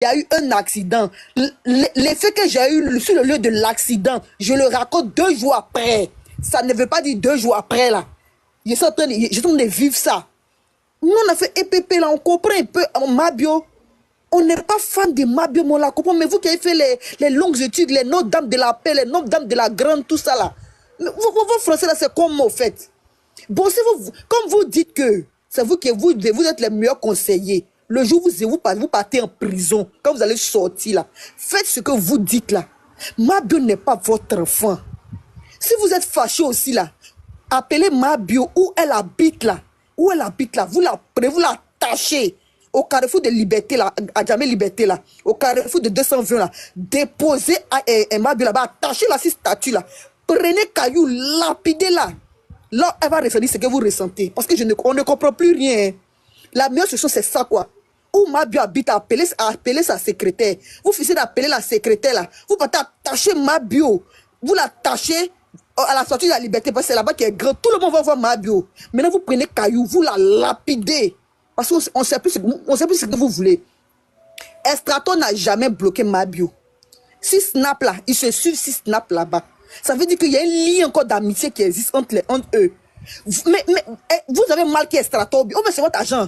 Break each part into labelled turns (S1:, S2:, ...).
S1: il y a eu un accident. L'effet que j'ai eu sur le lieu de l'accident, je le raconte 2 jours après. Ça ne veut pas dire 2 jours après, là. Je suis en train de vivre ça. Nous, on a fait EPP, là, on comprend un peu Mabio. On n'est pas fan de Mabio, mais on la comprend. Mais vous qui avez fait les longues études, les Notre-Dame de la Paix, les Notre-Dame de la Grande, tout ça, là. Vos français, là, c'est comment, au fait? Bon, si vous, comme vous dites que c'est vous qui vous êtes les meilleurs conseillers, le jour où vous partez en prison, quand vous allez sortir là, faites ce que vous dites là. Mabio n'est pas votre enfant. Si vous êtes fâché aussi là, appelez Mabio où elle habite là. Où elle habite là, vous la prenez, vous la tâchez au carrefour de Liberté là, à Djamé Liberté là, au carrefour de 220 là. Déposez Mabio là-bas, attachez la statue là. Prenez caillou, lapidez là. Là, elle va ressentir ce que vous ressentez. Parce que on ne comprend plus rien. La meilleure solution, c'est ça, quoi. Où Mabio habite, appeler sa secrétaire. Vous finissez d'appeler la secrétaire, là. Vous partez attacher Mabio. Vous l'attachez à la sortie de la Liberté, parce que c'est là-bas qui est grand. Tout le monde va voir Mabio. Maintenant, vous prenez caillou, vous la lapidez. Parce qu'on ne sait plus ce que vous voulez. Estrato n'a jamais bloqué Mabio. Si Snap, là, ils se suivent si Snap là-bas. Ça veut dire qu'il y a un lien encore d'amitié qui existe entre eux. Mais vous avez mal qui est Estrato. Oh, mais c'est votre agent.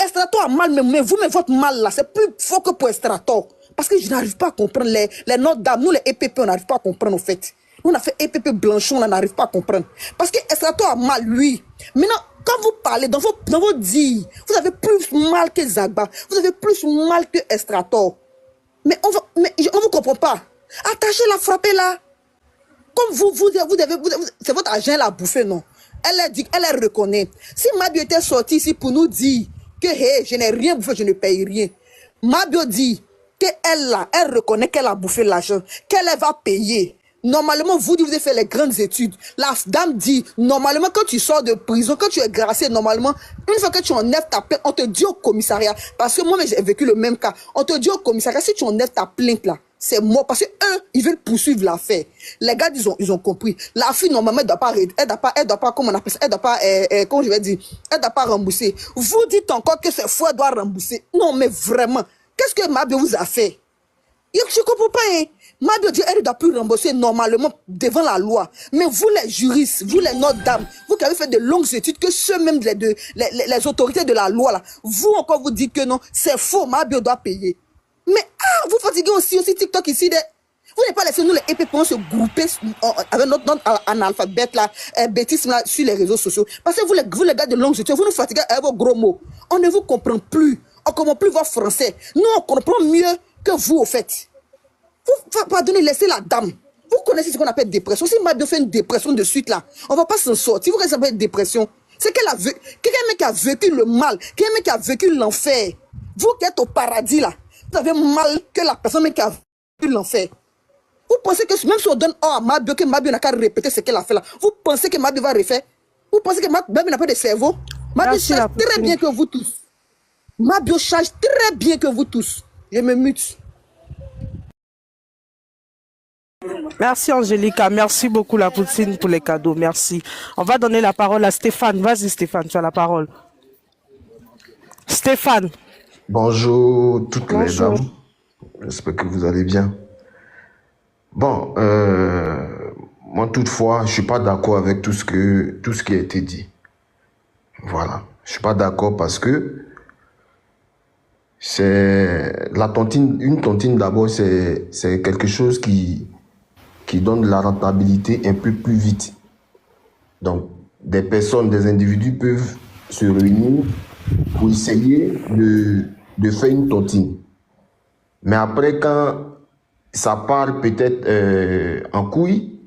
S1: Estrato a mal, mais vous, mais votre mal là, c'est plus fort que pour Estrato. Parce que je n'arrive pas à comprendre les notes d'âme. Nous, les EPP, on n'arrive pas à comprendre, en fait. Nous, on a fait EPP Blanchon, on n'arrive pas à comprendre. Parce que Estrato a mal, lui. Maintenant, quand vous parlez dans vos dires, vous avez plus mal que Zagba. Vous avez plus mal que Estrato. Mais on ne vous comprend pas. Attachez la frappez là. Comme c'est votre agent l'a bouffé, non? Elle reconnaît. Si Mabio était sorti ici pour nous dire que hey, je n'ai rien bouffé, je ne paye rien. Mabio dit elle reconnaît qu'elle a bouffé l'argent, qu'elle va payer. Normalement, vous avez fait les grandes études. La dame dit, normalement, quand tu sors de prison, quand tu es gracié, normalement, une fois que tu enlèves ta plainte, on te dit au commissariat, parce que moi, j'ai vécu le même cas, on te dit au commissariat, si tu enlèves ta plainte là, c'est mort, parce que eux, ils veulent poursuivre l'affaire. Les gars, ils ont compris. La fille, normalement, elle doit pas, comment on appelle ça, elle doit pas, comment je vais dire, elle doit pas rembourser. Vous dites encore que c'est fou, elle doit rembourser. Non, mais vraiment, qu'est-ce que Mabio vous a fait? Je ne comprends pas, hein. Mabio dit elle ne doit plus rembourser normalement devant la loi. Mais vous les juristes, vous les notes d'âme, vous qui avez fait de longues études, que ceux-mêmes les autorités de la loi, là, vous encore vous dites que non, c'est faux, Mabio doit payer. Mais vous fatiguez aussi TikTok ici. Vous n'avez pas laissé nous les EPP pour se grouper avec notre analphabète là, bêtisme là, sur les réseaux sociaux. Parce que vous les gars de longues études, vous nous fatiguez avec vos gros mots. On ne vous comprend plus. On ne comprend plus votre français. Nous, on comprend mieux que vous, au fait. Vous, pardonnez, laissez la dame. Vous connaissez ce qu'on appelle dépression. Si Mabio fait une dépression de suite là, on ne va pas s'en sortir. Vous connaissez ce qu'on appelle dépression. C'est qu'elle a vécu, quelqu'un qui a vécu le mal, quelqu'un qui a vécu l'enfer. Vous qui êtes au paradis là, vous avez mal que la personne qui a vécu l'enfer. Vous pensez que même si on donne à Mabio, que Mabio n'a qu'à répéter ce qu'elle a fait là, vous pensez que Mabio va refaire? Vous pensez que Mabio n'a pas de cerveau? Mabio charge très bien que vous tous. Mabio charge très bien que vous tous. Je me mute.
S2: Merci Angélica, merci beaucoup la poutine pour les cadeaux, merci. On va donner la parole à Stéphane. Vas-y Stéphane, tu as la parole. Stéphane.
S3: Bonjour toutes les dames, j'espère que vous allez bien. Bon, moi toutefois, je suis pas d'accord avec tout ce qui a été dit. Voilà, je suis pas d'accord parce que c'est la tontine, une tontine d'abord, c'est quelque chose qui donne la rentabilité un peu plus vite. Donc, des individus peuvent se réunir pour essayer de faire une tontine. Mais après, quand ça part peut-être en couille,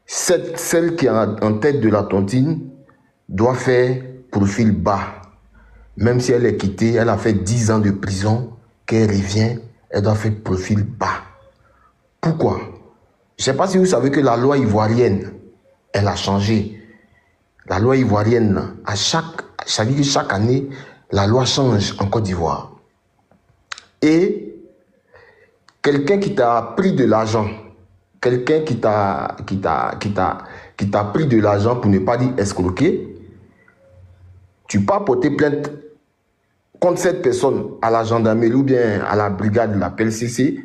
S3: celle qui est en tête de la tontine doit faire profil bas. Même si elle est quittée, elle a fait 10 ans de prison, qu'elle revient, elle doit faire profil bas. Pourquoi? Je ne sais pas si vous savez que la loi ivoirienne, elle a changé. La loi ivoirienne, chaque année, la loi change en Côte d'Ivoire. Et quelqu'un qui t'a pris de l'argent, quelqu'un qui t'a pris de l'argent pour ne pas dire escroquer, tu peux porter plainte contre cette personne à la gendarmerie ou bien à la brigade de la PLCC,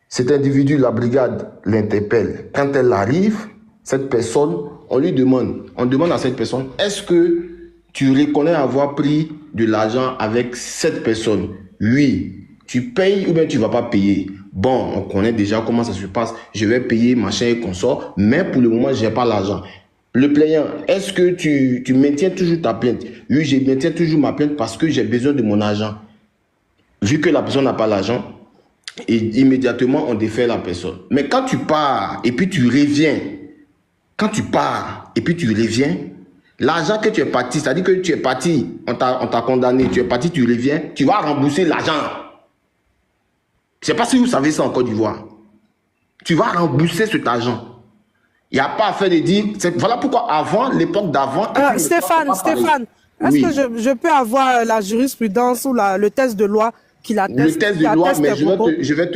S3: cet individu, la brigade l'interpelle. Quand elle arrive, cette personne, on demande à cette personne, est-ce que tu reconnais avoir pris de l'argent avec cette personne? Oui. Tu payes ou bien tu ne vas pas payer? Bon, on connaît déjà comment ça se passe. Je vais payer, machin et consort, mais pour le moment, je n'ai pas l'argent. Le plaignant, est-ce que tu maintiens toujours ta plainte? Oui, je maintiens toujours ma plainte parce que j'ai besoin de mon argent. Vu que la personne n'a pas l'argent, et immédiatement, on défait la personne. Mais quand tu pars et puis tu reviens, l'argent que tu es parti, c'est-à-dire que tu es parti, on t'a condamné, tu es parti, tu reviens, tu vas rembourser l'argent. Je ne sais pas si vous savez ça en Côte d'Ivoire. Tu vas rembourser cet argent. Il n'y a pas à faire de dire... Voilà pourquoi avant, l'époque d'avant...
S2: Stéphane, est-ce que je peux avoir la jurisprudence ou le test de loi qui l'atteste?
S3: Le test de loi, mais je vais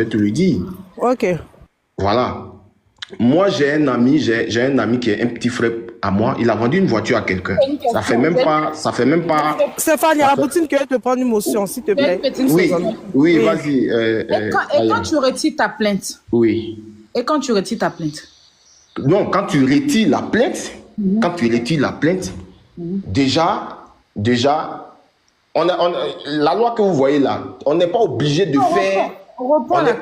S3: te le dire.
S2: Ok.
S3: Voilà. Moi, j'ai un ami qui est un petit frère à moi. Il a vendu une voiture à quelqu'un. Ça fait même pas.
S2: Stéphane, il y a la poutine qui veut te prendre une motion, s'il te plaît.
S3: Oui, vas-y.
S4: Et quand tu retires ta plainte?
S3: Oui.
S4: Et quand tu retires ta plainte?
S3: Non, quand tu retires la plainte, déjà, la loi que vous voyez là, on n'est pas obligé de faire. On n'est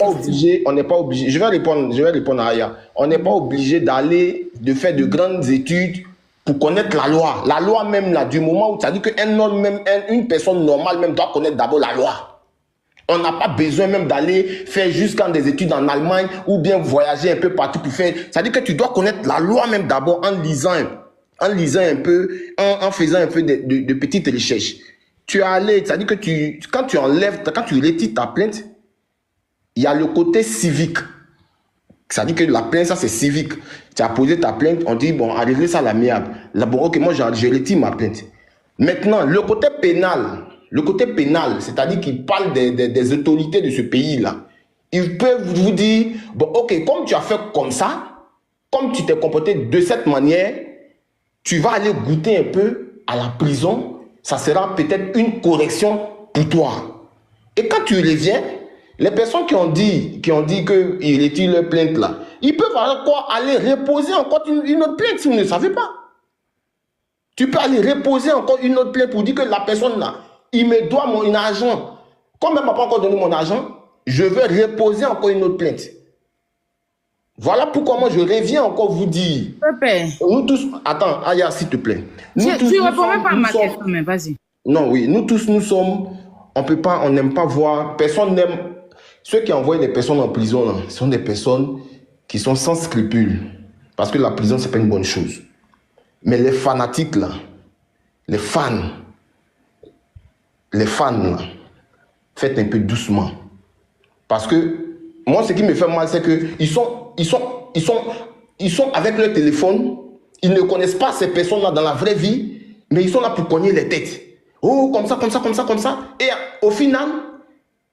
S3: pas obligé. Je vais répondre à Aya. On n'est pas obligé de faire de grandes études pour connaître la loi. La loi même là, du moment où ça dit qu'une personne normale même doit connaître d'abord la loi. On n'a pas besoin même d'aller faire jusqu'à des études en Allemagne ou bien voyager un peu partout pour faire. Ça dit que tu dois connaître la loi même d'abord en lisant un peu, en faisant un peu de petites recherches. Tu es allé, ça dit que quand tu retires ta plainte, il y a le côté civique. Ça dit que la plainte, ça c'est civique. Tu as posé ta plainte, on dit, bon, arrivez ça à l'amiable. Là, bon, ok, moi je retire ma plainte. Maintenant, le côté pénal, c'est-à-dire qu'il parle des autorités de ce pays-là. Ils peuvent vous dire, bon, ok, comme tu as fait comme ça, comme tu t'es comporté de cette manière, tu vas aller goûter un peu à la prison. Ça sera peut-être une correction pour toi. Et quand tu reviens, les personnes qui ont dit qu'ils retirent leur plainte là, ils peuvent aller reposer encore une autre plainte si vous ne savez pas. Tu peux aller reposer encore une autre plainte pour dire que la personne là, il me doit mon argent. Comme elle ne m'a pas encore donné mon argent, je vais reposer encore une autre plainte. Voilà pourquoi moi je reviens encore vous dire.
S4: Pépé.
S3: Nous tous, attends, Aya, s'il te plaît.
S4: Tu ne réponds même pas à ma question, mais vas-y.
S3: Non, oui, nous tous, on n'aime pas voir, personne n'aime. Ceux qui envoient des personnes en prison, là, sont des personnes qui sont sans scrupules. Parce que la prison, ce n'est pas une bonne chose. Mais les fanatiques, là, les fans, là, faites un peu doucement. Parce que moi, ce qui me fait mal, c'est qu'ils sont avec leur téléphone, ils ne connaissent pas ces personnes-là dans la vraie vie, mais ils sont là pour cogner les têtes. Oh, comme ça. Et au final,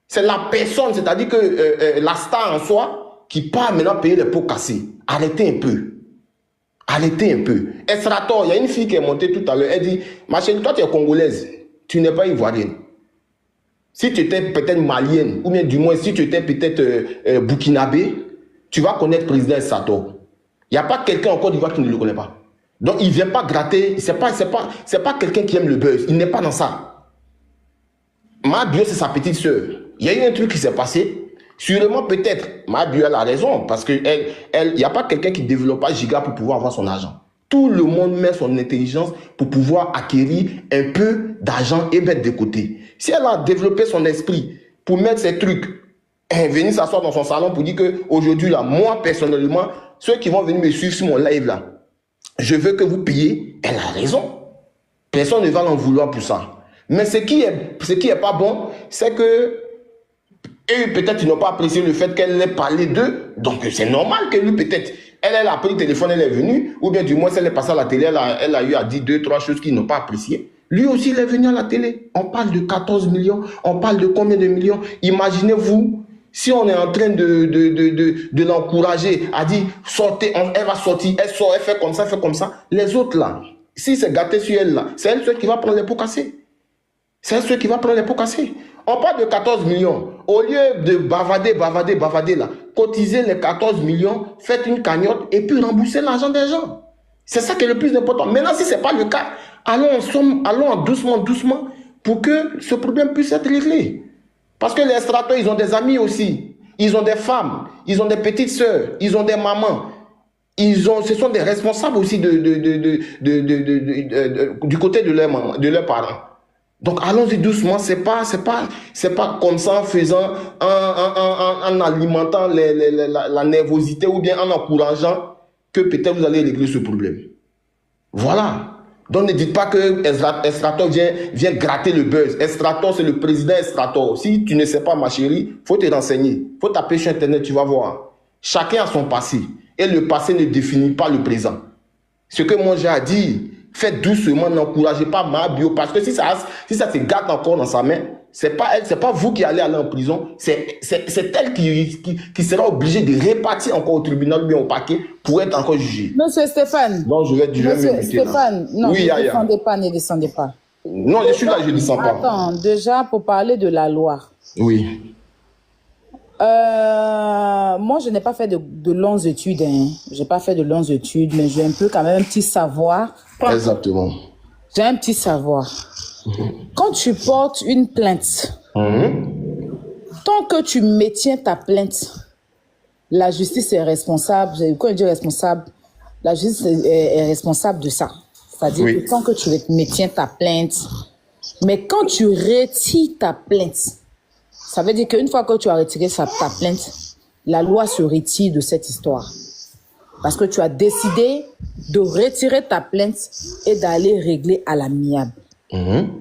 S3: c'est la personne, c'est-à-dire que la star en soi, qui part maintenant payer les pots cassés. Arrêtez un peu. Estrator, il y a une fille qui est montée tout à l'heure, elle dit, ma chérie, toi tu es congolaise, tu n'es pas ivoirienne. Si tu étais peut-être malienne, ou bien du moins si tu étais peut-être burkinabé, tu vas connaître le président Estrator. Il n'y a pas quelqu'un en Côte d'Ivoire qui ne le connaît pas. Donc il ne vient pas gratter, c'est pas quelqu'un qui aime le buzz, il n'est pas dans ça. Ma bio, c'est sa petite soeur. Il y a eu un truc qui s'est passé. Sûrement, peut-être, ma bio, elle a raison. Parce qu'il n'y a pas quelqu'un qui ne développe pas giga pour pouvoir avoir son argent. Tout le monde met son intelligence pour pouvoir acquérir un peu d'argent et mettre de côté. Si elle a développé son esprit pour mettre ses trucs, venir s'asseoir dans son salon pour dire qu'aujourd'hui, là, moi, personnellement, ceux qui vont venir me suivre sur mon live, là, je veux que vous payiez, elle a raison. Personne ne va l'en vouloir pour ça. Mais ce qui est pas bon, c'est que peut-être ils n'ont pas apprécié le fait qu'elle ait parlé d'eux. Donc c'est normal que lui, peut-être, elle a pris le téléphone, elle est venue, ou bien du moins, elle est passée à la télé, elle a eu à dire 2-3 choses qu'ils n'ont pas appréciées. Lui aussi, il est venu à la télé. On parle de 14 millions, on parle de combien de millions? Imaginez-vous, si on est en train de l'encourager, à dire, sortez, elle va sortir, elle sort, elle fait comme ça, les autres là, Si c'est gâté sur elle, là, c'est elle seule qui va prendre les pots cassés. C'est elle seule qui va prendre les pots cassés. On parle de 14 millions. Au lieu de bavader, là, cotiser les 14 millions, faites une cagnotte et puis rembourser l'argent des gens. C'est ça qui est le plus important. Maintenant, si ce n'est pas le cas, allons doucement pour que ce problème puisse être réglé. Parce que les strateurs, ils ont des amis aussi. Ils ont des femmes, ils ont des petites sœurs, ils ont des mamans. Ce sont des responsables aussi du côté de leurs parents. Donc allons-y doucement, c'est pas comme ça en faisant, en alimentant la nervosité ou bien en encourageant que peut-être vous allez régler ce problème. Voilà. Donc ne dites pas que Estrator vient gratter le buzz. Estrator, c'est le président Estrator. Si tu ne sais pas, ma chérie, faut te renseigner. Faut taper sur Internet, tu vas voir. Chacun a son passé. Et le passé ne définit pas le présent. Ce que moi j'ai à dire, faites doucement, n'encouragez pas ma bio, parce que si ça se gâte encore dans sa main, c'est pas elle, c'est pas vous qui allez aller en prison, c'est elle qui sera obligée de répartir encore au tribunal ou bien au parquet pour être encore jugée.
S4: Monsieur Stéphane.
S3: Donc je vais
S4: Monsieur Stéphane, non,
S3: oui,
S4: ne descendez pas.
S3: Non, je suis là, je ne descends pas.
S4: Attends, déjà pour parler de la loi.
S3: Oui.
S4: Moi, je n'ai pas fait de longues études. Hein. Je n'ai pas fait de longues études, mais j'ai un peu quand même un petit savoir.
S3: Exactement.
S4: J'ai un petit savoir. Quand tu portes une plainte, tant que tu maintiens ta plainte, la justice est responsable. Quand je dis responsable, la justice est responsable de ça. C'est-à-dire que tant que tu maintiens ta plainte, mais quand tu retires ta plainte, ça veut dire qu'une fois que tu as retiré ta plainte, la loi se retire de cette histoire. Parce que tu as décidé de retirer ta plainte et d'aller régler à l'amiable.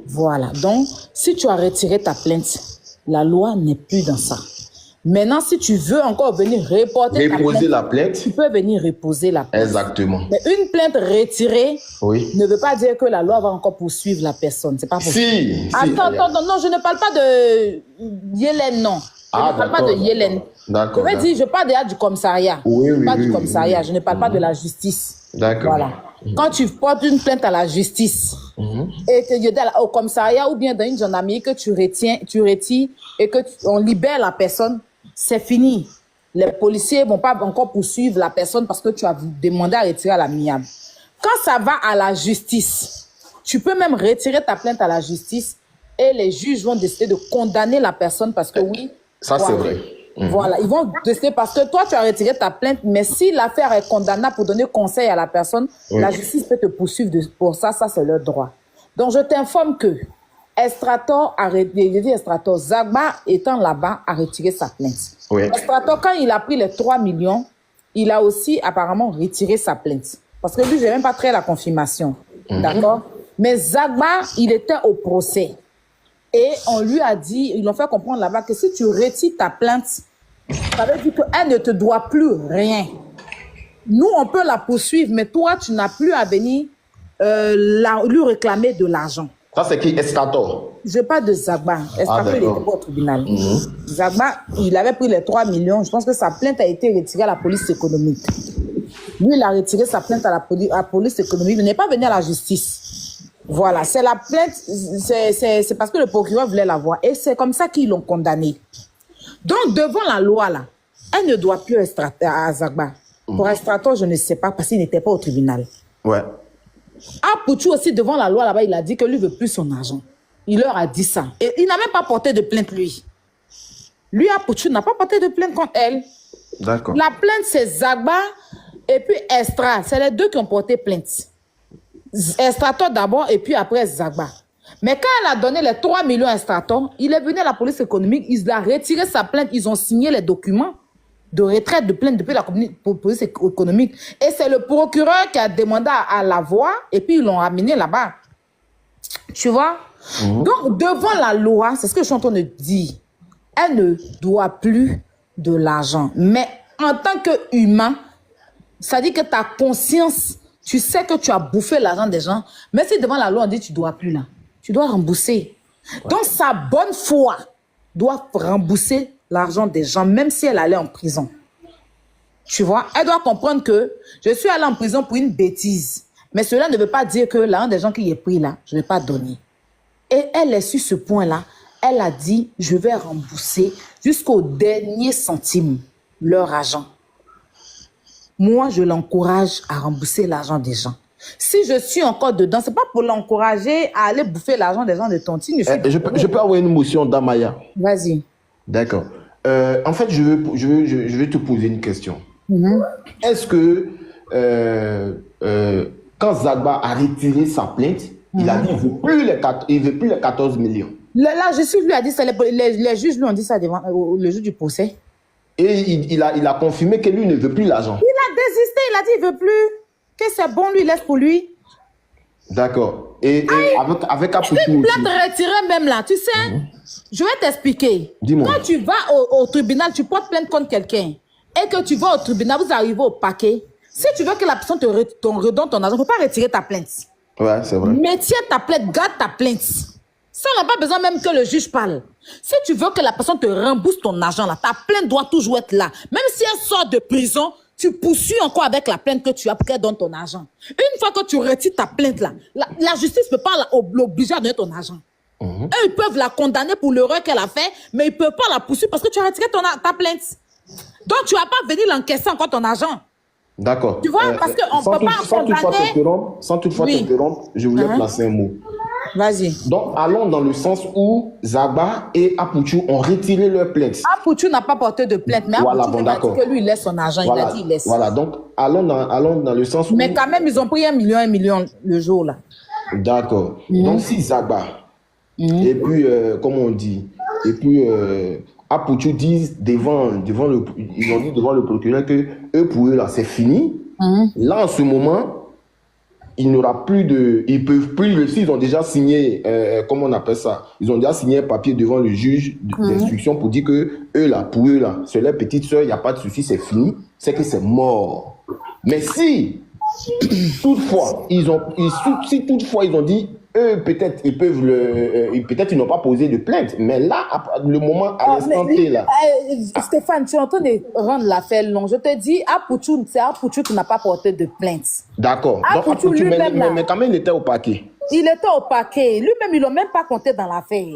S4: Voilà. Donc, si tu as retiré ta plainte, la loi n'est plus dans ça. Maintenant, si tu veux encore venir reposer
S3: la plainte,
S4: tu peux venir reposer la plainte.
S3: Exactement.
S4: Mais une plainte retirée ne veut pas dire que la loi va encore poursuivre la personne. C'est pas possible.
S3: Si.
S4: Attends, non, je ne parle pas de Yélène, non. Je ne parle pas de Yélène.
S3: D'accord.
S4: Je parle déjà du commissariat. Du commissariat. Je ne parle pas de la justice.
S3: D'accord.
S4: Voilà. Quand tu portes une plainte à la justice et que au commissariat ou bien dans une gendarmerie que tu retires et que on libère la personne, c'est fini. Les policiers vont pas encore poursuivre la personne parce que tu as demandé à retirer à l'amiable. Quand ça va à la justice, tu peux même retirer ta plainte à la justice et les juges vont décider de condamner la personne parce que
S3: ça c'est vrai.
S4: Voilà, ils vont décider parce que toi tu as retiré ta plainte, mais si l'affaire est condamnable pour donner conseil à la personne, la justice peut te poursuivre pour ça, c'est leur droit. Donc je t'informe que Estrator Zagba étant là-bas a retiré sa plainte. Estrator, quand il a pris les 3 millions, il a aussi apparemment retiré sa plainte. Parce que lui, je n'ai même pas très la confirmation. D'accord? Mais Zagba, il était au procès. Et on lui a dit, ils l'ont fait comprendre là-bas que si tu retires ta plainte, ça veut dire qu'elle ne te doit plus rien. Nous, on peut la poursuivre, mais toi, tu n'as plus à venir lui réclamer de l'argent.
S3: Ça, c'est qui? Estrator?
S4: Je parle de Zagba. Estrator, il était pas au tribunal. Zagba, il avait pris les 3 millions. Je pense que sa plainte a été retirée à la police économique. Lui, il a retiré sa plainte à la police économique. Il n'est pas venu à la justice. Voilà, c'est la plainte, c'est parce que le procureur voulait la voir. Et c'est comme ça qu'ils l'ont condamné. Donc, devant la loi, là, elle ne doit plus être à Zagba. Pour Estrator, je ne sais pas, parce qu'il n'était pas au tribunal. Poutou aussi, devant la loi, là-bas, il a dit que lui ne veut plus son argent. Il leur a dit ça. Et il n'a même pas porté de plainte, lui. Lui, Poutou, n'a pas porté de plainte contre elle.
S3: D'accord.
S4: La plainte, c'est Zagba et puis Estra. C'est les deux qui ont porté plainte. Estrator d'abord et puis après Zagba. Mais quand elle a donné les 3 millions à Estrator, il est venu à la police économique, il a retiré sa plainte, ils ont signé les documents de retraite de plainte depuis la police économique. Et c'est le procureur qui a demandé à la voir et puis ils l'ont ramené là-bas. Tu vois? Donc, devant la loi, c'est ce que je suis en train de dire, elle ne doit plus de l'argent. Mais en tant qu'humain, ça dit que ta conscience, tu sais que tu as bouffé l'argent des gens, mais si devant la loi on dit tu ne dois plus là, tu dois rembourser. Donc sa bonne foi doit rembourser l'argent des gens, même si elle allait en prison. Tu vois, elle doit comprendre que je suis allée en prison pour une bêtise. Mais cela ne veut pas dire que l'argent des gens qui est pris là, je ne vais pas donner. Et elle est sur ce point-là. Elle a dit, je vais rembourser jusqu'au dernier centime leur argent. Moi, je l'encourage à rembourser l'argent des gens. Si je suis encore dedans, ce n'est pas pour l'encourager à aller bouffer l'argent des gens de tontine.
S3: Je peux avoir une motion d'Amaya.
S4: Vas-y.
S3: D'accord. En fait, je vais te poser une question. Est-ce que quand Zagba a retiré sa plainte, il a dit qu'il ne veut plus les 14 millions?
S4: La justice lui a dit ça, les juges lui ont dit ça devant le juge du procès.
S3: Et il a confirmé que lui ne veut plus l'argent.
S4: Il a désisté, il a dit il ne veut plus. Que c'est bon, lui, laisse pour lui.
S3: D'accord. Et avec Apoutou aussi.
S4: Une plainte retirée même là, tu sais, je vais t'expliquer.
S3: Dis-moi.
S4: Quand tu vas au tribunal, tu portes plainte contre quelqu'un et que tu vas au tribunal, vous arrivez au paquet. Si tu veux que la personne te redonne ton argent, il ne faut pas retirer ta plainte.
S3: Ouais, c'est vrai.
S4: Mais tiens ta plainte, garde ta plainte. Ça n'a pas besoin même que le juge parle. Si tu veux que la personne te rembourse ton argent là, ta plainte doit toujours être là. Même si elle sort de prison, tu poursuis encore avec la plainte que tu as pour qu'elle donne ton argent. Une fois que tu retires ta plainte là, la justice ne peut pas l'obliger à donner ton argent. Eux, ils peuvent la condamner pour l'erreur qu'elle a fait, mais ils ne peuvent pas la poursuivre parce que tu as retiré ta plainte. Donc, tu ne vas pas venir l'encaisser encore ton argent.
S3: D'accord.
S4: Tu vois, parce qu'on ne peut pas condamner...
S3: Sans toutefois t'interrompre, je voulais placer un mot.
S4: Vas-y.
S3: Donc, allons dans le sens où Zagba et Apoutou ont retiré leur plainte.
S4: Apoutou n'a pas porté de plainte, mais
S3: voilà,
S4: Apoutou a dit que lui, il laisse son argent.
S3: Voilà,
S4: il a dit il laisse.
S3: Voilà, donc allons dans le sens où...
S4: Mais quand même, ils ont pris 1 million le jour là.
S3: D'accord. Donc, si Zagba, et puis, comme on dit, et puis Apoutou disent ils ont dit devant le procureur que eux, pour eux, là, c'est fini. Là, en ce moment... il n'aura plus de... Ils peuvent plus... S'ils ont déjà signé... comment on appelle ça? Ils ont déjà signé un papier devant le juge d'instruction pour dire que eux, là, pour eux, là, c'est leur petite soeur, il n'y a pas de souci, c'est fini. C'est que c'est mort. Mais si, toutefois, ils ont dit, eux, peut-être, ils peuvent peut-être, ils n'ont pas posé de plainte. Mais là, le moment, à l'instant T, là...
S4: Stéphane, tu es en train de rendre l'affaire longue. Je te dis, Apoutou, c'est Apoutou qui n'a pas porté de plainte.
S3: D'accord. Donc, Apoutou, mais quand même, il était au paquet.
S4: Il était au paquet. Lui-même, ils ne l'ont même pas compté dans l'affaire.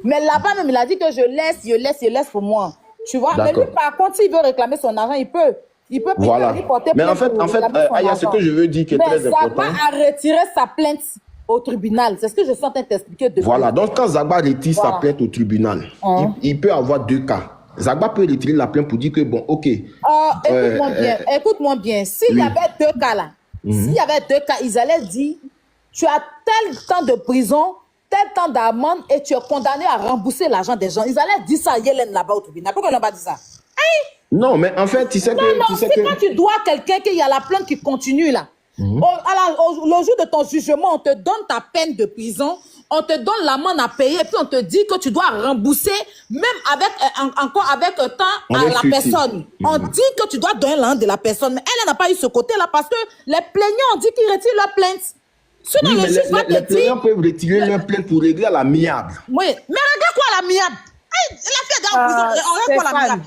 S4: Mais là-bas, même, il a dit que je laisse pour moi. Tu vois? Mais lui, par contre, s'il veut réclamer son argent, il peut. Il peut porter plainte.
S3: Mais en fait, il y a ce que je veux dire qui est très important.
S4: Mais Zagba a retiré sa plainte au tribunal. C'est ce que je suis en train de t'expliquer.
S3: Voilà. Donc, quand Zagba retire sa plainte au tribunal, il peut avoir deux cas. Zagba peut retirer la plainte pour dire que, bon, ok.
S4: Écoute-moi bien. S'il y avait deux cas là, s'il y avait deux cas, ils allaient dire, tu as tel temps de prison, tel temps d'amende et tu es condamné à rembourser l'argent des gens. Ils allaient dire ça à Yélène là-bas au tribunal. Pourquoi ils n'ont pas dit ça? Hey!
S3: Non, mais en fait, tu sais que...
S4: quand tu dois quelqu'un qu'il y a la plainte qui continue là, le jour de ton jugement, on te donne ta peine de prison, on te donne l'amende à payer, et puis on te dit que tu dois rembourser, même avec encore avec temps à la personne. On dit que tu dois donner l'argent de la personne, mais elle n'a pas eu ce côté-là parce que les plaignants ont dit qu'ils retirent leur plainte. Sinon,
S3: oui, les plaignants peuvent retirer leur plainte pour régler à l'amiable.
S4: Oui, mais regarde quoi à l'amiable? La fille est en prison, on regarde quoi à l'amiable?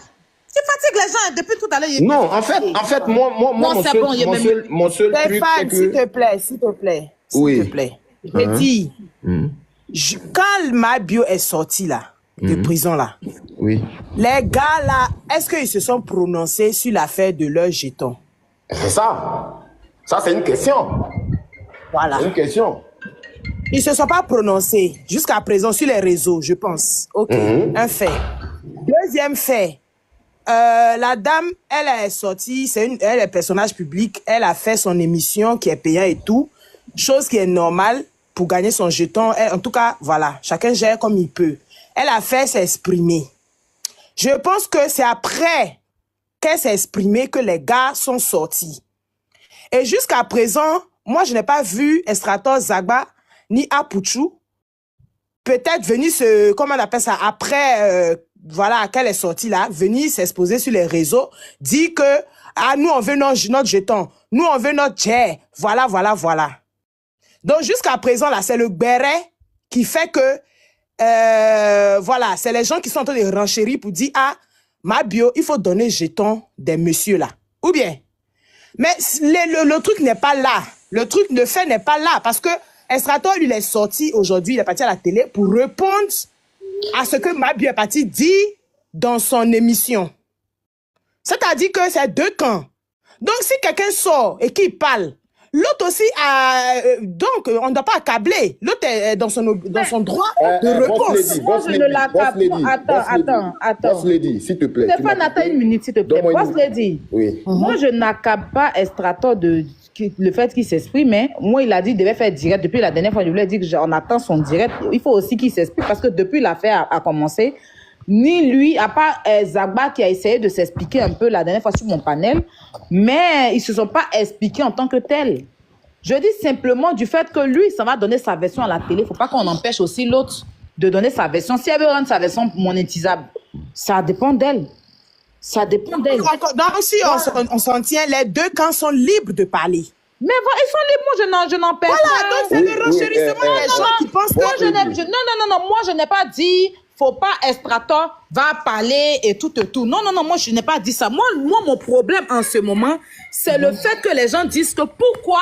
S4: Tu fatigues les gens depuis tout à l'heure.
S3: Non, en fait, moi, mon seul truc, c'est que...
S2: S'il te plaît. S'il te plaît. Je dis, quand Mabio est sorti là, de prison là, les gars là, est-ce qu'ils se sont prononcés sur l'affaire de leurs jetons?
S3: C'est ça. Ça, c'est une question.
S2: Voilà.
S3: C'est une question.
S2: Ils se sont pas prononcés jusqu'à présent sur les réseaux, je pense. Ok, un fait. Deuxième fait. La dame, elle est sortie, elle est personnage public, elle a fait son émission qui est payante et tout, chose qui est normale pour gagner son jeton. En tout cas, voilà, chacun gère comme il peut. Elle a fait s'exprimer. Je pense que c'est après qu'elle s'est exprimée que les gars sont sortis. Et jusqu'à présent, moi, je n'ai pas vu Estrator Zagba ni Apoutou peut-être venir comment on appelle ça, après... voilà, qu'elle est sortie là, venir s'exposer sur les réseaux, dire que, nous, on veut notre jeton, nous, on veut notre jet, voilà. Donc, jusqu'à présent, là, c'est le béret qui fait que, voilà, c'est les gens qui sont en train de renchérir pour dire, Mabio, il faut donner le jeton des messieurs là. Ou bien, mais le truc n'est pas là. le fait n'est pas là. Parce que Estrator, lui, il est sorti aujourd'hui, il est parti à la télé pour répondre à ce que Mabio est parti dit dans son émission. C'est-à-dire que c'est deux camps. Donc, si quelqu'un sort et qu'il parle, l'autre aussi donc, on ne doit pas accabler. L'autre est dans son droit de réponse.
S4: Moi, je ne l'accable pas. Attends.
S3: Boss Lady, s'il te plaît.
S4: Stéphane, attends une minute, s'il te plaît. Boss Lady.
S3: Oui.
S4: Moi, je n'accable pas Estrator de le fait qu'il s'exprime, mais moi, il a dit qu'il devait faire direct. Depuis la dernière fois, je lui ai dit qu'on attend son direct. Il faut aussi qu'il s'exprime parce que depuis l'affaire a commencé, ni lui, à part Zagba qui a essayé de s'expliquer un peu la dernière fois sur mon panel, mais ils ne se sont pas expliqués en tant que tels. Je dis simplement du fait que lui, ça va donner sa version à la télé. Il ne faut pas qu'on empêche aussi l'autre de donner sa version. Si elle veut rendre sa version monétisable, ça dépend d'elle. Ça dépend d'elle.
S2: Donc, si on s'en tient, les deux camps sont libres de parler.
S4: Mais ils sont libres, moi je n'empêche pas.
S2: Voilà, donc c'est le renchérissement des gens qui pensent que...
S4: Non, moi je n'ai pas dit, faut pas Estrator va parler et tout. Non, moi je n'ai pas dit ça. Moi mon problème en ce moment, c'est le fait que les gens disent que pourquoi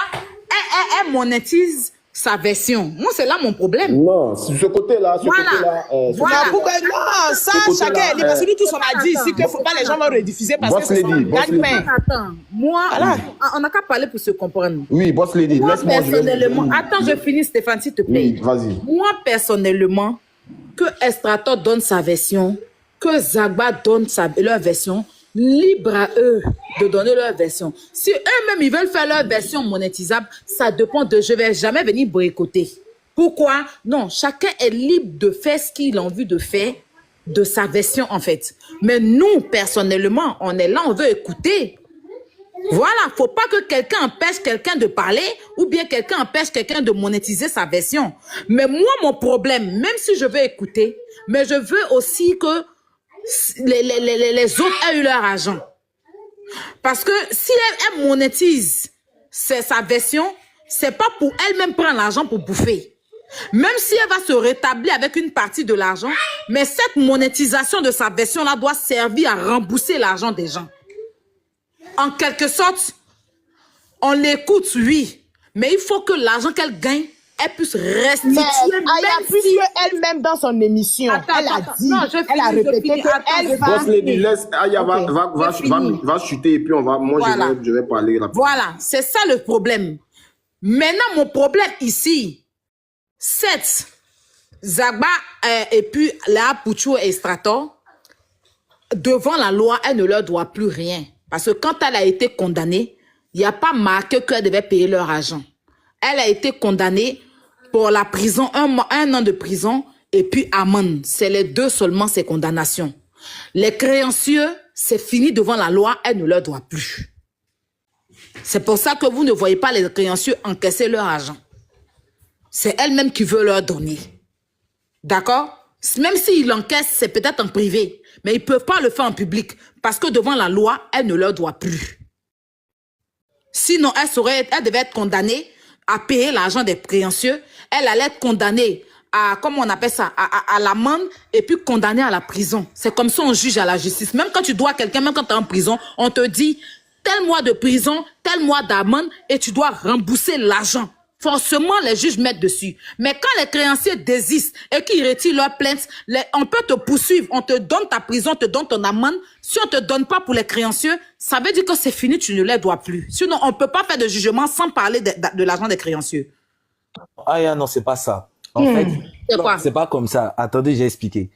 S4: elle monétise sa version. Moi, c'est là mon problème.
S3: Non, ce côté-là,
S2: Pourquoi non, ça, chacun est libre. Parce que nous tous, on a dit ici qu'il ne faut pas les gens le rediffuser parce que c'est son gagne-pain.
S4: Attends, moi, on n'a qu'à parler pour se comprendre.
S3: Oui, Boss Lady, laisse-moi.
S4: Personnellement, attends, je finis, Stéphane, s'il te plaît.
S3: Oui, vas-y.
S4: Moi, personnellement, que Estrator donne sa version, que Zagba donne leur version, libre à eux de donner leur version. Si eux-mêmes, ils veulent faire leur version monétisable, ça dépend de... Je ne vais jamais venir boycotter. Pourquoi? Non, chacun est libre de faire ce qu'il a envie de faire de sa version, en fait. Mais nous, personnellement, on est là, on veut écouter. Voilà, il ne faut pas que quelqu'un empêche quelqu'un de parler ou bien quelqu'un empêche quelqu'un de monétiser sa version. Mais moi, mon problème, même si je veux écouter, mais je veux aussi que les autres aient eu leur argent. Parce que si elle monétise sa version, c'est pas pour elle-même prendre l'argent pour bouffer. Même si elle va se rétablir avec une partie de l'argent, mais cette monétisation de sa version-là doit servir à rembourser l'argent des gens. En quelque sorte, on l'écoute, oui, mais il faut que l'argent qu'elle gagne, elle puisse restituer.
S2: Mais puisque elle-même dans son émission, elle a dit, elle a répété qu'elle va...
S3: Boss Lady, laisse Aya va chuter et puis je vais parler rapidement.
S4: Voilà, c'est ça le problème. Maintenant, mon problème ici, c'est Zagba et puis Léa Pouchou et Estrator, devant la loi, elle ne leur doit plus rien. Parce que quand elle a été condamnée, il n'y a pas marqué qu'elle devait payer leur argent. Elle a été condamnée pour la prison, un an de prison et puis amende. C'est les deux seulement ces condamnations. Les créanciers, c'est fini devant la loi, elle ne leur doit plus. C'est pour ça que vous ne voyez pas les créanciers encaisser leur argent. C'est elle-même qui veut leur donner. D'accord? Même s'ils l'encaissent, c'est peut-être en privé. Mais ils ne peuvent pas le faire en public. Parce que devant la loi, elle ne leur doit plus. Sinon, elle devait être condamnée à payer l'argent des créanciers. Elle allait être condamnée à, comment on appelle ça, à l'amende et puis condamnée à la prison. C'est comme ça on juge à la justice. Même quand tu dois quelqu'un, même quand tu es en prison, on te dit tel mois de prison, tel mois d'amende et tu dois rembourser l'argent. Forcément, les juges mettent dessus. Mais quand les créanciers désistent et qu'ils retirent leur plainte, on peut te poursuivre. On te donne ta prison, on te donne ton amende. Si on ne te donne pas pour les créanciers, ça veut dire que c'est fini, tu ne les dois plus. Sinon, on ne peut pas faire de jugement sans parler de l'argent des créanciers.
S5: Ah non, c'est pas ça. En fait, c'est pas comme ça. Attendez, j'ai expliqué.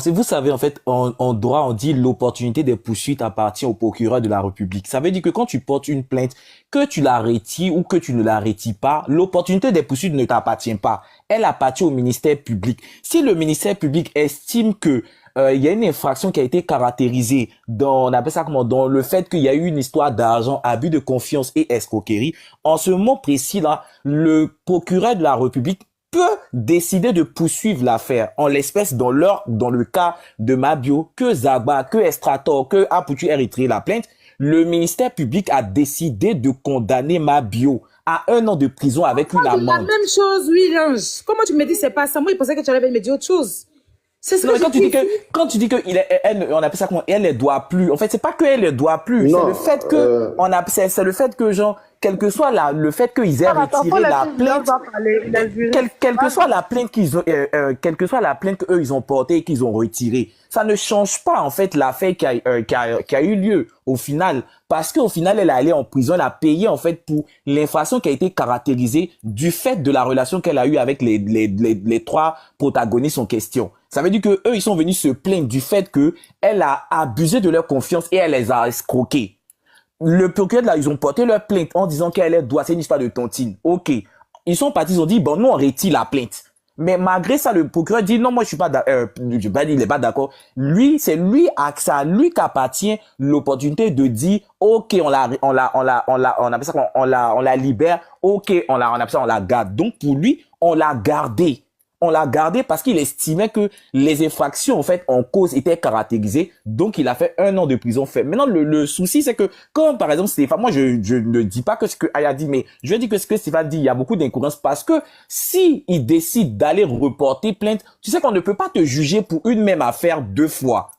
S5: Vous savez, en fait, en droit, on dit l'opportunité des poursuites appartient au procureur de la République. Ça veut dire que quand tu portes une plainte, que tu la retires ou que tu ne la retires pas, l'opportunité des poursuites ne t'appartient pas. Elle appartient au ministère public. Si le ministère public estime que il y a une infraction qui a été caractérisée on appelle ça comment, dans le fait qu'il y a eu une histoire d'argent, abus de confiance et escroquerie, en ce moment précis là, le procureur de la République peut décider de poursuivre l'affaire. En l'espèce, dans le cas de Mabio, que Zagba, que Estrator, que Apoutu ait retiré la plainte, le ministère public a décidé de condamner Mabio à 1 an de prison avec une amende.
S4: La même chose, oui, Lange. Comment tu me dis c'est pas ça? Moi, je pensais que tu allais me dire autre chose. C'est ce que
S5: quand tu dis que on appelle ça comment, elle ne doit plus. En fait, c'est pas qu'elle ne doit plus. C'est le fait que c'est le fait que genre quel que soit le fait qu'ils aient retiré la plainte, quelle que soit la plainte quelle que soit la plainte qu'eux ils ont portée et qu'ils ont retirée, ça ne change pas en fait l'affaire qui a eu lieu au final, parce qu'au final elle est allée en prison, elle a payé en fait pour l'infraction qui a été caractérisée du fait de la relation qu'elle a eue avec les 3 protagonistes en question. Ça veut dire que eux ils sont venus se plaindre du fait que elle a abusé de leur confiance et elle les a escroqués. Le procureur là, ils ont porté leur plainte en disant qu'elle doit, c'est une histoire de tontine. Ok. Ils sont partis, ils ont dit, bon, nous, on retire la plainte. Mais malgré ça, le procureur dit, non, moi, je suis pas il est pas d'accord. Lui, c'est lui, c'est à lui qu'appartient l'opportunité de dire, ok, on la libère. Ok, on la garde. Donc, pour lui, on l'a gardé. On l'a gardé parce qu'il estimait que les infractions en fait en cause étaient caractérisées, donc il a fait 1 an de prison ferme. Maintenant le souci c'est que comme par exemple Stéphane, moi je ne dis pas que ce que Aya dit, mais je dis que ce que Stéphane dit, il y a beaucoup d'incohérences parce que si il décide d'aller reporter plainte, tu sais qu'on ne peut pas te juger pour une même affaire 2 fois.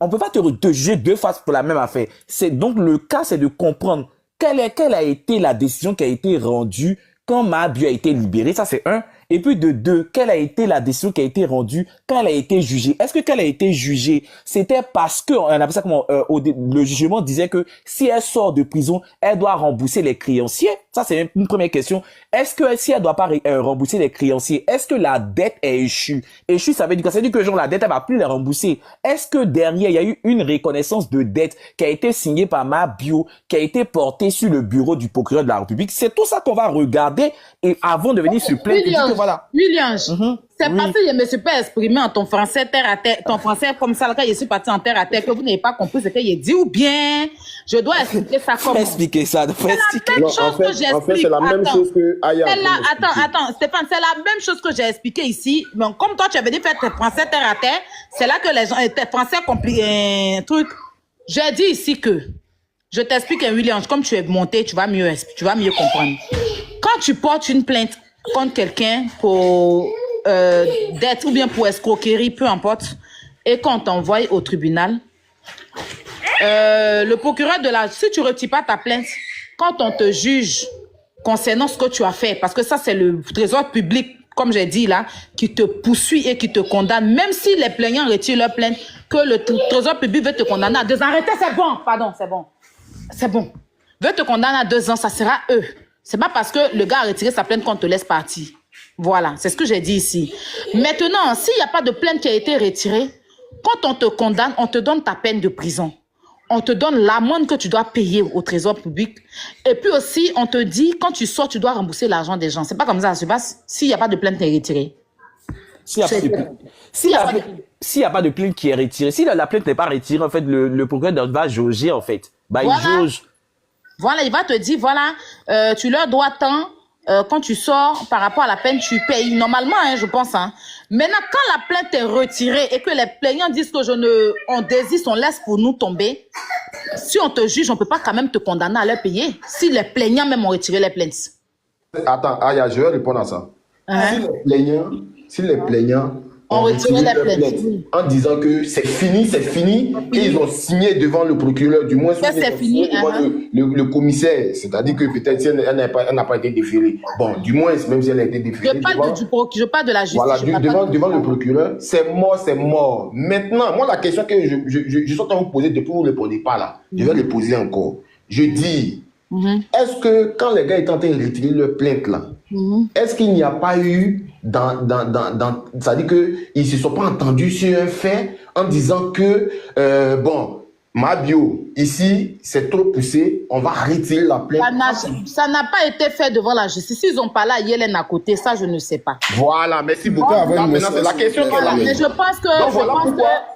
S5: On peut pas te juger 2 fois pour la même affaire. C'est donc le cas, c'est de comprendre quelle a été la décision qui a été rendue quand Mahabiu a été libérée, ça c'est 1. Et puis de 2, quelle a été la décision qui a été rendue quand elle a été jugée? Est-ce que quand elle a été jugée, c'était parce que, on appelle ça comment, le jugement disait que si elle sort de prison, elle doit rembourser les créanciers? Ça c'est une première question. Est-ce que si elle doit pas rembourser les créanciers, est-ce que la dette est échue? Échue, ça veut dire que genre la dette, elle va plus les rembourser. Est-ce que derrière, il y a eu une reconnaissance de dette qui a été signée par Mahabiu, qui a été portée sur le bureau du procureur de la République? C'est tout ça qu'on va regarder et avant de venir se plaindre. Voilà.
S4: William, c'est parce que je ne me suis pas exprimé en ton français terre à terre, ton français comme ça, quand je suis parti en terre à terre, que vous n'avez pas compris ce que j'ai dit, ou bien je dois expliquer ça comme.
S5: Expliquer ça.
S4: C'est la même chose que j'explique.
S3: En fait, c'est la même chose que Aya.
S4: Attends, Stéphane, c'est la même chose que j'ai expliqué ici. Mais comme toi, tu avais dit faire tes français terre à terre, c'est là que les gens, tes français compliqués, truc. J'ai dit ici que, je t'explique, William, comme tu es monté, tu vas mieux comprendre. Quand tu portes une plainte contre quelqu'un pour dette ou bien pour escroquerie, peu importe, et qu'on t'envoie au tribunal, le procureur si tu ne retires pas ta plainte, quand on te juge concernant ce que tu as fait, parce que ça c'est le trésor public, comme j'ai dit là, qui te poursuit et qui te condamne, même si les plaignants retirent leur plainte, que le trésor public veut te condamner à 2 ans. Arrêtez, c'est bon, pardon, c'est bon. Veut te condamner à 2 ans, ça sera eux. C'est pas parce que le gars a retiré sa plainte qu'on te laisse partir. Voilà, c'est ce que j'ai dit ici. Maintenant, s'il n'y a pas de plainte qui a été retirée, quand on te condamne, on te donne ta peine de prison. On te donne l'amende que tu dois payer au trésor public. Et puis aussi, on te dit, quand tu sors, tu dois rembourser l'argent des gens. C'est pas comme ça, ça se passe s'il n'y a pas de plainte qui est retirée.
S5: S'il n'y a pas de plainte qui est retirée, si la plainte n'est pas retirée, en fait, le procureur va jauger, en fait. Bah, voilà. Il jauge.
S4: Voilà, il va te dire, voilà, tu leur dois tant, quand tu sors, par rapport à la peine, tu payes. Normalement, je pense. Maintenant, quand la plainte est retirée et que les plaignants disent que on désiste, on laisse pour nous tomber, si on te juge, on ne peut pas quand même te condamner à leur payer. Si les plaignants même ont retiré les plaintes.
S3: Attends, Aya, je vais répondre à ça. Si les plaignants
S4: ont retiré les plaintes
S3: en disant que c'est fini, et ils ont signé devant le procureur, du moins
S4: c'est fini,
S3: devant le commissaire, c'est-à-dire que peut-être si elle n'a pas été déférée. Bon, du moins, même si elle a été déférée.
S4: Je parle de la justice.
S3: Voilà, devant le procureur, c'est mort. Maintenant, moi, la question que je suis en train de vous poser depuis que vous ne répondez pas là, je vais le poser encore. Je dis, est-ce que quand les gars étaient en train de retirer leur plainte là, est-ce qu'il n'y a pas eu c'est-à-dire qu'ils ne se sont pas entendus sur un fait en disant que bon, Mahabiu, ici, c'est trop poussé, on va retirer la plainte.
S4: Ça n'a pas été fait devant la justice. S'ils ont parlé à Yélène à côté, ça, je ne sais pas.
S3: Voilà, merci beaucoup. Maintenant, c'est la question qu'elle a.
S4: Mais je pense que...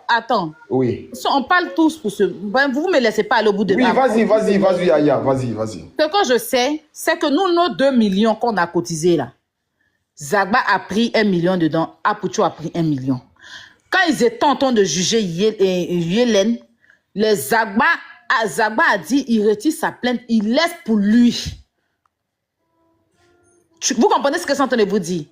S4: Attends.
S3: Oui.
S4: On parle tous pour ce... Vous ne me laissez pas aller au bout de...
S3: Oui, vas-y, Aya, vas-y.
S4: Ce que je sais, c'est que nous, nos 2 millions qu'on a cotisés là, Zagba a pris 1 million dedans, Apucho a pris 1 million. Quand ils étaient en train de juger Yélène, Zagba a dit, il retire sa plainte, il laisse pour lui. Vous comprenez ce que je suis en train de vous dire?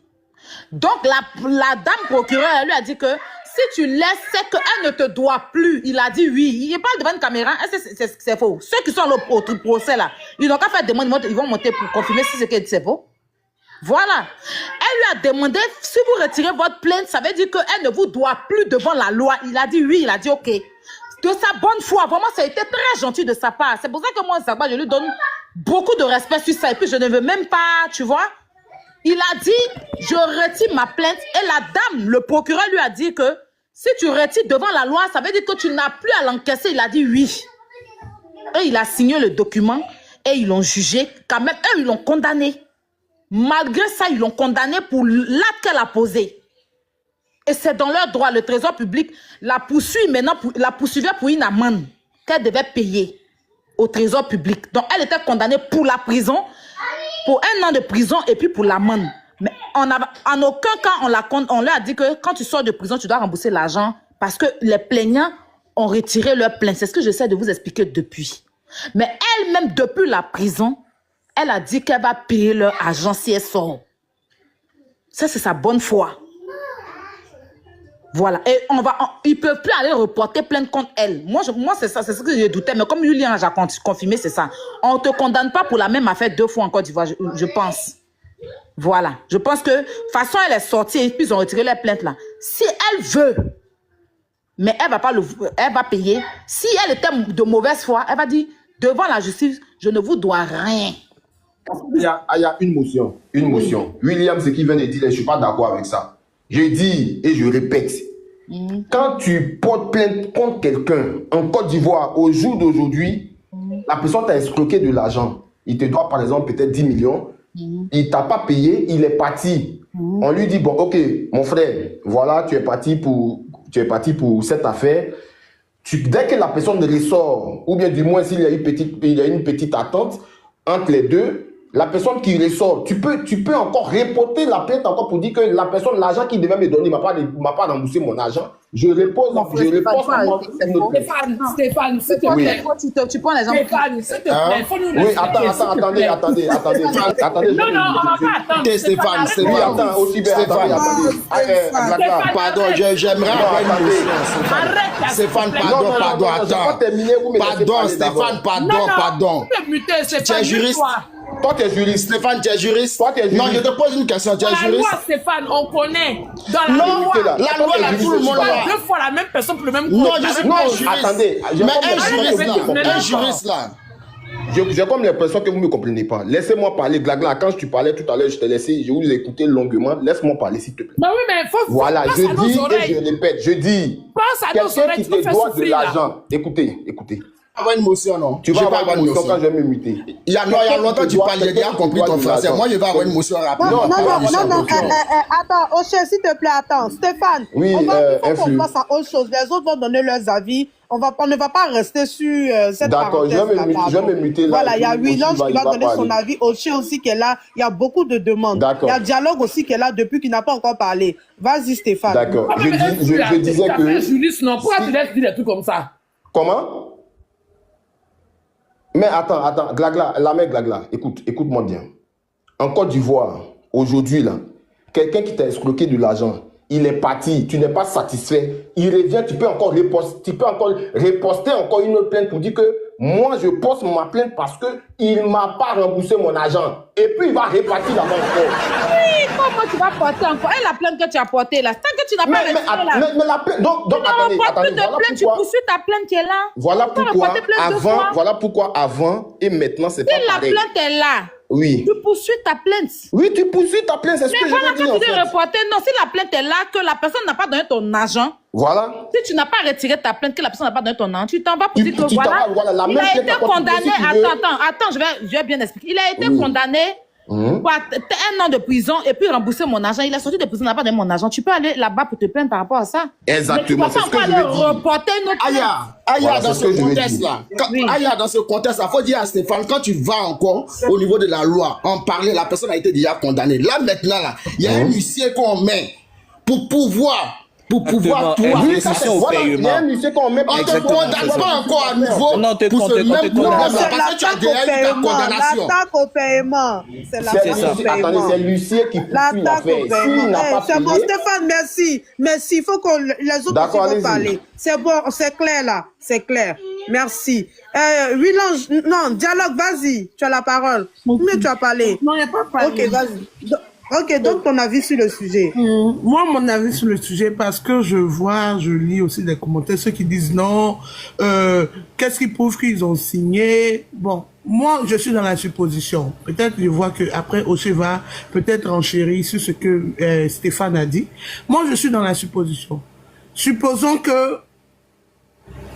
S4: Donc, la dame procureure, elle lui a dit que si tu laisses, c'est qu'elle ne te doit plus. Il a dit oui. Il parle devant une caméra. C'est faux. Ceux qui sont au procès là, ils n'ont qu'à faire demande, ils vont monter pour confirmer si c'est qu'elle dit c'est faux. Voilà. Elle lui a demandé, si vous retirez votre plainte, ça veut dire qu'elle ne vous doit plus devant la loi. Il a dit oui, il a dit ok. De sa bonne foi, vraiment, ça a été très gentil de sa part. C'est pour ça que moi, Zagba, je lui donne beaucoup de respect sur ça. Et puis, je ne veux même pas, tu vois. Il a dit, je retire ma plainte. Et la dame, le procureur lui a dit que si tu retires devant la loi, ça veut dire que tu n'as plus à l'encaisser. Il a dit oui. Et il a signé le document et ils l'ont jugé. Quand même, eux, ils l'ont condamné. Malgré ça, ils l'ont condamné pour l'acte qu'elle a posé. Et c'est dans leur droit. Le Trésor public la poursuit maintenant, la poursuivait pour une amende qu'elle devait payer au Trésor public. Donc, elle était condamnée pour la prison, pour 1 an de prison et puis pour l'amende. Mais en aucun cas, on leur a dit que quand tu sors de prison, tu dois rembourser l'argent parce que les plaignants ont retiré leur plainte. C'est ce que j'essaie de vous expliquer depuis. Mais elle-même, depuis la prison, elle a dit qu'elle va payer leur argent si elle sort. Ça, c'est sa bonne foi. Voilà. Et ils ne peuvent plus aller reporter plainte contre elle. Moi c'est ça, c'est ce que je doutais. Mais comme Julien a confirmé, c'est ça. On ne te condamne pas pour la même affaire 2 fois en Côte d'Ivoire, je pense. Voilà. Je pense que, de toute façon, elle est sortie et puis ils ont retiré les plaintes là. Si elle veut, mais elle va payer. Si elle était de mauvaise foi, elle va dire, devant la justice, je ne vous dois rien.
S3: Il y a une motion. William, ce qu'il vient de dire, je ne suis pas d'accord avec ça. Je dis et je répète, quand tu portes plainte contre quelqu'un en Côte d'Ivoire, au jour d'aujourd'hui, la personne t'a escroqué de l'argent. Il te doit par exemple peut-être 10 millions. Il ne t'a pas payé, il est parti. On lui dit, bon, ok, mon frère, voilà, tu es parti pour cette affaire. Dès que la personne ressort, ou bien du moins s'il y a une petite attente entre les deux, la personne qui ressort, tu peux encore reporter la plainte encore pour dire que la personne, l'argent qu'il devait me donner, il m'a pas remboursé mon argent. Je repose.
S2: Stéphane, s'il te plaît.
S4: Tu prends les gens.
S2: Stéphane, s'il te plaît.
S3: Oui, attendez.
S6: Non, on va pas attendre.
S3: Stéphane. Oui, attends, aussi bien.
S6: Pardon, j'aimerais avoir une motion.
S2: Arrête.
S6: Stéphane, pardon, attends. Pardon, Stéphane, pardon.
S2: Tu es juriste.
S3: Toi, tu es juriste.
S6: Stéphane, tu es juriste.
S3: Toi, tu es juriste.
S6: Non, je te pose une question. Tu es
S2: Dans la
S6: juriste.
S2: loi, Stéphane, on connaît. Dans la
S6: Non,
S2: loi.
S6: la loi, là, tout le monde là.
S2: 2 fois la même personne pour le même
S6: Non,
S2: compte.
S6: je suis pas juriste.
S3: Attendez.
S6: Mais un juriste là.
S3: J'ai comme l'impression que vous ne me comprenez pas. Laissez-moi parler. Glagla, quand tu parlais tout à l'heure, je t'ai laissé, je vous ai écouté longuement. Laisse-moi parler, s'il te plaît.
S2: Bah oui, mais il faut.
S3: Voilà,
S2: pense
S3: je
S2: à nos
S3: dis et
S2: oreilles.
S3: je répète. Je dis,
S2: Pense à nos
S3: quelqu'un
S2: oreilles,
S3: qui
S2: tu peux
S3: te
S2: faire
S3: doit de
S2: souffrir là.
S3: l'argent. Écoutez.
S6: Avoir une motion, non.
S3: Tu
S6: Je
S3: vas
S6: vais
S3: avoir une motion quand je vais me muter.
S6: Il y a longtemps tu parles, j'ai déjà compris ton français. Moi, je vais avoir une motion rapide.
S1: Non. Attends, Ocher, s'il te plaît, attends. Stéphane,
S3: Oui,
S1: il faut qu'on
S3: influe.
S1: passe à autre chose. Les autres vont donner leurs avis. On ne va pas rester sur cette
S3: D'accord, je
S1: parenthèse.
S3: vais me muter là.
S1: Voilà, il y a William qui va donner son
S3: parler.
S1: avis. Ocher aussi qui est là. Il y a beaucoup de demandes.
S3: D'accord.
S1: Il y a Dialogue aussi qui est là depuis qu'il n'a pas encore parlé. Vas-y, Stéphane.
S3: D'accord. Je disais que...
S2: Juriste, non. Pourquoi tu laisses dire des trucs comme ça?
S3: Comment? Mais attends, Glagla, la mère Glagla, écoute-moi bien. En Côte d'Ivoire, aujourd'hui, là, quelqu'un qui t'a escroqué de l'argent, il est parti, tu n'es pas satisfait, il revient, tu peux encore reposter encore une autre plainte pour dire que moi, je poste ma plainte parce qu'il ne m'a pas remboursé mon argent. Et puis, il va repartir là-bas encore.
S4: Oui, comment tu vas porter encore? Et la plainte que tu as portée là, tant que tu n'as pas retiré là.
S3: Mais la plainte, donc attendez,
S4: Tu poursuis ta plainte qui est là.
S3: voilà
S4: Tu vas reporter plainte 2 fois.
S3: voilà pourquoi avant et maintenant, c'est pas
S4: Si la
S3: pareil.
S4: plainte est là,
S3: Oui.
S4: tu poursuis ta plainte.
S3: Oui, tu poursuis ta plainte, c'est ce que
S4: Mais
S3: je
S4: voilà,
S3: veux dire
S4: quand
S3: en
S4: tu dis
S3: fait.
S4: reporter, non, si la plainte est là, que la personne n'a pas donné ton argent,
S3: Voilà.
S4: si tu n'as pas retiré ta plainte, que la personne n'a pas donné ton argent, tu t'en vas pour
S3: Tu
S4: dire que
S3: t'en
S4: voilà,
S3: vas, voilà, la
S4: il
S3: même
S4: a
S3: plainte
S4: été
S3: encore, tu
S4: condamné.
S3: peux, si tu veux.
S4: Attends, je vais bien expliquer. Il a été
S3: Oui.
S4: condamné pour 1 an de prison et puis rembourser mon argent. Il est sorti de prison, il n'a pas donné mon argent. Tu peux aller là-bas pour te plaindre par rapport à ça.
S3: Exactement,
S4: Mais tu
S3: c'est
S4: ne
S3: ce
S4: vas
S3: que
S4: pas
S3: je
S4: encore
S3: veux
S4: aller
S3: dire.
S4: reporter une autre plainte.
S6: Aya,
S3: Voilà,
S6: dans
S3: c'est
S6: ce
S3: ce que je veux
S6: contexte-là,
S4: Oui.
S6: Aya, dans ce contexte-là, faut dire à Stéphane, quand tu vas encore au niveau de la loi, en parler, la personne a été déjà condamnée. Là, maintenant, là, il y a un huissier qu'on met pour pouvoir pour pouvoir toi.
S5: Oui,
S3: ça,
S5: c'est au
S3: voilà, il y a
S5: paiement.
S3: un huissier qu'on met
S6: On
S3: pas.
S6: te condamne pas encore à nouveau
S5: Non, te
S6: pour ce
S5: condamne,
S6: même
S5: te
S6: problème
S5: condamne.
S6: là, parce que tu as déjà eu ta condamnation.
S7: L'attaque au paiement. C'est
S3: C'est
S7: l'attaque au
S3: l'huissier-
S7: paiement.
S3: Attendez, c'est l'huissier qui poursuit
S7: L'attaque
S3: l'affaire.
S7: au paiement.
S3: S'il n'a pas
S7: C'est bon,
S3: payé,
S7: Stéphane, merci. Merci. Il faut que les autres
S3: D'accord,
S7: aussi vont
S3: allez-y.
S7: parler. C'est bon, c'est clair là. C'est clair. Merci. Willange, non, dialogue, vas-y. Tu as la parole. Combien tu as parlé?
S8: Non, il n'y a pas parlé.
S7: Ok, vas-y. Ok, donc ton avis sur le sujet.
S8: Moi, mon avis sur le sujet, parce que je lis aussi des commentaires, ceux qui disent non, qu'est-ce qui prouve qu'ils ont signé? Bon, moi, je suis dans la supposition. Peut-être je vois que après Oshé va peut-être enchérir sur ce que Stéphane a dit. Moi, je suis dans la supposition. Supposons que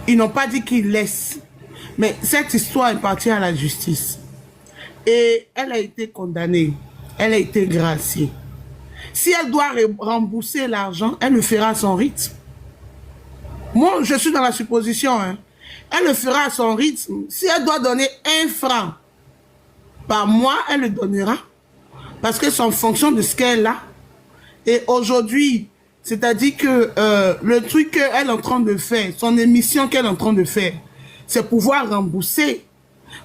S8: ils n'ont pas dit qu'ils laissent, mais cette histoire est partie à la justice et elle a été condamnée. Elle a été graciée. Si elle doit rembourser l'argent, elle le fera à son rythme. Moi, je suis dans la supposition. Hein. Elle le fera à son rythme. Si elle doit donner 1 franc par mois, elle le donnera. Parce que c'est en fonction de ce qu'elle a. Et aujourd'hui, c'est-à-dire que le truc qu'elle est en train de faire, son émission qu'elle est en train de faire, c'est pouvoir rembourser.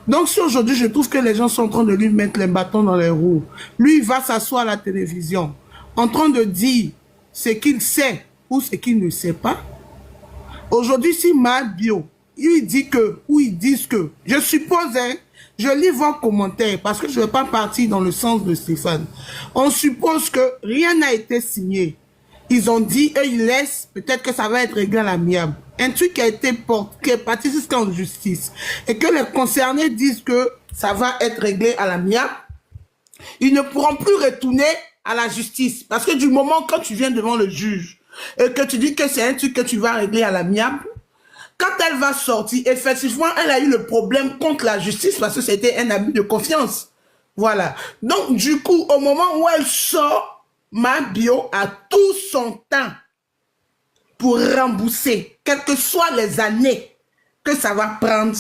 S8: Donc, si aujourd'hui, je trouve que les gens sont en train de lui mettre les bâtons dans les roues, lui, il va s'asseoir à la télévision, en train de dire ce qu'il sait ou ce qu'il ne sait pas. Aujourd'hui, si Mabio, il dit que, ou ils disent que, je suppose, hein, je lis vos commentaires, parce que je ne vais pas partir dans le sens de Stéphane. On suppose que rien n'a été signé. Ils ont dit, eux, ils laissent, peut-être que ça va être réglé à l'amiable. Un truc qui a été porté, qui est parti jusqu'en justice, et que les concernés disent que ça va être réglé à l'amiable, ils ne pourront plus retourner à la justice. Parce que du moment quand tu viens devant le juge, et que tu dis que c'est un truc que tu vas régler à l'amiable, quand elle va sortir, effectivement, elle a eu le problème contre la justice, parce que c'était un abus de confiance. Voilà. Donc, du coup, au moment où elle sort, Mabio a tout son temps pour rembourser, quelles que soient les années que ça va prendre,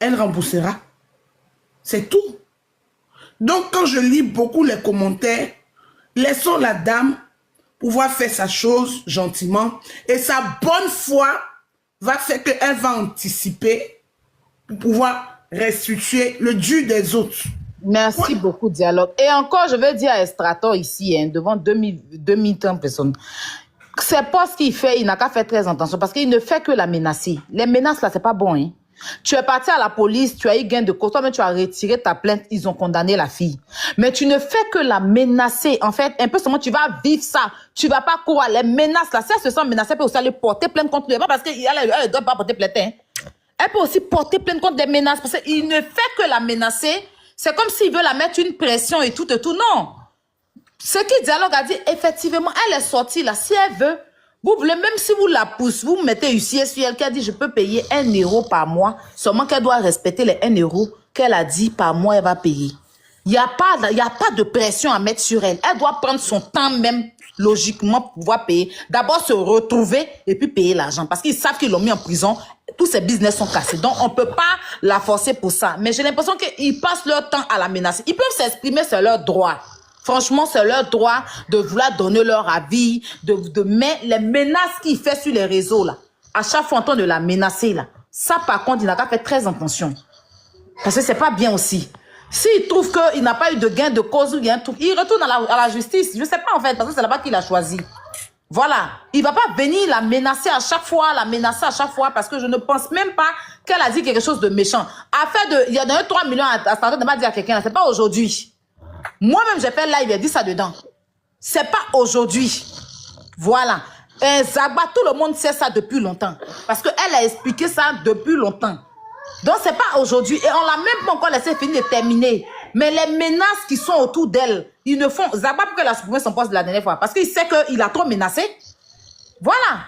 S8: elle remboursera. C'est tout. Donc, quand je lis beaucoup les commentaires, laissons la dame pouvoir faire sa chose gentiment et sa bonne foi va faire qu'elle va anticiper pour pouvoir restituer le dû des autres.
S4: Merci beaucoup, Dialogue. Et encore, je vais dire à Estrator ici, hein, devant 2030 personnes, c'est pas ce qu'il fait, il n'a qu'à faire très attention parce qu'il ne fait que la menacer. Les menaces, là, c'est pas bon. Hein. Tu es parti à la police, tu as eu gain de cause, toi-même tu as retiré ta plainte, ils ont condamné la fille. Mais tu ne fais que la menacer. En fait, un peu seulement, tu vas vivre ça. Tu vas pas courir. Les menaces, là, si elle se sent menacée, elle peut aussi aller porter plainte contre lui. Pas parce qu'elle ne doit pas porter plainte. Hein. Elle peut aussi porter plainte contre des menaces parce qu'il ne fait que la menacer. C'est comme s'il veut la mettre une pression et tout et tout. Non. Ce qui Dialogue a dit, effectivement, elle est sortie là. Si elle veut, vous voulez, même si vous la poussez, vous mettez huissier sur elle qui a dit, je peux payer 1 euro par mois. Seulement qu'elle doit respecter les 1 euro qu'elle a dit par mois, elle va payer. Il n'y a pas de pression à mettre sur elle. Elle doit prendre son temps même, logiquement, pour pouvoir payer. D'abord se retrouver et puis payer l'argent. Parce qu'ils savent qu'ils l'ont mis en prison. Tous ces business sont cassés. Donc, on ne peut pas la forcer pour ça. Mais j'ai l'impression qu'ils passent leur temps à la menacer. Ils peuvent s'exprimer, c'est leur droit. Franchement, c'est leur droit de vouloir donner leur avis, mais les menaces qu'il fait sur les réseaux, là, à chaque fois, on entend de la menacer, là. Ça, par contre, il n'a qu'à faire très attention. Parce que c'est pas bien aussi. S'il trouve qu'il n'a pas eu de gain de cause ou il y a un truc, il retourne à la justice. Je ne sais pas, en fait, parce que c'est là-bas qu'il a choisi. Voilà. Il ne va pas venir la menacer à chaque fois, parce que je ne pense même pas qu'elle a dit quelque chose de méchant. Il y a donné 3 millions à Sandra de pas dire à quelqu'un, c'est pas aujourd'hui. Moi-même, j'ai fait live, il a dit ça dedans. C'est pas aujourd'hui. Voilà. Et Zagba, tout le monde sait ça depuis longtemps. Parce qu'elle a expliqué ça depuis longtemps. Donc, c'est pas aujourd'hui. Et on l'a même pas encore laissé finir de terminer. Mais les menaces qui sont autour d'elle, ils ne font... Zagba, pourquoi elle a supprimé son poste de la dernière fois? Parce qu'il sait qu'il a trop menacé. Voilà.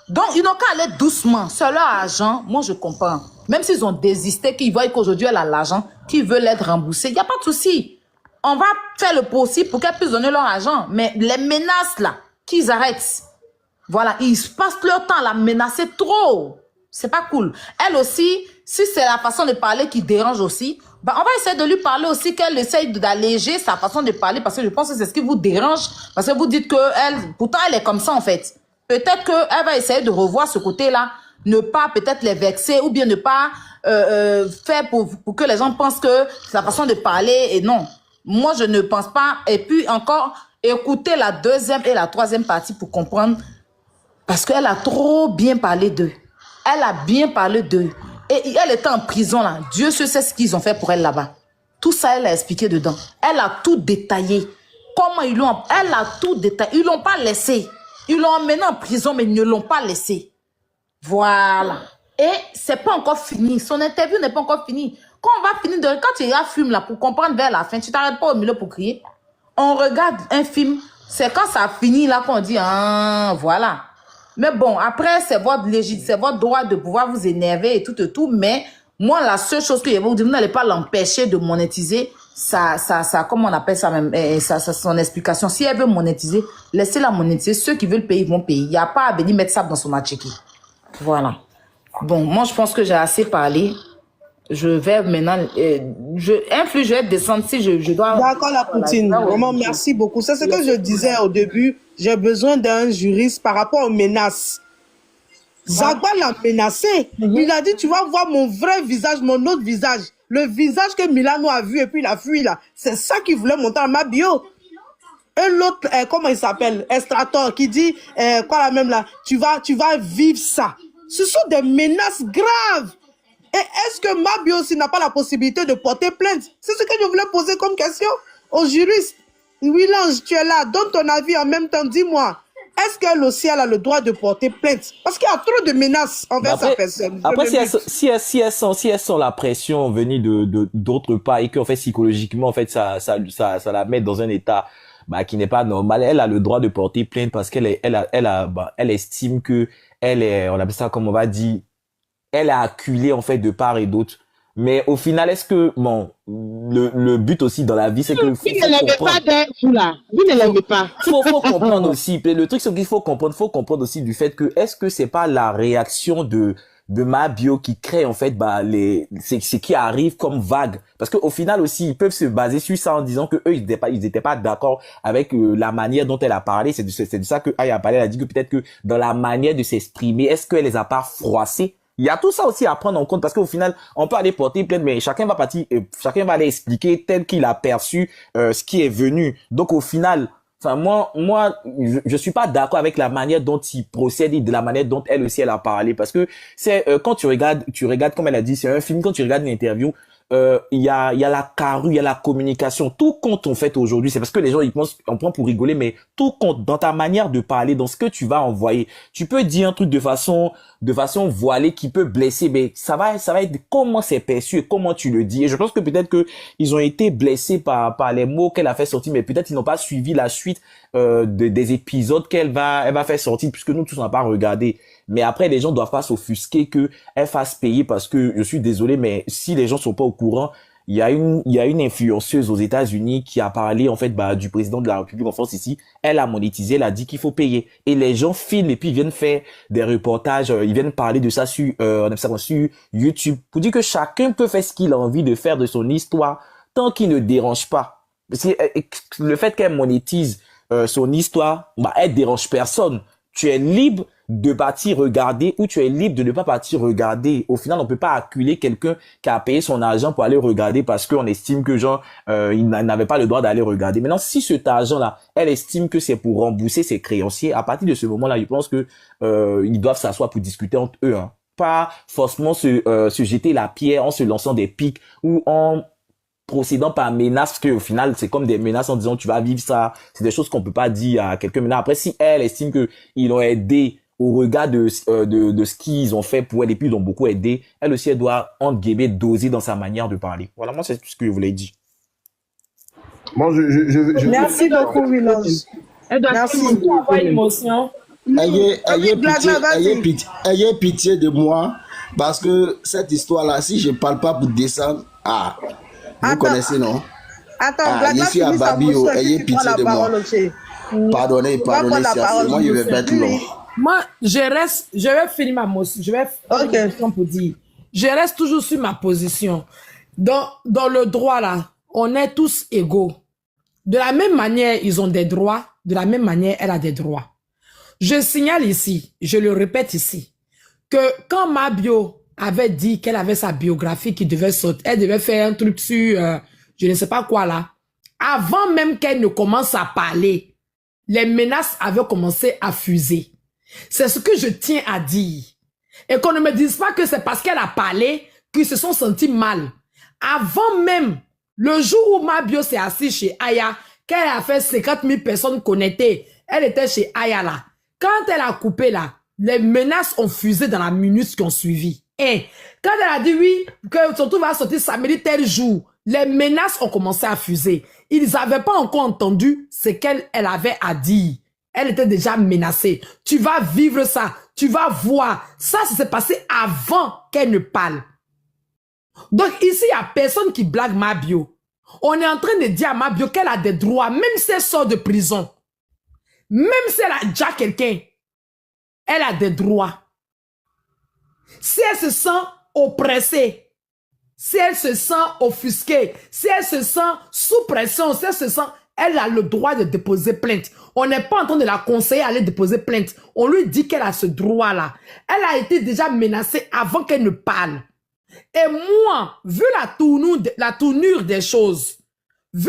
S4: Donc, ils n'ont qu'à aller doucement. C'est leur argent. Moi, je comprends. Même s'ils ont désisté, qu'ils voient qu'aujourd'hui, elle a l'argent, qu'ils veulent être remboursés, il n'y a pas de souci. On va faire le possible pour qu'elles puissent donner leur argent. Mais les menaces, là, qu'ils arrêtent. Voilà, ils passent leur temps à la menacer trop. C'est pas cool. Elle aussi, si c'est la façon de parler qui dérange aussi, bah, on va essayer de lui parler aussi, qu'elle essaye d'alléger sa façon de parler, parce que je pense que c'est ce qui vous dérange, parce que vous dites que pourtant elle est comme ça en fait. Peut-être qu'elle va essayer de revoir ce côté-là, ne pas peut-être les vexer, ou bien ne pas faire pour que les gens pensent que c'est la façon de parler, et non. Moi, je ne pense pas. Et puis encore, écouter la deuxième et la troisième partie pour comprendre, parce qu'elle a trop bien parlé d'eux. Elle a bien parlé d'eux. Et elle était en prison là. Dieu sait ce qu'ils ont fait pour elle là-bas. Tout ça, elle a expliqué dedans. Elle a tout détaillé. Comment ils l'ont... Elle a tout détaillé. Ils l'ont pas laissé. Ils l'ont emmené en prison, mais ils ne l'ont pas laissé. Voilà. Et c'est pas encore fini. Son interview n'est pas encore finie. Quand on va finir de... Quand tu regardes un film là, pour comprendre vers la fin, tu t'arrêtes pas au milieu pour crier. On regarde un film. C'est quand ça finit là qu'on dit, ah, voilà. Mais bon, après, c'est votre légitime, c'est votre droit de pouvoir vous énerver et tout, mais moi, la seule chose que je vais vous dire, vous n'allez pas l'empêcher de monétiser ça, comment on appelle ça même, son explication. Si elle veut monétiser, laissez-la monétiser. Ceux qui veulent payer, ils vont payer. Il n'y a pas à venir mettre ça dans son matcheki. Voilà. Bon, moi, je pense que j'ai assez parlé. Je vais maintenant, je vais descendre si je dois...
S7: D'accord, la Poutine. Vraiment, merci beaucoup. C'est ce que je disais au début. J'ai besoin d'un juriste par rapport aux menaces. Zagba l'a menacé. Il a dit, tu vas voir mon vrai visage, mon autre visage. Le visage que Milano a vu et puis il a fui là. C'est ça qu'il voulait montrer à ma bio. Et l'autre, comment il s'appelle? Estrator, qui dit, quoi la même là? Tu vas vivre ça. Ce sont des menaces graves. Et est-ce que Mabio aussi n'a pas la possibilité de porter plainte? C'est ce que je voulais poser comme question aux juristes. Willange, tu es là, donne ton avis en même temps, dis-moi. Est-ce qu'elle aussi elle a le droit de porter plainte? Parce qu'il y a trop de menaces envers sa personne.
S5: Après, si elles sent la pression venir d'autre part et qu'en fait, psychologiquement, en fait, ça la met dans un état, qui n'est pas normal, elle a le droit de porter plainte parce qu'elle elle estime que elle est, on appelle ça comme on va dire, elle a acculé en fait de part et d'autre. Mais au final, est-ce que le but aussi dans la vie, c'est que
S9: vous ne l'aimez pas vous là, vous ne l'aimez pas.
S5: Faut comprendre aussi. Le truc c'est qu'il faut comprendre aussi du fait que est-ce que c'est pas la réaction de Mabio qui crée en fait ce qui arrive comme vague, parce que au final aussi ils peuvent se baser sur ça en disant que eux ils étaient pas d'accord avec la manière dont elle a parlé. C'est de ça que Aya a parlé. Elle a dit que peut-être que dans la manière de s'exprimer, est-ce qu'elle les a pas froissés? Il y a tout ça aussi à prendre en compte parce qu'au final, on peut aller porter plainte, mais chacun va aller expliquer tel qu'il a perçu ce qui est venu. Donc au final, enfin moi, je suis pas d'accord avec la manière dont il procède et de la manière dont elle aussi elle a parlé, parce que c'est quand tu regardes comme elle a dit, c'est un film. Quand tu regardes une interview, il y a la carrure, il y a la communication, tout compte en fait aujourd'hui. C'est parce que les gens ils pensent, on prend pour rigoler, mais tout compte dans ta manière de parler, dans ce que tu vas envoyer. Tu peux dire un truc de façon voilée qui peut blesser, mais ça va être comment c'est perçu et comment tu le dis. Et je pense que peut-être que ils ont été blessés par les mots qu'elle a fait sortir, mais peut-être ils n'ont pas suivi la suite des épisodes elle va faire sortir, puisque nous tous on n'a pas regardé. Mais après, les gens doivent pas s'offusquer que elle fasse payer, parce que je suis désolé, mais si les gens sont pas au courant, il y a une influenceuse aux États-Unis qui a parlé en fait du président de la République en France ici. Elle a monétisé, elle a dit qu'il faut payer, et les gens filment et puis ils viennent faire des reportages, ils viennent parler de ça sur YouTube pour dire que chacun peut faire ce qu'il a envie de faire de son histoire tant qu'il ne dérange pas. Parce que le fait qu'elle monétise son histoire, elle dérange personne. Tu es libre de partir regarder ou tu es libre de ne pas partir regarder. Au final, on peut pas acculer quelqu'un qui a payé son argent pour aller regarder parce qu'on estime que il n'avait pas le droit d'aller regarder. Maintenant, si cet argent-là, elle estime que c'est pour rembourser ses créanciers, à partir de ce moment-là, je pense que ils doivent s'asseoir pour discuter entre eux, hein. Pas forcément se jeter la pierre en se lançant des pics ou en procédant par menace, parce qu'au final c'est comme des menaces en disant tu vas vivre ça. C'est des choses qu'on peut pas dire à quelqu'un. Maintenant, après, si elle estime que ils l'ont aidé au regard de ce qu'ils ont fait pour elle et puis ils l'ont beaucoup aidé, elle aussi elle doit entre guillemets doser dans sa manière de parler. Voilà, moi c'est tout ce que je voulais dire.
S3: Moi
S7: Merci beaucoup, Willange. Merci.
S9: Avoir l'émotion.
S6: Ayez pitié de moi, parce que cette histoire-là, si je parle pas pour descendre, vous connaissez, non?
S7: Attends,
S6: je suis à Babio, ayez pitié de moi. Pardonnez, moi je vais pas être long.
S2: Moi, je vais finir ma motion. Je vais faire une question pour dire.
S9: je reste toujours sur ma position. Dans le droit, là, on est tous égaux. De la même manière, ils ont des droits. De la même manière, elle a des droits. Je signale ici, je le répète ici, que quand Mabio avait dit qu'elle avait sa biographie qui devait sortir, elle devait faire un truc sur, je ne sais pas quoi là, avant même qu'elle ne commence à parler, les menaces avaient commencé à fuser. C'est ce que je tiens à dire. Et qu'on ne me dise pas que c'est parce qu'elle a parlé qu'ils se sont sentis mal. Avant même, le jour où Mabio s'est assise chez Aya, qu'elle a fait 50 000 personnes connectées, elle était chez Aya là. Quand elle a coupé là, les menaces ont fusé dans la minute qui ont suivi. Et quand elle a dit oui, que son truc va sortir samedi tel jour, les menaces ont commencé à fuser. Ils n'avaient pas encore entendu ce qu'elle avait à dire. Elle était déjà menacée. Tu vas vivre ça. Tu vas voir. Ça s'est passé avant qu'elle ne parle. Donc ici, il n'y a personne qui blague Mabio. On est en train de dire à Mabio qu'elle a des droits, même si elle sort de prison. Même si elle a déjà quelqu'un, elle a des droits. Si elle se sent oppressée, si elle se sent offusquée, si elle se sent sous pression, si elle se sent, elle a le droit de déposer plainte. On n'est pas en train de la conseiller à aller déposer plainte. On lui dit qu'elle a ce droit-là. Elle a été déjà menacée avant qu'elle ne parle. Et moi, vu la tournure des choses, je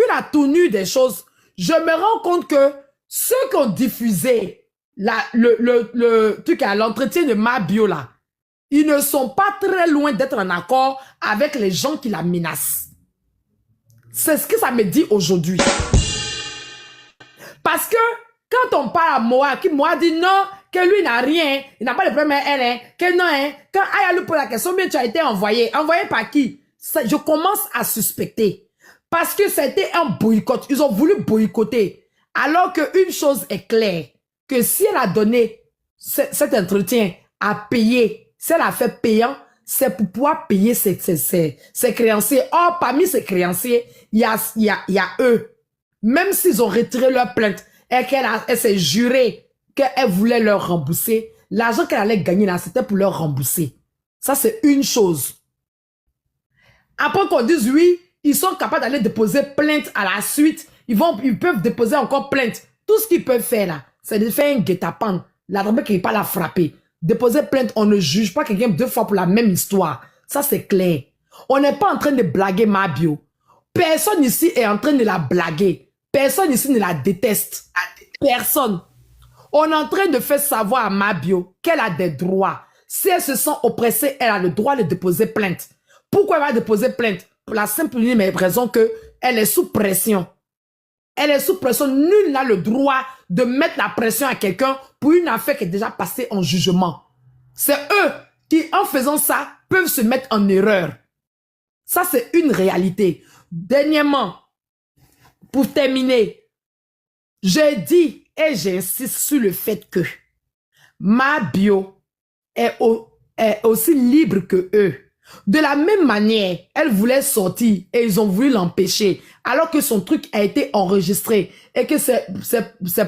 S9: me rends compte que ceux qui ont diffusé le truc à l'entretien de Mabio là, ils ne sont pas très loin d'être en accord avec les gens qui la menacent. C'est ce que ça me dit aujourd'hui. Parce que quand on parle à Moa, qui Moa dit non, que lui n'a rien, il n'a pas de problème avec elle, hein, que non, hein, quand Aya lui pose la question, bien tu as été envoyé. Envoyé par qui? Ça, je commence à suspecter. Parce que c'était un boycott. Ils ont voulu boycotter. Alors qu'une chose est claire, que si elle a donné cet entretien à payer, si elle a fait payant, c'est pour pouvoir payer ses créanciers. Or, parmi ses créanciers, il y a eux. Même s'ils ont retiré leur plainte et qu'elle s'est jurée qu'elle voulait leur rembourser, l'argent qu'elle allait gagner là, c'était pour leur rembourser. Ça, c'est une chose. Après qu'on dise oui, ils sont capables d'aller déposer plainte à la suite, ils peuvent déposer encore plainte. Tout ce qu'ils peuvent faire là, c'est de faire un guet-apens. La dame qui n'est pas la frapper. Déposer plainte, on ne juge pas quelqu'un 2 fois pour la même histoire. Ça, c'est clair. On n'est pas en train de blaguer Mabio. Personne ici est en train de la blaguer. Personne ici ne la déteste. Personne. On est en train de faire savoir à Mabio qu'elle a des droits. Si elle se sent oppressée, elle a le droit de déposer plainte. Pourquoi elle va déposer plainte? Pour la simple et unique raison qu'elle est sous pression. Elle est sous pression. Nul n'a le droit de mettre la pression à quelqu'un pour une affaire qui est déjà passée en jugement. C'est eux qui, en faisant ça, peuvent se mettre en erreur. Ça, c'est une réalité. Dernièrement, pour terminer, j'ai dit et j'insiste sur le fait que Mabio est aussi libre que eux. De la même manière, elle voulait sortir et ils ont voulu l'empêcher alors que son truc a été enregistré et que c'est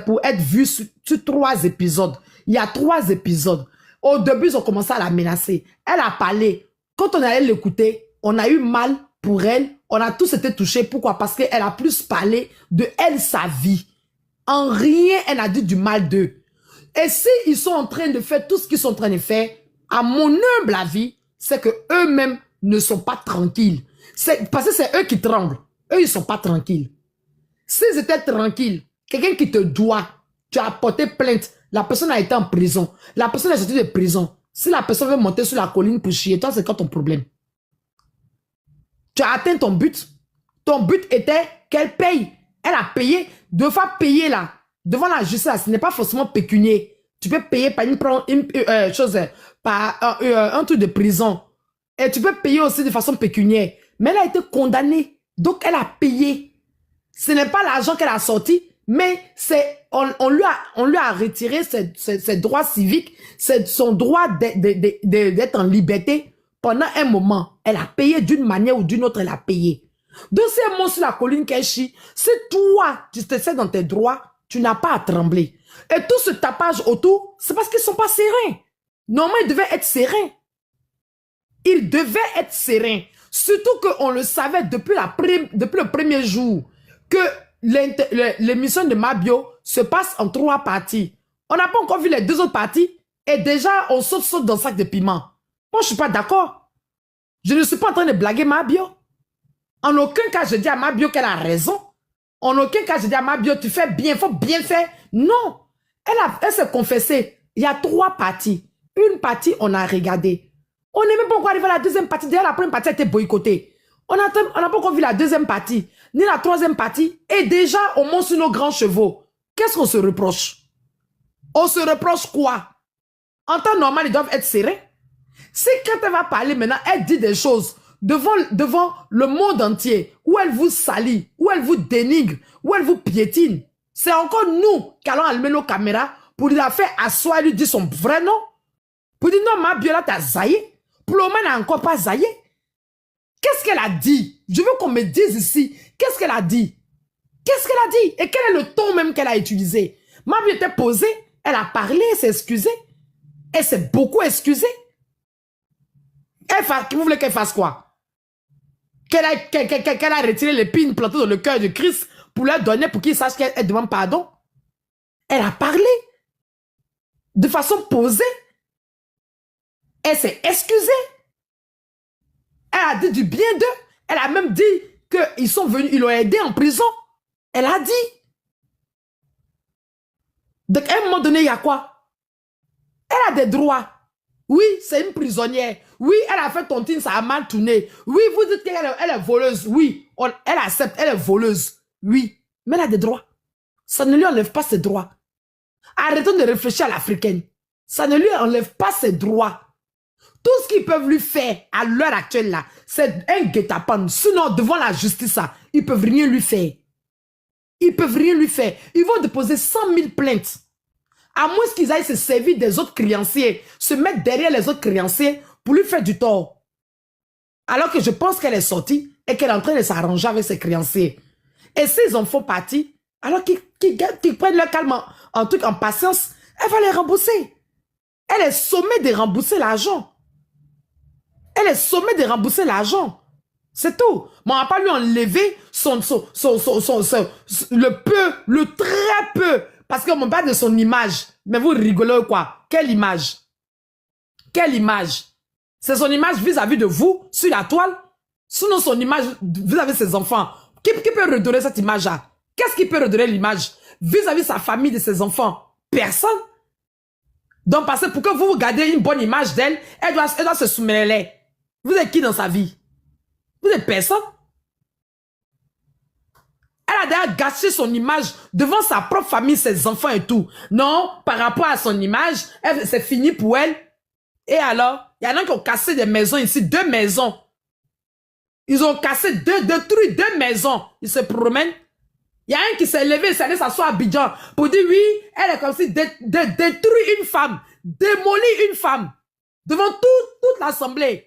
S9: pour être vu sur 3 épisodes. Il y a 3 épisodes. Au début, ils ont commencé à la menacer. Elle a parlé. Quand on allait l'écouter, on a eu mal pour elle. On a tous été touchés. Pourquoi? Parce qu'elle a plus parlé de elle, sa vie. En rien, elle a dit du mal d'eux. Et si ils sont en train de faire tout ce qu'ils sont en train de faire, à mon humble avis, c'est que eux-mêmes ne sont pas tranquilles. Parce que c'est eux qui tremblent. Eux, ils sont pas tranquilles. S'ils étaient tranquilles, quelqu'un qui te doit, tu as porté plainte, la personne a été en prison, la personne est sortie de prison. Si la personne veut monter sur la colline pour chier, toi, c'est quoi ton problème? Tu as atteint ton but. Ton but était qu'elle paye. Elle a payé. 2 fois payé là, devant la justice, ce n'est pas forcément pécunier. Tu peux payer par un truc de prison. Et tu peux payer aussi de façon pécuniaire. Mais elle a été condamnée. Donc, elle a payé. Ce n'est pas l'argent qu'elle a sorti, mais on lui a retiré ses droits civiques, son droit d'être en liberté. Pendant un moment, elle a payé d'une manière ou d'une autre, elle a payé. Donc, si elle monte sur la colline qu'elle chie, si toi, tu te sais dans tes droits, tu n'as pas à trembler. Et tout ce tapage autour, c'est parce qu'ils ne sont pas sereins. Normalement, ils devaient être sereins. il devait être serein. Surtout qu'on le savait depuis le premier jour que l'émission de Mabio se passe en 3 parties. On n'a pas encore vu les 2 autres parties et déjà on saute dans le sac de piment. Moi, je ne suis pas d'accord. Je ne suis pas en train de blaguer Mabio. En aucun cas, je dis à Mabio qu'elle a raison. En aucun cas, je dis à Mabio, tu fais bien, il faut bien faire. Non. Elle s'est confessée. Il y a 3 parties. Une partie, on a regardé. On n'est même pas encore arrivé à la deuxième partie. Déjà, la première partie a été boycottée. On n'a pas encore vu la deuxième partie, ni la troisième partie. Et déjà, on monte sur nos grands chevaux. Qu'est-ce qu'on se reproche? On se reproche quoi? En temps normal, ils doivent être serrés. Si quand elle va parler maintenant, elle dit des choses devant le monde entier, où elle vous salit, où elle vous dénigre, où elle vous piétine, c'est encore nous qui allons allumer nos caméras pour la faire asseoir et lui dire son vrai nom. Pour dire non, Mabio là, t'as zaillé. Pour le moment, elle n'a encore pas zaillé. Qu'est-ce qu'elle a dit? Je veux qu'on me dise ici, qu'est-ce qu'elle a dit? Qu'est-ce qu'elle a dit? Et quel est le ton même qu'elle a utilisé? Mabio était posée, elle a parlé, elle s'est excusée. Elle s'est beaucoup excusée. Vous voulez qu'elle fasse quoi? Qu'elle a retiré l'épine plantée dans le cœur de Christ pour leur donner, pour qu'il sache qu'elle demande pardon? Elle a parlé de façon posée. Elle s'est excusée. Elle a dit du bien d'eux. Elle a même dit qu'ils sont venus, ils l'ont aidé en prison. Elle a dit. Donc, à un moment donné, il y a quoi? Elle a des droits. Oui, c'est une prisonnière. Oui, elle a fait tontine, ça a mal tourné. Oui, vous dites qu'elle est voleuse. Oui, elle accepte, elle est voleuse. Oui, mais elle a des droits. Ça ne lui enlève pas ses droits. Arrêtons de réfléchir à l'africaine. Ça ne lui enlève pas ses droits. Tout ce qu'ils peuvent lui faire à l'heure actuelle là, c'est un guet-apens. Sinon, devant la justice, là, ils peuvent rien lui faire. Ils peuvent rien lui faire. Ils vont déposer 100 000 plaintes. À moins qu'ils aillent se servir des autres créanciers, se mettre derrière les autres créanciers pour lui faire du tort. Alors que je pense qu'elle est sortie et qu'elle est en train de s'arranger avec ses créanciers. Et s'ils en font partie, alors qu'ils prennent leur calme en patience, elle va les rembourser. Elle est sommée de rembourser l'argent. Elle est sommée de rembourser l'argent. C'est tout. Mais on va pas lui enlever le très peu. Parce qu'on parle de son image. Mais vous rigolez quoi? Quelle image? Quelle image? C'est son image vis-à-vis de vous, sur la toile. Sinon son image vis-à-vis de ses enfants. Qui peut redonner cette image-là? Qu'est-ce qui peut redonner l'image? Vis-à-vis de sa famille, de ses enfants? Personne. Donc parce que pour que vous gardez une bonne image d'elle, elle doit se soumettre. Vous êtes qui dans sa vie? Vous êtes personne. Elle a déjà gâché son image devant sa propre famille, ses enfants et tout. Non, par rapport à son image, c'est fini pour elle. Et alors, il y en a qui ont cassé des maisons ici, 2 maisons. Ils ont cassé détruit 2 maisons. Ils se promènent. Il y a un qui s'est levé, il s'est allé s'asseoir à Abidjan pour dire oui, elle est comme si détruit une femme, démolit une femme devant toute l'assemblée.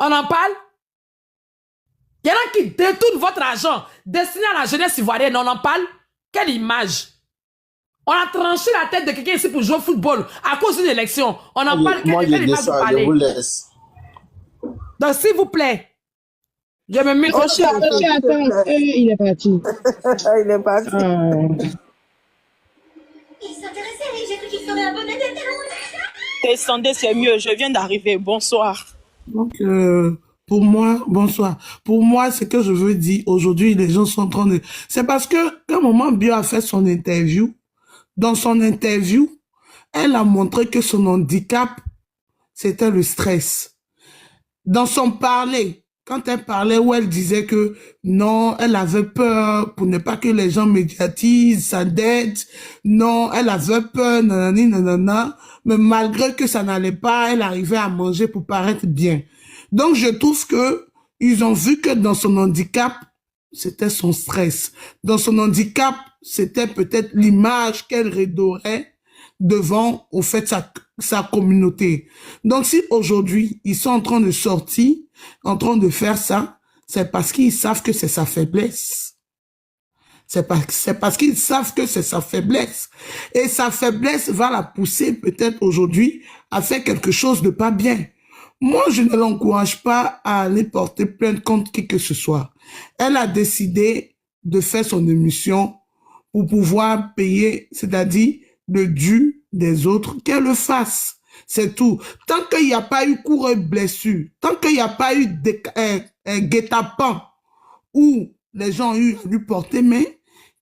S9: On en parle? Il y en a qui détournent votre argent destiné à la jeunesse ivoirienne. On en parle? Quelle image? On a tranché la tête de quelqu'un ici pour jouer au football à cause d'une élection. On en parle?
S6: Moi,
S9: Quelle image vous parlez?
S6: je vous laisse.
S9: Donc, s'il vous plaît, je me mets...
S2: Il est parti.
S7: Il est parti.
S10: Il s'intéressait, j'ai cru qu'il ferait un bonnet de talons.
S2: Descendez, c'est mieux. Je viens d'arriver. Bonsoir.
S8: Donc, pour moi, bonsoir. Pour moi, ce que je veux dire aujourd'hui, les gens sont en train de... C'est parce que quand Maman Bio a fait son interview, dans son interview, elle a montré que son handicap, c'était le stress. Dans son parler, quand elle parlait où elle disait que non, elle avait peur pour ne pas que les gens médiatisent sa dette, non, elle avait peur, nanani, nanana, mais malgré que ça n'allait pas, elle arrivait à manger pour paraître bien. Donc, je trouve que ils ont vu que dans son handicap, c'était son stress. Dans son handicap, c'était peut-être l'image qu'elle redorait devant, au fait, sa communauté. Donc, si aujourd'hui, ils sont en train de sortir, en train de faire ça, c'est parce qu'ils savent que c'est sa faiblesse. C'est parce qu'ils savent que c'est sa faiblesse. Et sa faiblesse va la pousser peut-être aujourd'hui à faire quelque chose de pas bien. Moi, je ne l'encourage pas à aller porter plainte contre qui que ce soit. Elle a décidé de faire son émission pour pouvoir payer, c'est-à-dire le dû des autres, qu'elle le fasse. C'est tout. Tant qu'il n'y a pas eu cours et blessure, tant qu'il n'y a pas eu un guet-apens où les gens ont eu à lui porter main,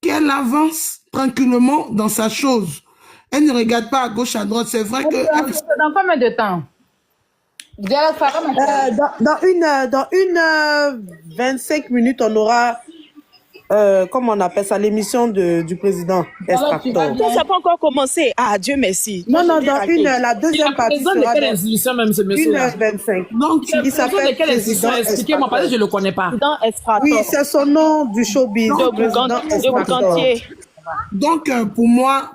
S8: qu'elle avance tranquillement dans sa chose. Elle ne regarde pas à gauche, à droite. C'est vrai que...
S4: Dans combien de temps?
S7: Dans une 25 minutes, on aura, comment on appelle ça, l'émission du président Extractor.
S2: Ça n'a pas encore commencé. Ah, Dieu merci.
S7: Non, dans la deuxième partie sera dans
S9: même ce monsieur
S7: 1h25.
S8: Donc,
S7: il s'appelle
S9: président. Expliquez-moi, parce que je ne le connais pas.
S2: Président Extractor.
S7: Oui, c'est son nom du showbiz.
S2: De Bougantier.
S8: Donc, pour moi,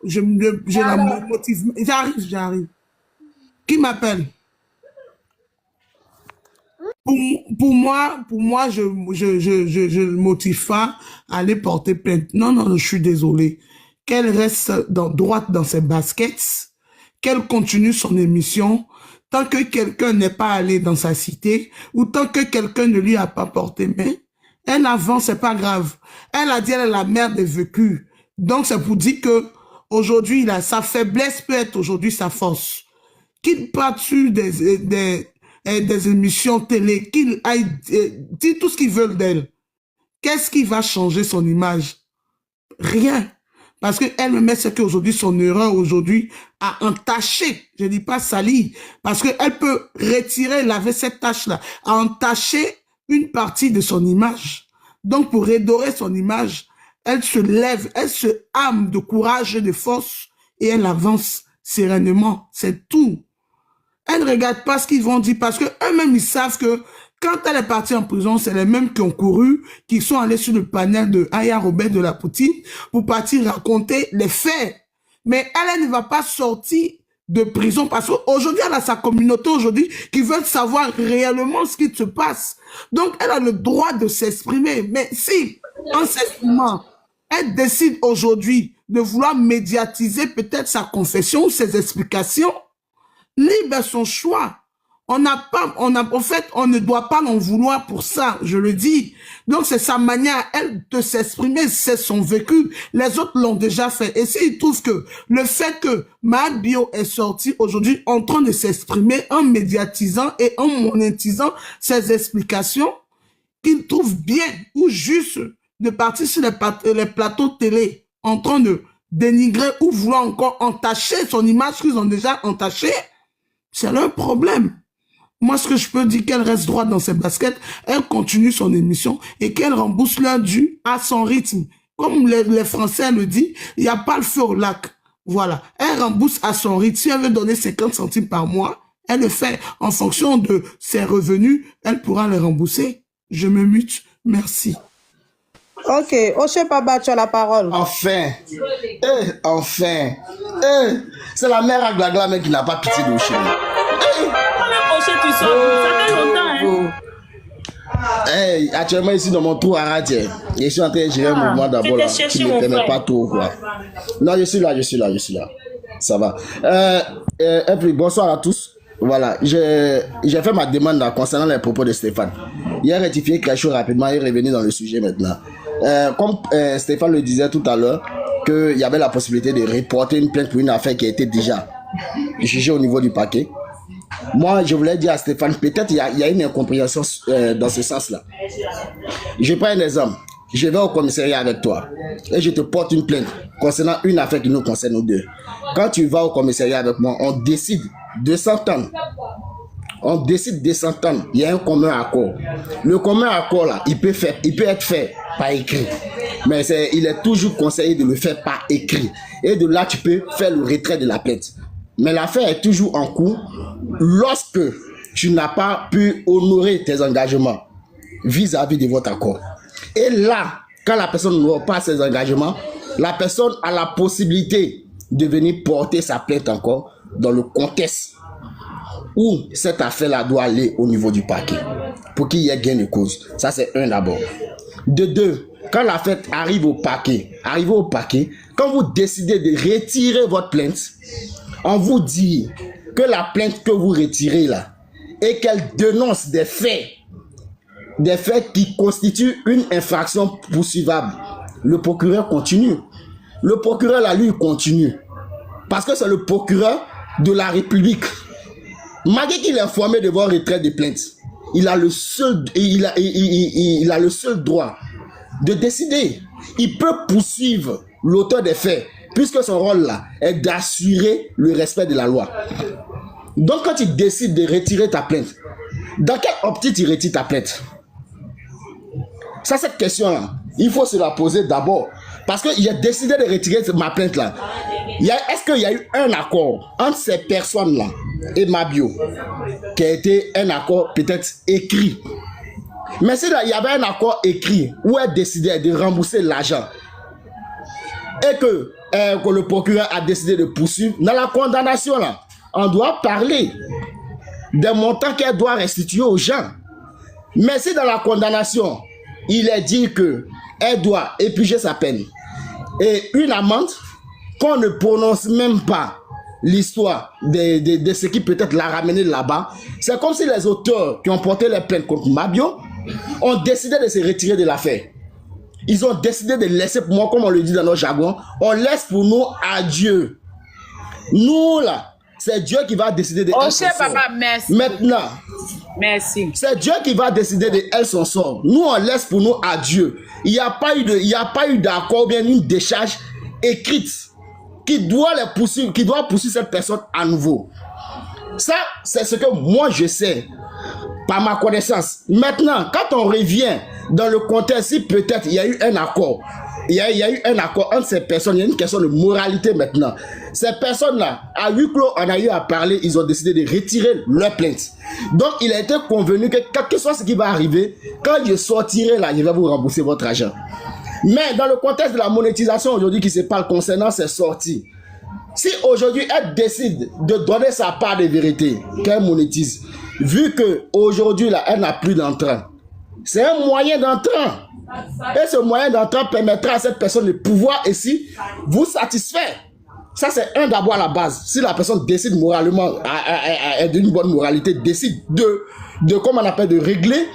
S8: je la motive. J'arrive. Qui m'appelle? Pour moi, je ne motive pas à aller porter plainte. Non, je suis désolé. Qu'elle reste droite dans ses baskets, qu'elle continue son émission, tant que quelqu'un n'est pas allé dans sa cité, ou tant que quelqu'un ne lui a pas porté main, elle avance, c'est pas grave. Elle a dit, elle est la mère des vécus. Donc, c'est pour dire que aujourd'hui, sa faiblesse peut être aujourd'hui sa force. Qu'il parte sur des émissions télé, qu'il aille dire tout ce qu'ils veulent d'elle. Qu'est-ce qui va changer son image? Rien. Parce qu'elle me met ce qu'aujourd'hui, son erreur aujourd'hui a entaché, je dis pas sali, parce qu'elle peut retirer, laver cette tache-là, a entaché une partie de son image. Donc, pour redorer son image, elle se lève, elle se arme de courage et de force et elle avance sereinement. C'est tout. Elle ne regarde pas ce qu'ils vont dire parce qu'eux-mêmes, ils savent que quand elle est partie en prison, c'est les mêmes qui ont couru, qui sont allés sur le panel de Aya Robert de la Poutine pour partir raconter les faits. Mais elle ne va pas sortir de prison parce qu'aujourd'hui, elle a sa communauté aujourd'hui qui veut savoir réellement ce qui se passe. Donc, elle a le droit de s'exprimer. Mais si, en s'exprimant, elle décide aujourd'hui de vouloir médiatiser peut-être sa confession ou ses explications, libre à son choix. En fait, on ne doit pas l'en vouloir pour ça, je le dis. Donc, c'est sa manière, elle, de s'exprimer, c'est son vécu. Les autres l'ont déjà fait. Et s'ils trouvent que le fait que Mahad Bio est sorti aujourd'hui en train de s'exprimer, en médiatisant et en monétisant ses explications, qu'ils trouvent bien ou juste de partir sur les plateaux télé en train de dénigrer ou vouloir encore entacher son image qu'ils ont déjà entachée, c'est leur problème. Moi, ce que je peux dire, qu'elle reste droite dans ses baskets, elle continue son émission et qu'elle rembourse leur dû à son rythme. Comme les Français le disent, il n'y a pas le feu au lac. Voilà. Elle rembourse à son rythme. Si elle veut donner 50 centimes par mois, elle le fait. En fonction de ses revenus, elle pourra les rembourser. Je me mute. Merci.
S7: Ok. Oche Paba, tu as la parole.
S6: Enfin. Enfin. C'est la mère à Glagla, mais qui n'a pas pitié d'Oche.
S2: Tu sors, ça fait longtemps,
S6: Hey, actuellement ici dans mon trou à Ratier. Je suis en train de gérer mon mouvement d'abord là. Tu ne connais pas trop quoi. Non, je suis là. Ça va. Et puis bonsoir à tous. Voilà, j'ai fait ma demande là, concernant les propos de Stéphane. Il a rectifié quelque chose rapidement, il est revenu dans le sujet maintenant. Comme Stéphane le disait tout à l'heure, qu'il y avait la possibilité de reporter une plainte pour une affaire qui a été déjà jugée au niveau du parquet. Moi, je voulais dire à Stéphane, peut-être il y a une incompréhension dans ce sens-là. Je prends un exemple. Je vais au commissariat avec toi et je te porte une plainte concernant une affaire qui nous concerne nous deux. Quand tu vas au commissariat avec moi, on décide de s'entendre. Il y a un commun accord. Le commun accord là, il peut être fait par écrit. Mais il est toujours conseillé de le faire par écrit. Et de là, tu peux faire le retrait de la plainte. Mais l'affaire est toujours en cours lorsque tu n'as pas pu honorer tes engagements vis-à-vis de votre accord. Et là, quand la personne n'aura pas ses engagements, la personne a la possibilité de venir porter sa plainte encore dans le contexte où cette affaire-là doit aller au niveau du parquet pour qu'il y ait gain de cause. Ça, c'est un d'abord. De deux, quand l'affaire arrive au parquet, quand vous décidez de retirer votre plainte, on vous dit que la plainte que vous retirez là, et qu'elle dénonce des faits qui constituent une infraction poursuivable. Le procureur continue. Le procureur là, lui, continue. Parce que c'est le procureur de la République. Malgré qu'il est informé de votre retrait de plainte, il a le seul droit de décider. Il peut poursuivre l'auteur des faits, puisque son rôle là est d'assurer le respect de la loi. Donc quand il décide de retirer ta plainte, dans quelle optique il retire ta plainte? Ça, cette question-là, il faut se la poser d'abord. Parce qu'il a décidé de retirer ma plainte là. Est-ce qu'il y a eu un accord entre ces personnes-là et Mabio, qui a été un accord peut-être écrit? Mais si là, il y avait un accord écrit où elle décidait de rembourser l'argent et que le procureur a décidé de poursuivre, dans la condamnation là, on doit parler des montants qu'elle doit restituer aux gens. Mais si dans la condamnation, il est dit qu'elle doit épuiser sa peine et une amende, qu'on ne prononce même pas l'histoire de ce qui peut-être l'a ramené là-bas, c'est comme si les auteurs qui ont porté les plaintes contre Mabio ont décidé de se retirer de l'affaire. Ils ont décidé de laisser pour moi, comme on le dit dans notre jargon, on laisse pour nous à Dieu. Nous là, c'est Dieu qui va décider de elle son sort.
S2: Papa, merci.
S6: Maintenant,
S2: merci.
S6: C'est Dieu qui va décider de elle son sort. Nous, on laisse pour nous à Dieu. Il n'y a pas eu d'accord, bien une décharge écrite qui doit poursuivre cette personne à nouveau. Ça, c'est ce que moi je sais, par ma connaissance. Maintenant, quand on revient dans le contexte, si peut-être il y a eu un accord, il y a eu un accord entre ces personnes, il y a une question de moralité maintenant. Ces personnes-là, à huis clos, on a eu à parler, ils ont décidé de retirer leur plainte. Donc, il a été convenu que quel que soit ce qui va arriver, quand je sortirai là, je vais vous rembourser votre argent. Mais dans le contexte de la monétisation aujourd'hui qui se parle concernant ces sorties, si aujourd'hui elle décide de donner sa part de vérité, qu'elle monétise, vu que aujourd'hui là, elle n'a plus d'entrant, c'est un moyen d'entrant. Et ce moyen d'entrant permettra à cette personne de pouvoir ici vous satisfaire. Ça, c'est un d'abord à la base. Si la personne décide moralement, d'une bonne moralité, décide de comment on appelle, de régler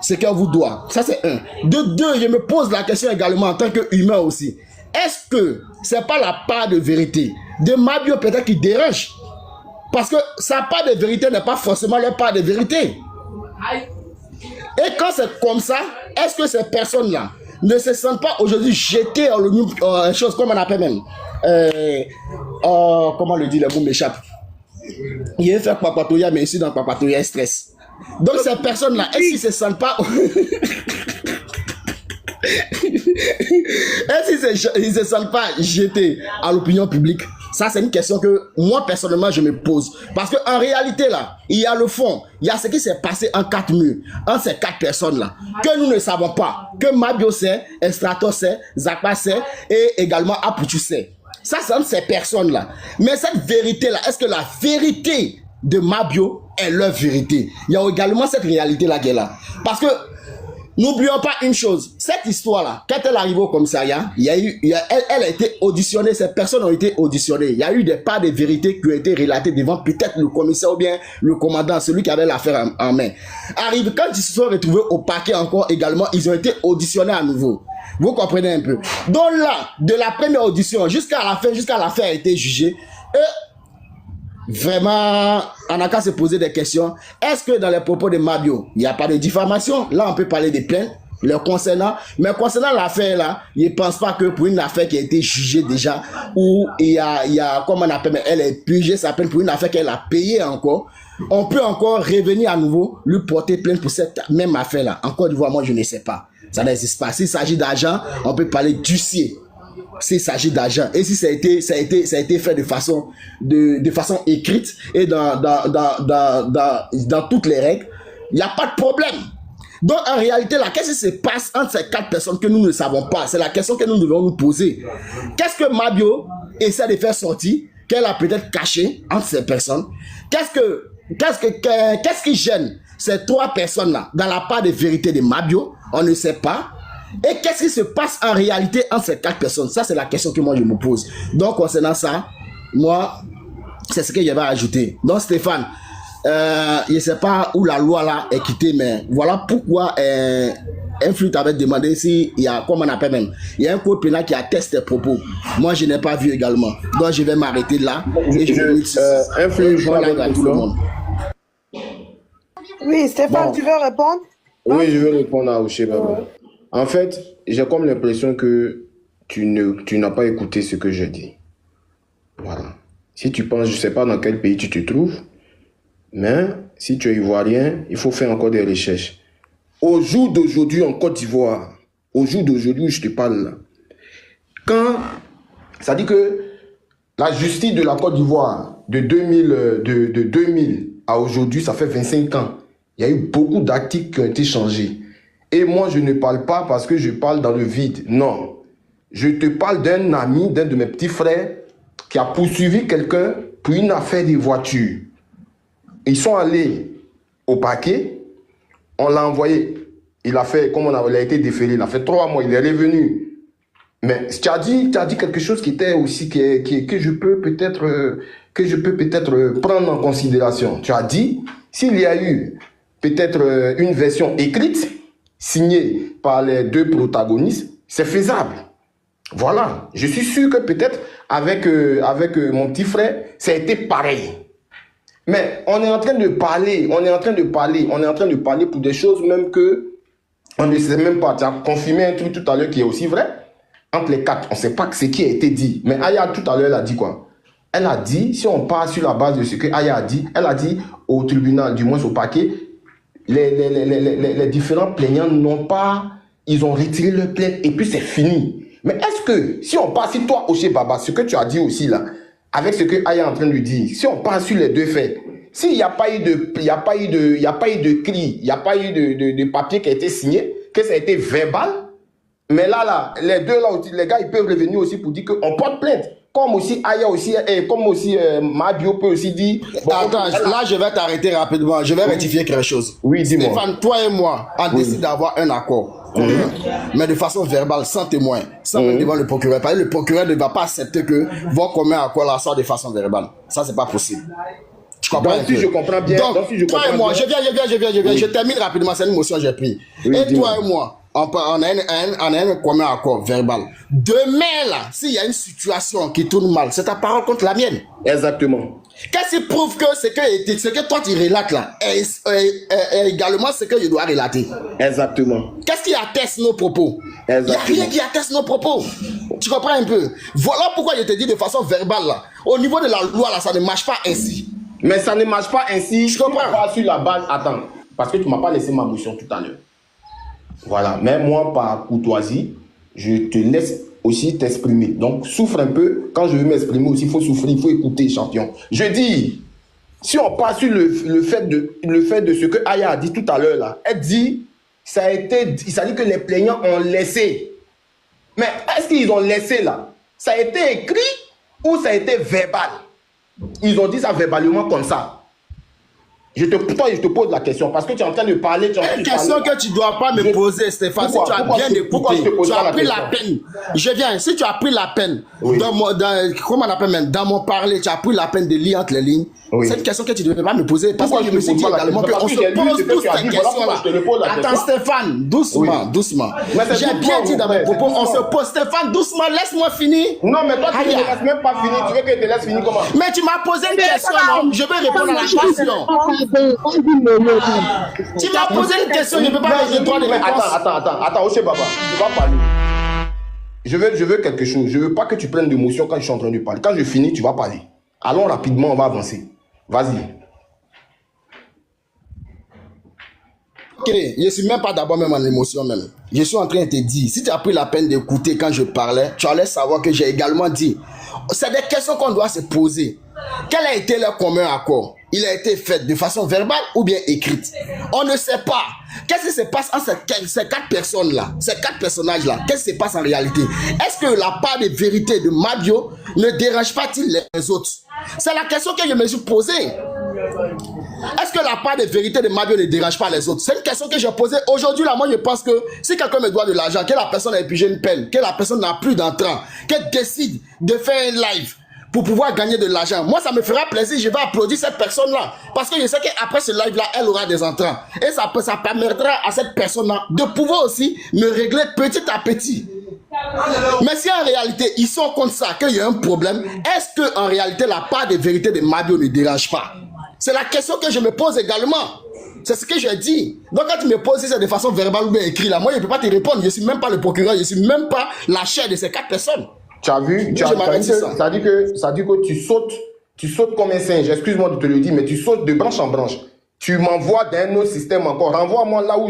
S6: ce qu'elle vous doit. Ça, c'est un. De deux, je me pose la question également en tant qu'humain aussi. Est-ce que c'est pas la part de vérité de Mabio peut-être qui dérange? Parce que sa part de vérité n'est pas forcément leur part de vérité. Et quand c'est comme ça, est-ce que ces personnes-là ne se sentent pas aujourd'hui jetées en chose comme on appelle même comment le dit, le mot m'échappe. Il est fait papatoya, mais ici dans papatoya, il stress. Donc ces personnes-là, est-ce qu'ils se sentent pas est-ce qu'ils se sentent pas jetés à l'opinion publique? Ça, c'est une question que moi, personnellement, je me pose. Parce qu'en réalité, là, il y a le fond. Il y a ce qui s'est passé en 4 murs, entre ces 4 personnes-là, que nous ne savons pas. Que Mabio sait, Estrato sait, Zakpa sait, et également Aputu sait. Ça, c'est entre ces personnes-là. Mais cette vérité-là, est-ce que la vérité de Mabio est leur vérité? Il y a également cette réalité-là qui est là. Parce que, n'oublions pas une chose, cette histoire-là, quand elle arrive au commissariat, elle a été auditionnée, ces personnes ont été auditionnées. Il y a eu des parts de vérité qui ont été relatées devant peut-être le commissaire ou bien le commandant, celui qui avait l'affaire en main. Arrive, quand ils se sont retrouvés au parquet encore également, ils ont été auditionnés à nouveau. Vous comprenez un peu? Donc là, de la première audition jusqu'à la fin, jusqu'à l'affaire a été jugée, vraiment, on a qu'à se poser des questions. Est-ce que dans les propos de Mabio, il n'y a pas de diffamation? Là, on peut parler des plaintes, le concernant. Mais concernant l'affaire là, je ne pense pas que pour une affaire qui a été jugée déjà, où il y a comme on appelle, elle est purgée sa peine pour une affaire qu'elle a payée encore, on peut encore revenir à nouveau lui porter plainte pour cette même affaire là. En Côte d'Ivoire, moi, je ne sais pas. Ça n'existe pas. S'il s'agit d'argent, on peut parler d'huissier. S'il s'agit d'argent, et si ça a été fait de façon écrite et dans toutes les règles, il n'y a pas de problème. Donc en réalité là, qu'est-ce qui se passe entre ces 4 personnes que nous ne savons pas? C'est la question que nous devons nous poser. Qu'est-ce que Mabio essaie de faire sortir, qu'elle a peut-être caché entre ces personnes? Qu'est-ce qui gêne ces 3 personnes là dans la part de vérité de Mabio? On ne sait pas. Et qu'est-ce qui se passe en réalité entre ces 4 personnes? Ça, c'est la question que moi, je me pose. Donc, concernant ça, moi, c'est ce que j'avais ajouté. Donc, Stéphane, je ne sais pas où la loi là est quittée, mais voilà pourquoi un flux t'avait demandé s'il y a, comment on appelle même, il y a un code pénal qui atteste tes propos. Moi, je n'ai pas vu également. Donc, je vais m'arrêter là. Et
S3: un flux, je
S6: à tout le monde.
S7: Oui, Stéphane, tu veux répondre?
S3: Oui, je veux répondre à Oshé Baba. En fait, j'ai comme l'impression que tu n'as pas écouté ce que j'ai dit. Voilà. Si tu penses, je ne sais pas dans quel pays tu te trouves, mais si tu es ivoirien, il faut faire encore des recherches. Au jour d'aujourd'hui en Côte d'Ivoire, au jour d'aujourd'hui où je te parle là, ça dit que la justice de la Côte d'Ivoire de 2000 à aujourd'hui, ça fait 25 ans. Il y a eu beaucoup d'articles qui ont été changés. Et moi, je ne parle pas parce que je parle dans le vide. Non. Je te parle d'un ami, d'un de mes petits frères, qui a poursuivi quelqu'un pour une affaire de voiture. Ils sont allés au parquet. On l'a envoyé. Il a fait, comme il a été déféré, il a fait 3 mois, il est revenu. Mais tu as dit quelque chose qui était aussi, que je peux peut-être prendre en considération. Tu as dit, s'il y a eu peut-être une version écrite, signée par les 2 protagonistes, c'est faisable. Voilà. Je suis sûr que peut-être avec mon petit frère, ça a été pareil. Mais on est en train de parler pour des choses même que on ne sait même pas. Tu as confirmé un truc tout à l'heure qui est aussi vrai. Entre les 4, on ne sait pas ce qui a été dit. Mais Aya, tout à l'heure, elle a dit quoi? Elle a dit, si on part sur la base de ce que Aya a dit, elle a dit au tribunal, du moins au parquet, les différents plaignants n'ont pas, ils ont retiré leur plainte et puis c'est fini. Mais est-ce que, si on part sur toi, Oshé Baba, ce que tu as dit aussi là, avec ce que Aya est en train de dire, si on part sur les 2 faits, s'il n'y a pas eu de cri, il n'y a pas eu de papier qui a été signé, que ça a été verbal, mais là, les 2 là aussi, les gars, ils peuvent revenir aussi pour dire qu'on porte plainte. Comme aussi Aya aussi, et comme aussi Mabio peut aussi dire...
S6: Bon, attends, là je vais t'arrêter rapidement, je vais rectifier quelque chose.
S3: Oui, dis-moi.
S6: Stéphane, toi et moi, on décide d'avoir un accord. Mais de façon verbale, sans témoin, sans même devant le procureur. Parce que le procureur ne va pas accepter que votre commun accord là soit de façon verbale. Ça, c'est pas possible. Tu comprends?
S3: Donc, si je comprends bien.
S6: Donc, toi et moi, je viens. Je termine rapidement, c'est une motion que j'ai prise.
S3: Oui,
S6: et toi et moi, on a un commun accord verbal. Demain, là, s'il y a une situation qui tourne mal, c'est ta parole contre la mienne.
S3: Exactement.
S6: Qu'est-ce qui prouve que ce que toi tu relates là est également ce que je dois relater?
S3: Exactement.
S6: Qu'est-ce qui atteste nos propos? Il n'y a rien qui atteste nos propos. Tu comprends un peu? Voilà pourquoi je te dis de façon verbale là. Au niveau de la loi là, ça ne marche pas ainsi.
S3: Mais ça ne marche pas ainsi.
S6: Je comprends.
S3: Pas sur la base. Attends, parce que tu m'as pas laissé ma motion tout à l'heure. Voilà. Mais moi, par courtoisie, je te laisse aussi t'exprimer. Donc, souffre un peu. Quand je veux m'exprimer aussi, il faut souffrir, il faut écouter, champion. Je dis, si on passe sur le fait de ce que Aya a dit tout à l'heure là, elle dit, ça dit que les plaignants ont laissé. Mais est-ce qu'ils ont laissé là? Ça a été écrit ou ça a été verbal? Ils ont dit ça verbalement comme ça. Je te pose la question parce que tu es en train de parler.
S6: Une question que tu ne dois pas me poser, Stéphane. Si tu as bien écouté, tu as pris la peine. Je viens, si tu as pris la peine, comment on appelle même, dans mon parler, tu as pris la peine de lire entre les lignes. Oui. C'est une question que tu ne devrais pas me poser. Parce que je me suis dit également qu'on se pose tous ces questions-là. Attends, Stéphane, doucement, doucement. J'ai bien dit dans mes propos, on se pose. Stéphane, doucement, laisse-moi finir.
S3: Non, mais toi, tu ne laisses même pas finir. Tu veux que je te laisse finir comment?
S6: Mais tu m'as posé une question, non? Je vais répondre à la question. Tu m'as posé une question, je ne peux pas donner droit de réponse.
S3: Attends, Oshé Baba, tu vas parler. Je veux quelque chose. Je ne veux pas que tu prennes d'émotion quand je suis en train de parler. Quand je finis, tu vas parler. Allons rapidement, on va avancer. Vas-y.
S6: Ok, je ne suis même pas d'abord même en émotion même. Je suis en train de te dire, si tu as pris la peine d'écouter quand je parlais, tu allais savoir que j'ai également dit. C'est des questions qu'on doit se poser. Quel a été leur commun accord? Il a été fait de façon verbale ou bien écrite? On ne sait pas. Qu'est-ce qui se passe entre ces 4 personnes-là, ces 4 personnages-là? Qu'est-ce qui se passe en réalité? Est-ce que la part de vérité de Mabio ne dérange pas-il les autres? C'est la question que je me suis posée. Est-ce que la part de vérité de Mabio ne dérange pas les autres? C'est une question que j'ai posée aujourd'hui. Là, moi, je pense que si quelqu'un me doit de l'argent, que la personne a épigé une peine, que la personne n'a plus d'entrant, qu'elle décide de faire un live pour pouvoir gagner de l'argent, moi, ça me fera plaisir. Je vais applaudir cette personne-là. Parce que je sais qu'après ce live-là, elle aura des entrants. Et ça permettra à cette personne-là de pouvoir aussi me régler petit à petit. Mais si en réalité, ils sont contre ça, qu'il y a un problème, est-ce que en réalité, la part de vérité de Mabio ne dérange pas? C'est la question que je me pose également. C'est ce que j'ai dit. Donc quand tu me poses ça de façon verbale ou bien écrite, là, moi, je ne peux pas te répondre. Je ne suis même pas le procureur, je ne suis même pas la chair de ces 4 personnes.
S3: Tu as vu, ça dit que tu sautes comme un singe. Excuse-moi de te le dire, mais tu sautes de branche en branche. Tu m'envoies d'un autre système encore. Renvoie-moi là où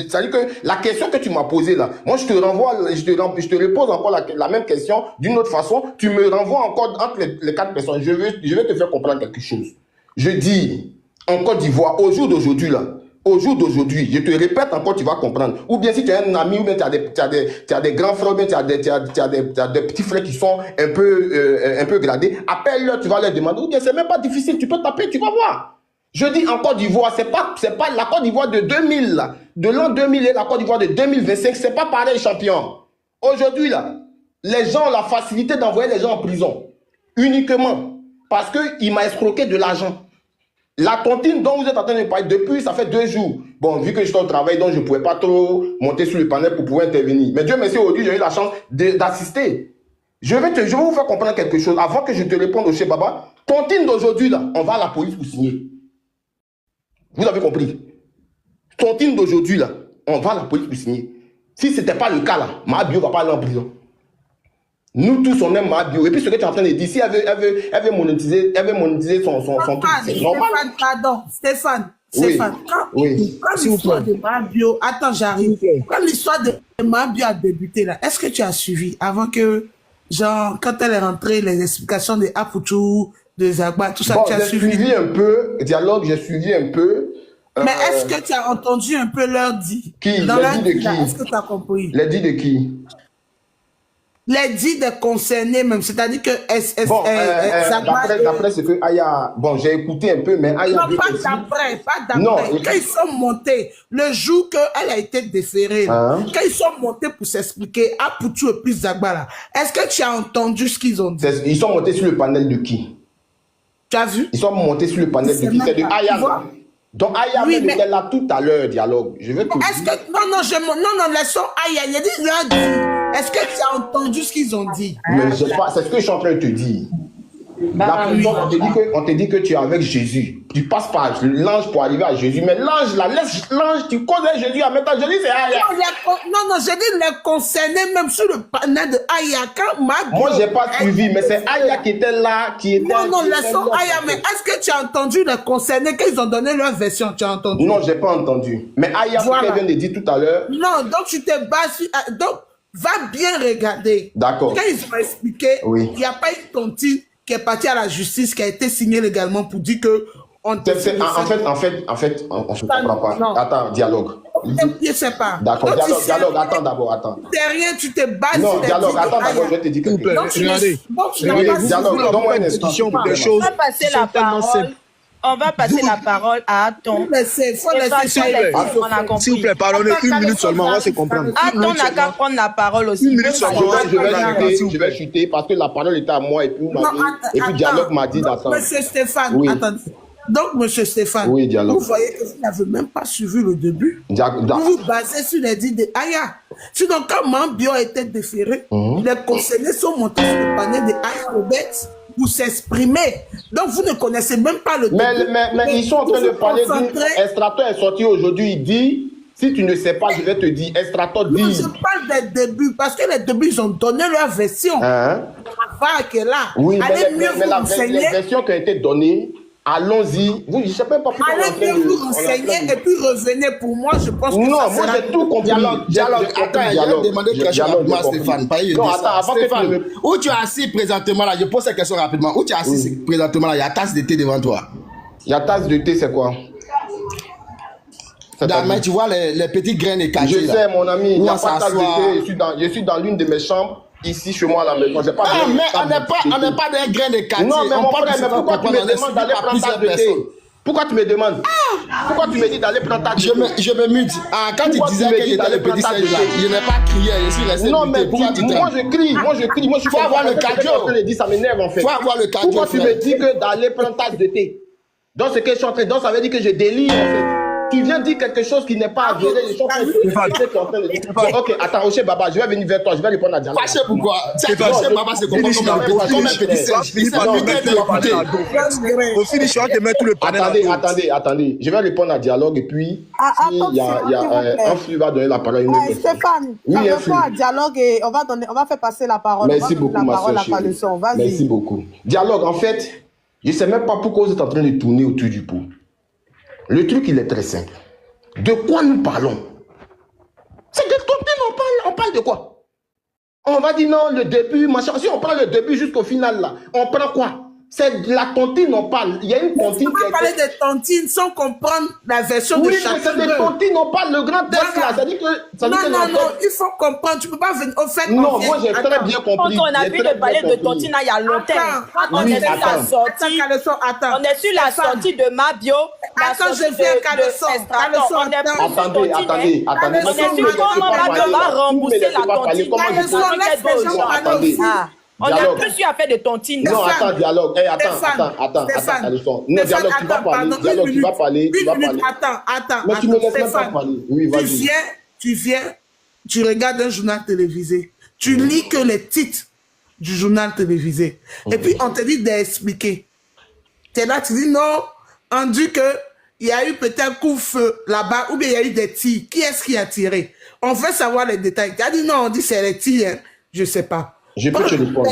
S3: ça dit que la question que tu m'as posée là, moi je te renvoie, je te repose encore la même question d'une autre façon. Tu me renvoies encore entre les 4 personnes. Je vais te faire comprendre quelque chose. Je dis, en Côte d'Ivoire, au jour d'aujourd'hui là, je te répète encore, tu vas comprendre. Ou bien si tu as un ami, ou bien tu as des grands frères, ou bien tu as des petits frères qui sont un peu gradés, appelle-leur, tu vas leur demander. Ou bien c'est même pas difficile, tu peux taper, tu vas voir. Je dis en Côte d'Ivoire, c'est pas la Côte d'Ivoire de 2000 là, de l'an 2000 et la Côte d'Ivoire de 2025, c'est pas pareil, champion. Aujourd'hui là, les gens ont la facilité d'envoyer les gens en prison uniquement parce qu'il m'a escroqué de l'argent. La tontine dont vous êtes en train de parler depuis, ça fait 2 jours. Bon, vu que je suis au travail, donc je ne pouvais pas trop monter sur le panel pour pouvoir intervenir. Mais Dieu merci, aujourd'hui, j'ai eu la chance d'assister. Je vais vous faire comprendre quelque chose. Avant que je te réponde au Cheikh Baba, tontine d'aujourd'hui, là, on va à la police pour signer. Vous avez compris? Tontine d'aujourd'hui, là, on va à la police pour signer. Si ce n'était pas le cas, là, Mabio ne va pas aller en prison. Nous tous, on aime Mabio. Et puis, ce que tu es en train de dire, si elle veut monétiser son truc, c'est normal.
S2: Pardon, Stéphane. Quand l'histoire de Mabio... Attends, j'arrive. Quand l'histoire de Mabio a débuté, là, est-ce que tu as suivi avant que, genre, quand elle est rentrée, les explications de Aputu, de Zagba, tout ça,
S3: bon,
S2: tu as suivi?
S3: J'ai suivi un peu, dialogue, j'ai suivi un peu.
S2: Mais est-ce que tu as entendu un peu leur dit?
S3: Qui?
S2: Dans
S3: Les dit de qui?
S2: Est-ce que tu as compris?
S3: Les dit de qui?
S2: Les dit des concernés même, c'est-à-dire que
S3: bon, d'après ce que Aya, bon, j'ai écouté un peu, mais Aya...
S2: Non, pas d'après. Quand ils sont montés, le jour qu'elle a été déférée, quand ils sont montés pour s'expliquer, Aputu et plus Zagba là, est-ce que tu as entendu ce qu'ils ont dit?
S3: Ils sont montés sur le panel de qui?
S2: Tu as vu?
S3: Ils sont montés sur le panel de qui? C'est de Aya. Donc Aya était là tout à l'heure, dialogue. Je vais te dire.
S2: Non, laissons Aya. Il a dit leur dit. Est-ce que tu as entendu ce qu'ils ont dit?
S3: Mais c'est ce que je suis en train de te dire. La prison, on te dit que tu es avec Jésus. Tu passes par l'ange pour arriver à Jésus. Mais l'ange, là, laisse l'ange, tu connais Jésus en même temps. Jésus, c'est Aya.
S2: Non, j'ai dit les concernés, même sur le panel de Aya.
S3: Moi, je n'ai pas suivi, mais c'est Aya qui était là,
S2: Non, laissons Aya. Mais est-ce que tu as entendu les concernés qu'ils ont donné leur version? Tu as entendu?
S3: Non, je n'ai pas entendu. Mais Aya, ce qu'elle vient de dire tout à l'heure.
S2: Non, donc tu t'es basé. Donc, va bien regarder.
S3: D'accord.
S2: Quand ils ont expliqué, il n'y a pas une tontine qui est partie à la justice, qui a été signée légalement pour dire que on
S3: en fait, on se comprend pas.
S2: Non.
S3: Attends, dialogue.
S2: Je sais pas.
S3: D'accord, dialogue, attends d'abord, attends.
S2: Derrière, tu te bases.
S3: Non, dialogue, attends d'abord, je vais te dire quelque chose.
S2: Regardez.
S3: Dialogue, donne-moi une
S11: discussion des choses.
S12: On va passer la parole. On va passer la parole à Aton.
S2: Faut laisser
S11: s'il vous plaît, pardonnez, 1 minute seulement, on va se comprendre.
S12: Aton n'a qu'à prendre la parole aussi.
S11: 1 minute seulement.
S3: Je vais chuter parce que la parole était à moi et puis dialogue m'a dit d'attendre.
S2: Monsieur Stéphane, attendez. Donc, monsieur Stéphane, vous voyez que vous n'avez même pas suivi le début. Vous vous basez sur les dits de Aya. Sinon, quand Mabio a été déféré, les concernés sont montés sur le panel de Aya Robert pour s'exprimer. Donc, vous ne connaissez même pas le début.
S3: Mais ils sont en train de parler Estrato est sorti aujourd'hui, il dit, si tu ne sais pas, je vais te dire, Estrato dit...
S2: Non, je parle des débuts, parce que les débuts, ils ont donné leur version.
S3: Oui, mais la version qui a été donnée, allons-y. Vous, je ne sais même pas pourquoi.
S2: Allez vous renseigner et puis revenez pour moi. Je pense que
S3: non, moi j'ai tout compris.
S6: Dialogue. Attends, je vais demander quelque chose rapidement, Stéphane.
S3: Non, attends, avant
S6: Stéphane, où tu es assis présentement là? Je pose cette question rapidement. Où tu es assis présentement là? Il y a tasse de thé devant toi.
S3: Il y a tasse de thé, c'est quoi?
S6: Mais tu vois les petits grains de cachet.
S3: Je sais, mon ami. Il n'y a pas tasse de thé. Je suis dans l'une de mes chambres. Ici, chez moi, à la maison. Mais
S6: on n'est pas des grains de quartier.
S3: Non, mais mon frère, mais pourquoi tu me demandes d'aller prendre tasse de thé?
S6: Pourquoi tu me demandes? Pourquoi tu me dis d'aller prendre ta
S3: Je me mute. Ah, quand tu disais que j'étais le petit singe là, je n'ai pas crié, je suis resté
S6: non,
S3: muté.
S6: mais moi je crie, moi je suis
S3: Faut avoir le cardio.
S6: Ça m'énerve en fait.
S3: Faut avoir le cardio.
S6: Pourquoi tu me dis que d'aller prendre ta tasse de thé? Donc ce que je suis en train de dire, ça veut dire que je délire en fait. Tu viens dire quelque chose qui n'est pas avéré. Je suis en train de dire. Ok, attends, Oché Baba, je vais venir vers toi, je vais répondre à Dialogue.
S3: Fâché pourquoi? Oché Baba se comporte comme un petit singe. Il s'est écouté.
S11: Au finish, je vais te mettre tout le panel.
S6: Attendez. Je vais répondre à Dialogue et puis il y a un flux va donner la parole à une autre personne.
S7: Stéphane,
S6: Oui,
S7: réponds à Dialogue et on va faire passer la parole.
S6: Merci beaucoup, ma soeur chérie. Merci beaucoup. Dialogue, en fait, je ne sais même pas pourquoi vous êtes en train de tourner autour du pot. Le truc, il est très simple. De quoi nous parlons? C'est de contenu, on parle de quoi? On va dire non, le début, machin. Si on prend le début jusqu'au final, là, on prend quoi? C'est de la tontine, on parle. Il y a une tontine.
S8: On va parler de tontine sans comprendre la version de chacun.
S6: Oui, mais c'est des tontines, on parle le grand texte là. Ça dit que.
S8: Non, il faut comprendre. Tu peux pas venir. Au fait,
S6: non, moi j'ai très bien compris.
S12: On a pu parler de tontine il y a longtemps. On est sur la sortie. On est sur la sortie de Mabio.
S8: Attends, je viens à Caleçon.
S6: Attendez.
S12: On est sur comment Mabio va rembourser la tontine. On a plus eu à faire de tontine.
S6: Non, attends, Dialogue. Attends, Caleçon. Non, Dialogue, tu vas parler. Dialogue, tu vas parler.
S8: Attends.
S6: Mais tu me laisses même pas parler. Oui, vas-y.
S8: Tu viens, tu regardes un journal télévisé. Tu lis que les titres du journal télévisé. Et puis, on te dit d'expliquer. Tu es là, tu dis non, on dit qu'il y a eu peut-être coup-feu là-bas, ou bien il y a eu des tirs. Qui est-ce qui a tiré? On veut savoir les détails. Tu as dit non, on dit c'est les tirs. Hein. Je ne sais pas.
S6: Je peux te répondre.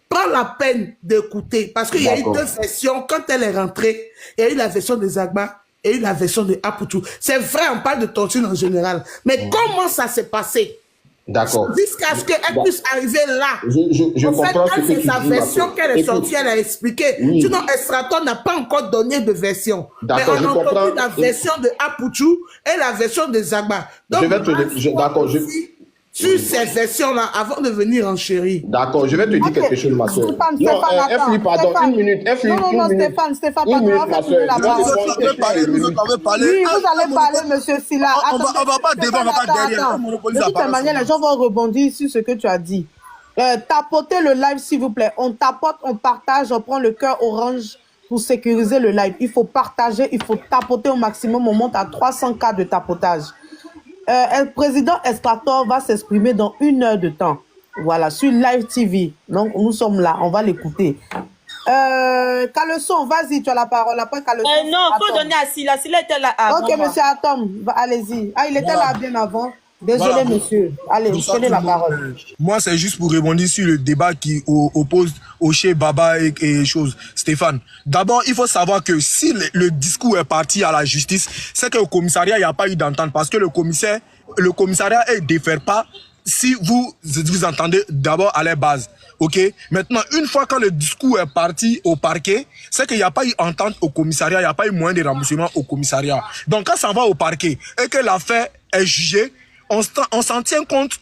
S8: Prends la peine d'écouter, parce qu'il y a eu deux versions. Quand elle est rentrée, il y a eu la version de Zagba et la version de Aputu. C'est vrai, on parle de torture en général. Mais comment ça s'est passé?
S6: D'accord.
S8: Jusqu'à ce qu'elle puisse arriver là.
S6: Je comprends ce que tu dis.
S8: C'est sa version qu'elle est sortie, elle a expliqué. Oui. Sinon, Estraton n'a pas encore donné de version.
S6: D'accord, je comprends.
S8: Mais on a entendu la version de Aputu et la version de Zagba. Donc,
S6: d'accord,
S8: sur ces versions-là, avant de venir en chérie.
S6: D'accord, je vais te dire quelque chose, ma soeur. Non, pardon, une minute.
S7: Non, Stéphane,
S6: une minute, ma soeur.
S11: Vous allez parler.
S7: Oui, vous allez parler, monsieur Silla.
S11: On va pas devant, on va pas derrière.
S7: De toute manière, les gens vont rebondir sur ce que tu as dit. Tapotez le live, s'il vous plaît. On tapote, on partage, on prend le cœur orange pour sécuriser le live. Il faut partager, il faut tapoter au maximum. On monte à 300 cas de tapotage. Le président Estrator va s'exprimer dans 1 heure de temps. Voilà, sur Live TV. Donc, nous sommes là, on va l'écouter. Caleçon, vas-y, tu as la parole. Après, Caleçon.
S12: Non, il faut donner à Silla. Silla était là avant.
S7: Ok, monsieur Atom, allez-y. Ah, il était là bien avant. Désolé, monsieur. Allez, prenez la parole.
S11: Moi, c'est juste pour rebondir sur le débat qui oppose Oché, Baba et chose. Stéphane, d'abord, il faut savoir que si le discours est parti à la justice, c'est qu'au commissariat, il n'y a pas eu d'entente parce que le commissariat ne défère pas si vous entendez d'abord à la base. Ok. Maintenant, une fois que le discours est parti au parquet, c'est qu'il n'y a pas eu entente au commissariat, il n'y a pas eu moyen de remboursement au commissariat. Donc, quand ça va au parquet et que l'affaire est jugée, on s'en tient compte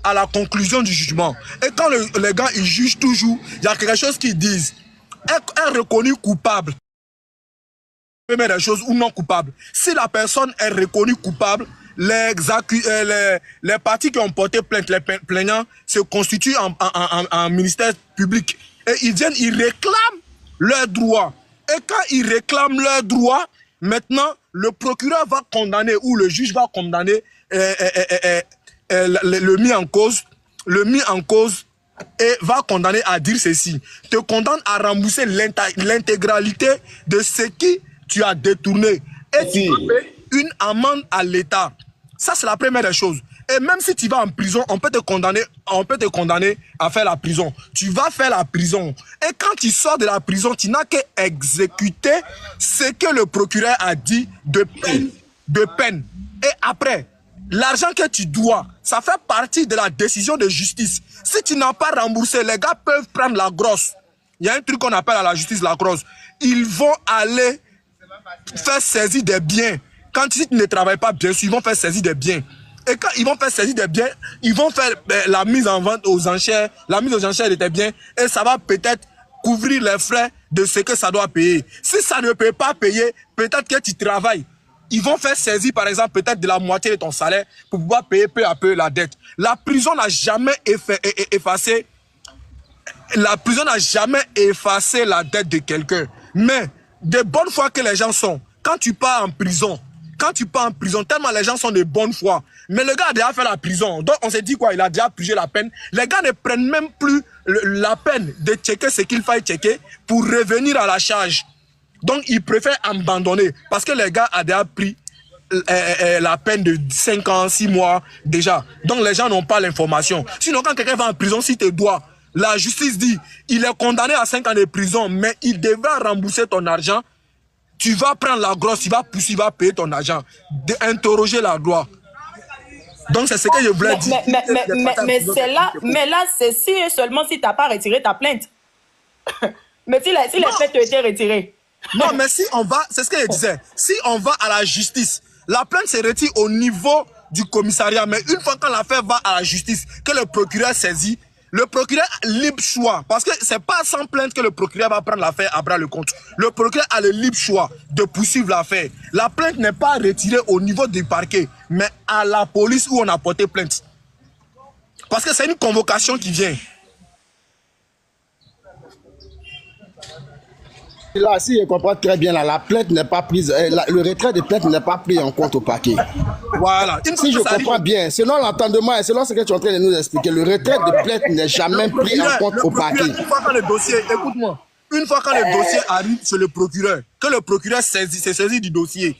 S11: à la conclusion du jugement. Et quand les gars, ils jugent toujours, il y a quelque chose qu'ils disent. Est reconnu coupable. Première chose ou non coupable. Si la personne est reconnue coupable, les parties qui ont porté plainte, les plaignants, se constituent en ministère public. Et ils viennent, ils réclament leurs droits. Et quand ils réclament leurs droits, maintenant, le procureur va condamner ou le juge va condamner le mis en cause et va condamner à dire ceci. Te condamne à rembourser l'intégralité de ce qui tu as détourné. Et tu fais une amende à l'État. Ça, c'est la première des choses. Et même si tu vas en prison, on peut te condamner à faire la prison. Tu vas faire la prison. Et quand tu sors de la prison, tu n'as qu'à exécuter ce que le procureur a dit de peine. Et après, l'argent que tu dois, ça fait partie de la décision de justice. Si tu n'as pas remboursé, les gars peuvent prendre la grosse. Il y a un truc qu'on appelle à la justice la grosse. Ils vont aller faire saisir des biens. Quand tu ne travailles pas, bien sûr, ils vont faire saisir des biens. Et quand ils vont faire saisir des biens, ils vont faire la mise en vente aux enchères. La mise aux enchères des biens. Et ça va peut-être couvrir les frais de ce que ça doit payer. Si ça ne peut pas payer, peut-être que tu travailles. Ils vont faire saisir, par exemple, peut-être de la moitié de ton salaire pour pouvoir payer peu à peu la dette. La prison n'a jamais effacé. La prison n'a jamais effacé la dette de quelqu'un. Mais de bonne foi que les gens sont, quand tu pars en prison, tellement les gens sont de bonne foi. Mais le gars a déjà fait la prison. Donc on s'est dit quoi, il a déjà purgé la peine. Les gars ne prennent même plus la peine de checker ce qu'il faille checker pour revenir à la charge. Donc ils préfèrent abandonner parce que les gars a déjà pris la peine de 5 ans, 6 mois déjà. Donc les gens n'ont pas l'information. Sinon quand quelqu'un va en prison, si tu dois, la justice dit, il est condamné à 5 ans de prison, mais il devra rembourser ton argent. Tu vas prendre la grosse, il va payer ton argent. Interroger la loi. Donc c'est ce que je voulais dire.
S12: Mais là, c'est si et seulement si tu n'as pas retiré ta plainte. Mais si les faits ont été retirés.
S11: Non, mais si on va, c'est ce que je disais, si on va à la justice, la plainte se retire au niveau du commissariat, mais une fois que l'affaire va à la justice, que le procureur saisit, le procureur a libre choix, parce que c'est pas sans plainte que le procureur va prendre l'affaire à bras le compte. Le procureur a le libre choix de poursuivre l'affaire. La plainte n'est pas retirée au niveau du parquet, mais à la police où on a porté plainte. Parce que c'est une convocation qui vient.
S6: Là, si je comprends très bien, là, la plainte n'est pas prise, le retrait de plainte n'est pas pris en compte au parquet.
S11: Voilà.
S6: Si je comprends bien, selon l'entendement et selon ce que tu es en train de nous expliquer, le retrait de plainte n'est jamais pris en compte au parquet.
S11: Une fois quand le dossier, écoute-moi, une fois quand le dossier arrive chez le procureur, que le procureur se saisit du dossier,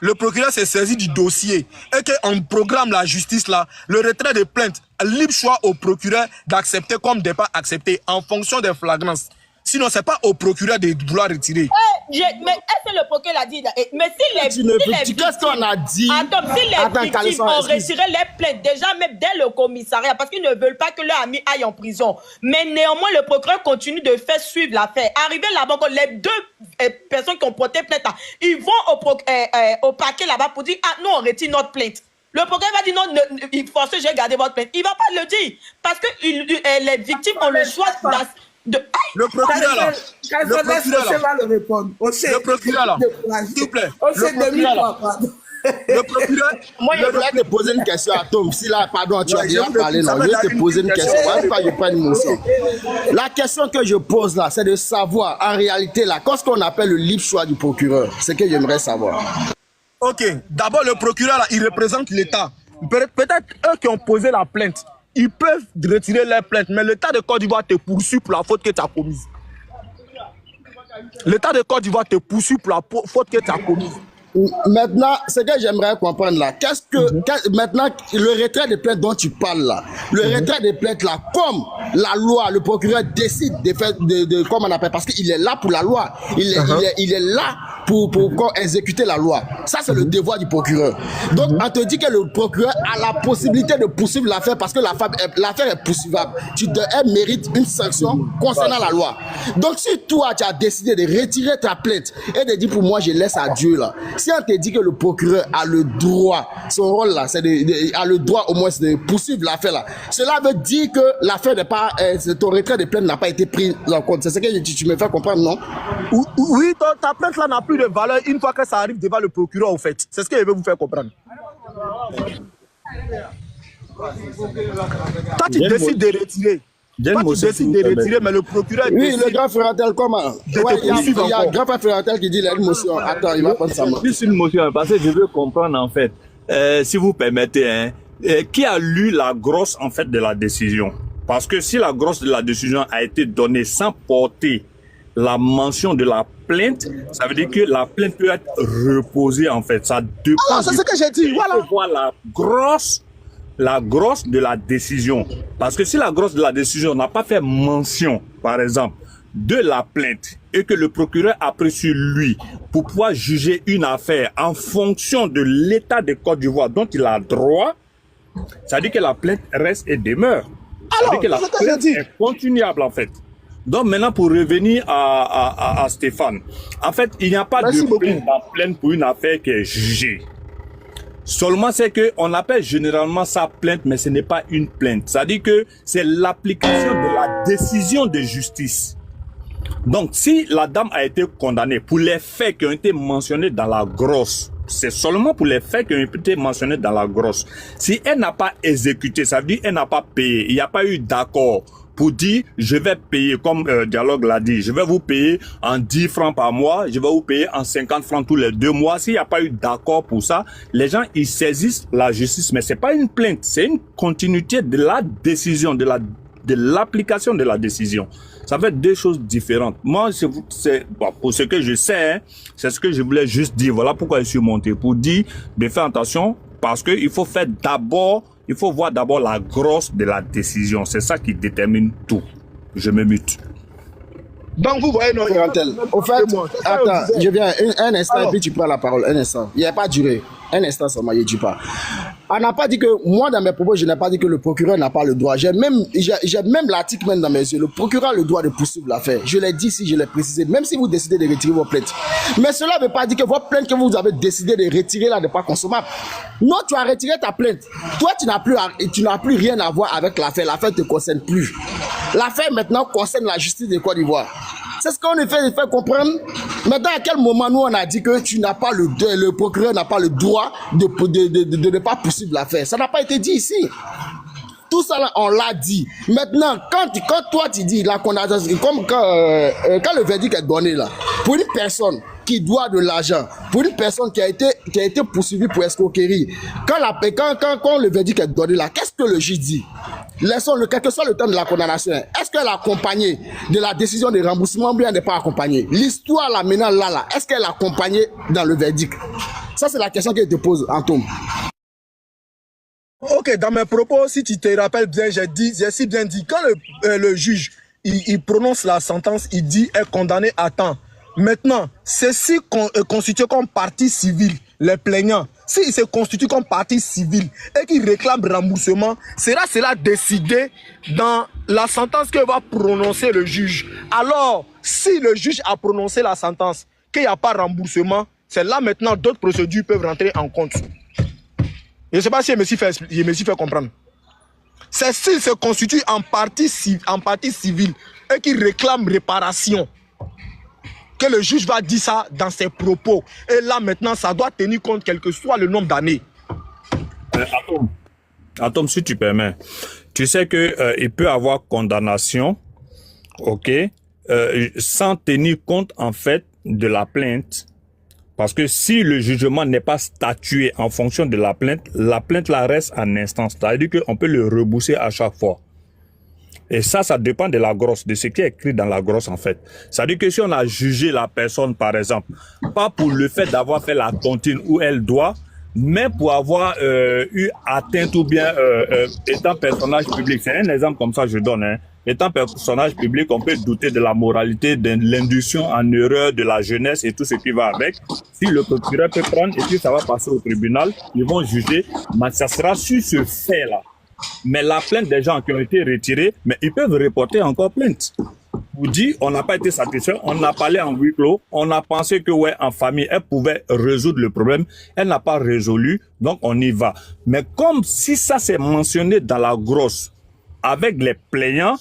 S11: le procureur se saisit du dossier et qu'on programme la justice là, le retrait de plainte, libre choix au procureur d'accepter comme de ne pas accepter en fonction des flagrances. Sinon, ce n'est pas au procureur de vouloir retirer.
S12: Mais est-ce que le procureur l'a dit? Mais si les
S6: qu'est-ce qu'on a dit?
S12: Attends, si les victimes ont retiré les plaintes, déjà même dès le commissariat, parce qu'ils ne veulent pas que leur ami aille en prison. Mais néanmoins, le procureur continue de faire suivre l'affaire. Arrivé là-bas, les deux personnes qui ont porté plainte, ils vont au parquet là-bas pour dire, ah, nous, on retire notre plainte. Le procureur va dire non, il faut que j'ai gardé votre plainte. Il ne va pas le dire. Parce que les victimes ont le choix
S11: le procureur là. Le procureur là. S'il vous plaît. Le procureur.
S6: Moi, je voulais te poser une question à Tom. Si là, pardon, tu as déjà parlé, non. Je vais te poser une question. Je prends une motion. La question que je pose là, c'est de savoir, en réalité, là, qu'est-ce qu'on appelle le libre choix du procureur? C'est ce que j'aimerais savoir.
S11: Ok. D'abord, le procureur là, il représente l'État. Peut-être eux qui ont posé la plainte. Ils peuvent retirer leur plainte, mais l'État de Côte d'Ivoire te poursuit pour la faute que tu as commise. L'État de Côte d'Ivoire te poursuit pour la faute que tu as commise.
S6: Maintenant, ce que j'aimerais comprendre là, maintenant, le retrait de plainte dont tu parles là, le retrait de plainte là, comme la loi, le procureur décide de faire, comment on appelle, parce qu'il est là pour la loi, il est là pour exécuter la loi. Ça, c'est le devoir du procureur. Donc, on te dit que le procureur a la possibilité de poursuivre l'affaire parce que l'affaire est poursuivable. Elle mérite une sanction concernant la loi. Donc, si toi, tu as décidé de retirer ta plainte et de dire pour moi, je laisse à Dieu là, si on te dit que le procureur a le droit, son rôle là, c'est a le droit au moins de poursuivre l'affaire là, cela veut dire que l'affaire n'est pas, ton retrait de plainte n'a pas été pris en compte. C'est ce que tu me fais comprendre, non?
S11: Oui, ta plainte là n'a plus de valeur une fois que ça arrive devant le procureur, au fait. C'est ce que je veux vous faire comprendre. Toi, tu décides de retirer. Toi, tu décides de retirer, mais le procureur...
S6: Oui, le grand frère comment? Il y a un grand frère qui dit il a une motion. Attends, il va prendre sa main.
S13: Juste une motion, parce que je veux comprendre, en fait, si vous permettez, qui a lu la grosse, en fait, de la décision? Parce que si la grosse de la décision a été donnée sans porter la mention de la plainte, ça veut dire que la plainte peut être reposée, en fait. Ça dépend.
S11: Alors, c'est ce que j'ai dit, voilà.
S13: Il faut voir la grosse de la décision. Parce que si la grosse de la décision n'a pas fait mention, par exemple, de la plainte, et que le procureur a pris sur lui pour pouvoir juger une affaire en fonction de l'état de Côte d'Ivoire dont il a droit, ça veut dire que la plainte reste et demeure. Ça veut dire que la plainte est continuable, en fait. Donc maintenant, pour revenir à Stéphane, en fait, il n'y a pas de plainte pour une affaire qui est jugée. Seulement, c'est qu'on appelle généralement ça plainte, mais ce n'est pas une plainte. C'est-à-dire que c'est l'application de la décision de justice. Donc, si la dame a été condamnée pour les faits qui ont été mentionnés dans la grosse, c'est seulement pour les faits qui ont été mentionnés dans la grosse. Si elle n'a pas exécuté, ça veut dire qu'elle n'a pas payé, il n'y a pas eu d'accord pour dire, je vais payer, comme Dialogue l'a dit, je vais vous payer en 10 francs par mois, je vais vous payer en 50 francs tous les 2 mois. S'il n'y a pas eu d'accord pour ça, les gens, ils saisissent la justice, mais c'est pas une plainte, c'est une continuité de la décision, de l'application de la décision. Ça fait deux choses différentes. Moi, bon, pour ce que je sais, hein, c'est ce que je voulais juste dire. Voilà pourquoi je suis monté, pour dire de faire attention, parce que il faut faire d'abord, il faut voir d'abord la grosse de la décision. C'est ça qui détermine tout. Je me mute.
S6: Donc vous voyez, non, au fait, attends, je viens un instant. Alors, et puis tu prends la parole, un instant. Il n'y a pas duré. Un instant seulement, il ne dit pas. On n'a pas dit que, moi dans mes propos, je n'ai pas dit que le procureur n'a pas le droit. J'ai même l'article même dans mes yeux. Le procureur a le droit de poursuivre l'affaire. Je l'ai dit ici, je l'ai précisé, même si vous décidez de retirer vos plaintes. Mais cela ne veut pas dire que votre plainte que vous avez décidé de retirer là n'est pas consommable. Non, tu as retiré ta plainte. Toi, tu n'as plus rien à voir avec l'affaire. L'affaire ne te concerne plus. L'affaire maintenant concerne la justice de Côte d'Ivoire. C'est ce qu'on fait comprendre. Maintenant, à quel moment nous on a dit que tu n'as pas le procureur n'a pas le droit de ne pas poursuivre l'affaire. Ça n'a pas été dit ici. Tout ça là, on l'a dit. Maintenant, quand toi tu dis la condamnation, comme quand le verdict est donné là, pour une personne qui doit de l'argent, pour une personne qui a été poursuivie pour escroquerie, quand le verdict est donné là, qu'est-ce que le juge dit? Laissons-le, quel que soit le temps de la condamnation. Est-ce qu'elle a accompagné de la décision de remboursement ou bien elle n'est pas accompagnée? L'histoire là maintenant là, est-ce qu'elle a accompagné dans le verdict? Ça c'est la question que je te pose, Antoine.
S11: Ok, dans mes propos, si tu te rappelles bien, j'ai si bien dit, quand le juge il prononce la sentence, il dit est condamné à temps. Maintenant, ceci constitué comme partie civile, les plaignants, s'ils se constituent comme partie civile et qu'ils réclament remboursement, cela décidé dans la sentence que va prononcer le juge. Alors, si le juge a prononcé la sentence, qu'il n'y a pas remboursement, c'est là maintenant d'autres procédures peuvent rentrer en compte. Je ne sais pas si je me suis fait comprendre. C'est s'ils se constituent en partie civile et qu'ils réclament réparation, que le juge va dire ça dans ses propos. Et là, maintenant, ça doit tenir compte quel que soit le nombre d'années.
S13: Attends, si tu permets. Tu sais que il peut avoir condamnation, ok, sans tenir compte, en fait, de la plainte. Parce que si le jugement n'est pas statué en fonction de la plainte la reste en instance. C'est-à-dire qu'on peut le rebourser à chaque fois. Et ça dépend de la grosse, de ce qui est écrit dans la grosse en fait. C'est-à-dire que si on a jugé la personne par exemple, pas pour le fait d'avoir fait la tontine où elle doit, mais pour avoir eu atteinte ou bien étant personnage public. C'est un exemple comme ça je donne. Hein. Étant personnage public, on peut douter de la moralité, de l'induction en erreur de la jeunesse et tout ce qui va avec. Si le procureur peut prendre et puis ça va passer au tribunal, ils vont juger, mais ça sera sur ce fait-là. Mais la plainte des gens qui ont été retirés, mais ils peuvent reporter encore plainte. Vous dites, on n'a pas été satisfait, on a parlé en huis clos, on a pensé que ouais, en famille, elle pouvait résoudre le problème, elle n'a pas résolu, donc on y va. Mais comme si ça s'est mentionné dans la grosse, avec les plaignants,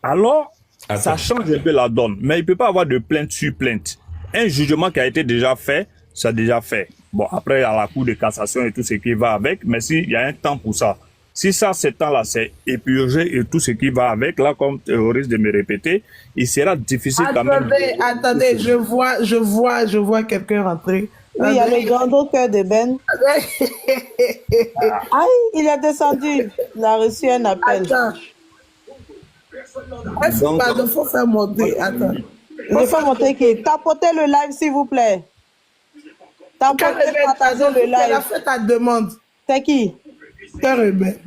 S13: alors ça change un peu la donne. Mais il ne peut pas avoir de plainte sur plainte. Un jugement qui a été déjà fait, c'est déjà fait. Bon, après, à la cour de cassation et tout ce qui va avec, mais s'il y a un temps pour ça. Si ça, ce temps-là, c'est épurgé et tout ce qui va avec, là, comme au risque de me répéter, il sera difficile quand même.
S8: Attendez, je vois quelqu'un rentrer.
S7: Oui, il y a le grand cœur de Ben. Aïe, il est descendu. Il a reçu un appel.
S8: Attends. Il faut faire monter. Attends.
S7: Il faut monter qui? Tapotez le live, s'il vous plaît. Tapotez, partagez le live.
S8: Elle a fait ta demande.
S7: C'est qui?
S8: C'est Rebelle.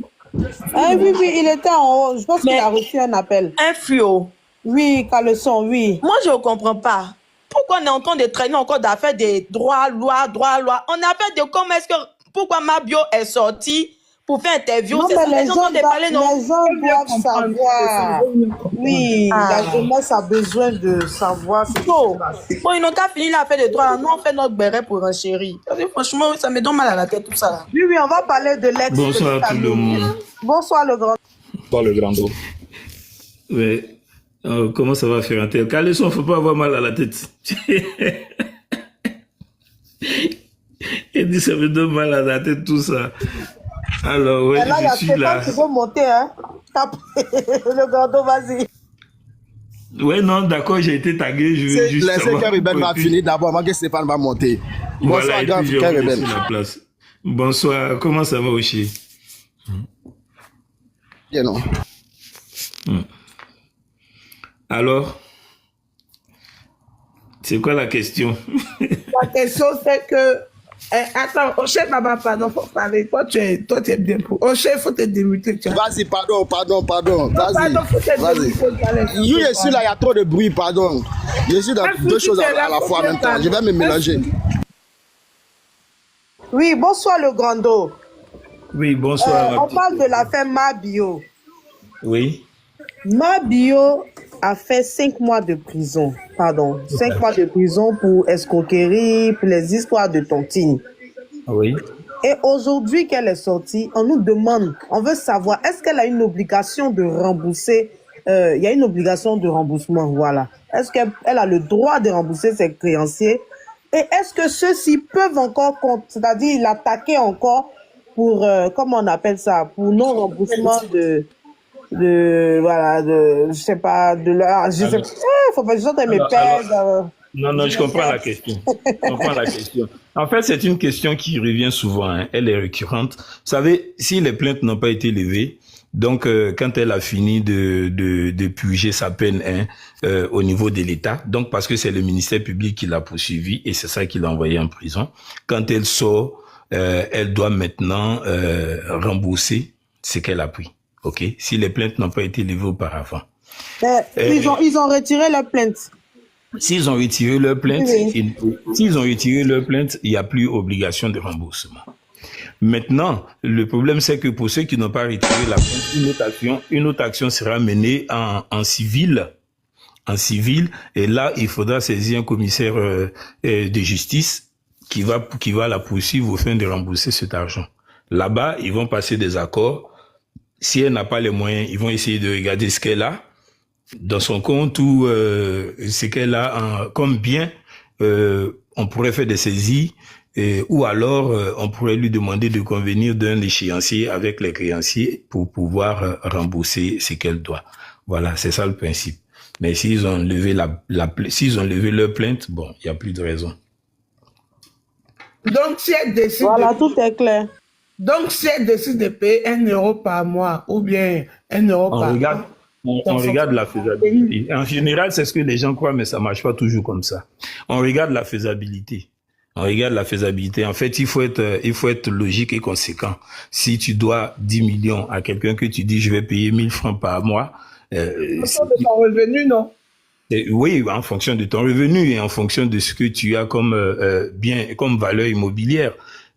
S7: Ah, oui, il était en haut. Je pense qu'il a reçu un appel.
S12: Un fluo.
S7: Oui, Caleçon, oui.
S12: Moi, je ne comprends pas. Pourquoi on est en train de traîner encore d'affaires des droits, loi? On a fait de comment est-ce que... Pourquoi ma bio est sortie pour faire interview?
S7: Non, mais les gens doivent savoir. Oui, la jeunesse a besoin de savoir.
S12: Bon, ils n'ont qu'à finir l'affaire de droits. Nous, on fait notre béret pour enchérir. Franchement, ça me donne mal à la tête, tout ça. Là.
S7: Oui, on va parler de l'ex.
S14: Bonsoir tout le monde.
S7: Bonsoir le grand.
S13: Bonsoir le grand dos.
S14: Oui. Oh, comment ça va faire un tel? Caleçon, faut pas avoir mal à la tête. Il dit, ça me donne mal à la tête, tout ça. Alors, ouais,
S7: là, il y a
S14: je suis là.
S7: Stéphane qui veut monter, hein. Le gardon, vas-y.
S14: Ouais, non, d'accord, j'ai été tagué, je vais juste
S6: laissez que Rebelle va finir d'abord, moi que Stéphane va monter.
S14: Voilà,
S6: Bonsoir, grand frère Rebelle.
S14: la place. Bonsoir, comment ça va, Oché?
S6: Bien, non.
S14: Alors, c'est quoi la question?
S8: La question, c'est que... attends, Oché, maman, pardon, faut parler. Toi, tu es bien pour... Oché, faut te démuter.
S6: Vas-y, pardon.
S8: Pardon,
S6: Vas-y.
S8: faut te démuter.
S6: Je suis là, il y a trop de bruit, pardon. Je suis dans deux choses à la fois en même temps. Je vais me mélanger.
S7: Oui, bonsoir le Grando.
S14: Oui, bonsoir.
S7: On parle de l'affaire Mabio.
S14: Oui.
S7: Mabio a fait 5 mois de prison. Pardon, 5 mois de prison pour escroquerie, pour les histoires de tontine.
S14: Oui.
S7: Et aujourd'hui qu'elle est sortie, on nous demande, on veut savoir, est-ce qu'elle a une obligation de rembourser, il y a une obligation de remboursement, voilà. Est-ce qu'elle a le droit de rembourser ses créanciers? Et est-ce que ceux-ci peuvent encore, c'est-à-dire l'attaquer encore pour, comment on appelle ça, pour non-remboursement je sais pas, de leur, je sais pas, faut pas, je suis mes pères.
S14: Non, je comprends la question. En fait, c'est une question qui revient souvent, hein. Elle est récurrente. Vous savez, si les plaintes n'ont pas été levées, donc quand elle a fini de purger sa peine au niveau de l'État, donc parce que c'est le ministère public qui l'a poursuivi et c'est ça qui l'a envoyé en prison, quand elle sort, elle doit maintenant rembourser ce qu'elle a pris. Ok, si les plaintes n'ont pas été levées auparavant.
S7: Ils ont retiré leur plainte.
S14: S'ils ont retiré leur plainte,
S7: Oui.
S14: Il n'y a plus obligation de remboursement. Maintenant, le problème, c'est que pour ceux qui n'ont pas retiré la plainte, une autre action sera menée en civil. En civil, et là, il faudra saisir un commissaire de justice qui va la poursuivre au fin de rembourser cet argent. Là-bas, ils vont passer des accords. Si elle n'a pas les moyens, ils vont essayer de regarder ce qu'elle a dans son compte ou ce qu'elle a comme bien. On pourrait faire des saisies ou alors on pourrait lui demander de convenir d'un échéancier avec les créanciers pour pouvoir rembourser ce qu'elle doit. Voilà, c'est ça le principe. Mais s'ils ont levé s'ils ont levé leur plainte, bon, il n'y a plus de raison.
S8: Donc, si elle décide
S7: tout est clair.
S8: Donc, si elle décide de payer 1 euro par mois ou bien 1 euro par mois,
S14: on regarde la faisabilité. En général, c'est ce que les gens croient, mais ça marche pas toujours comme ça. On regarde la faisabilité. En fait, il faut être logique et conséquent. Si tu dois 10 millions à quelqu'un que tu dis, je vais payer 1000 francs par mois,
S8: en fonction de ton revenu, non?
S14: Oui, en fonction de ton revenu et en fonction de ce que tu as comme bien, comme valeur immobilière.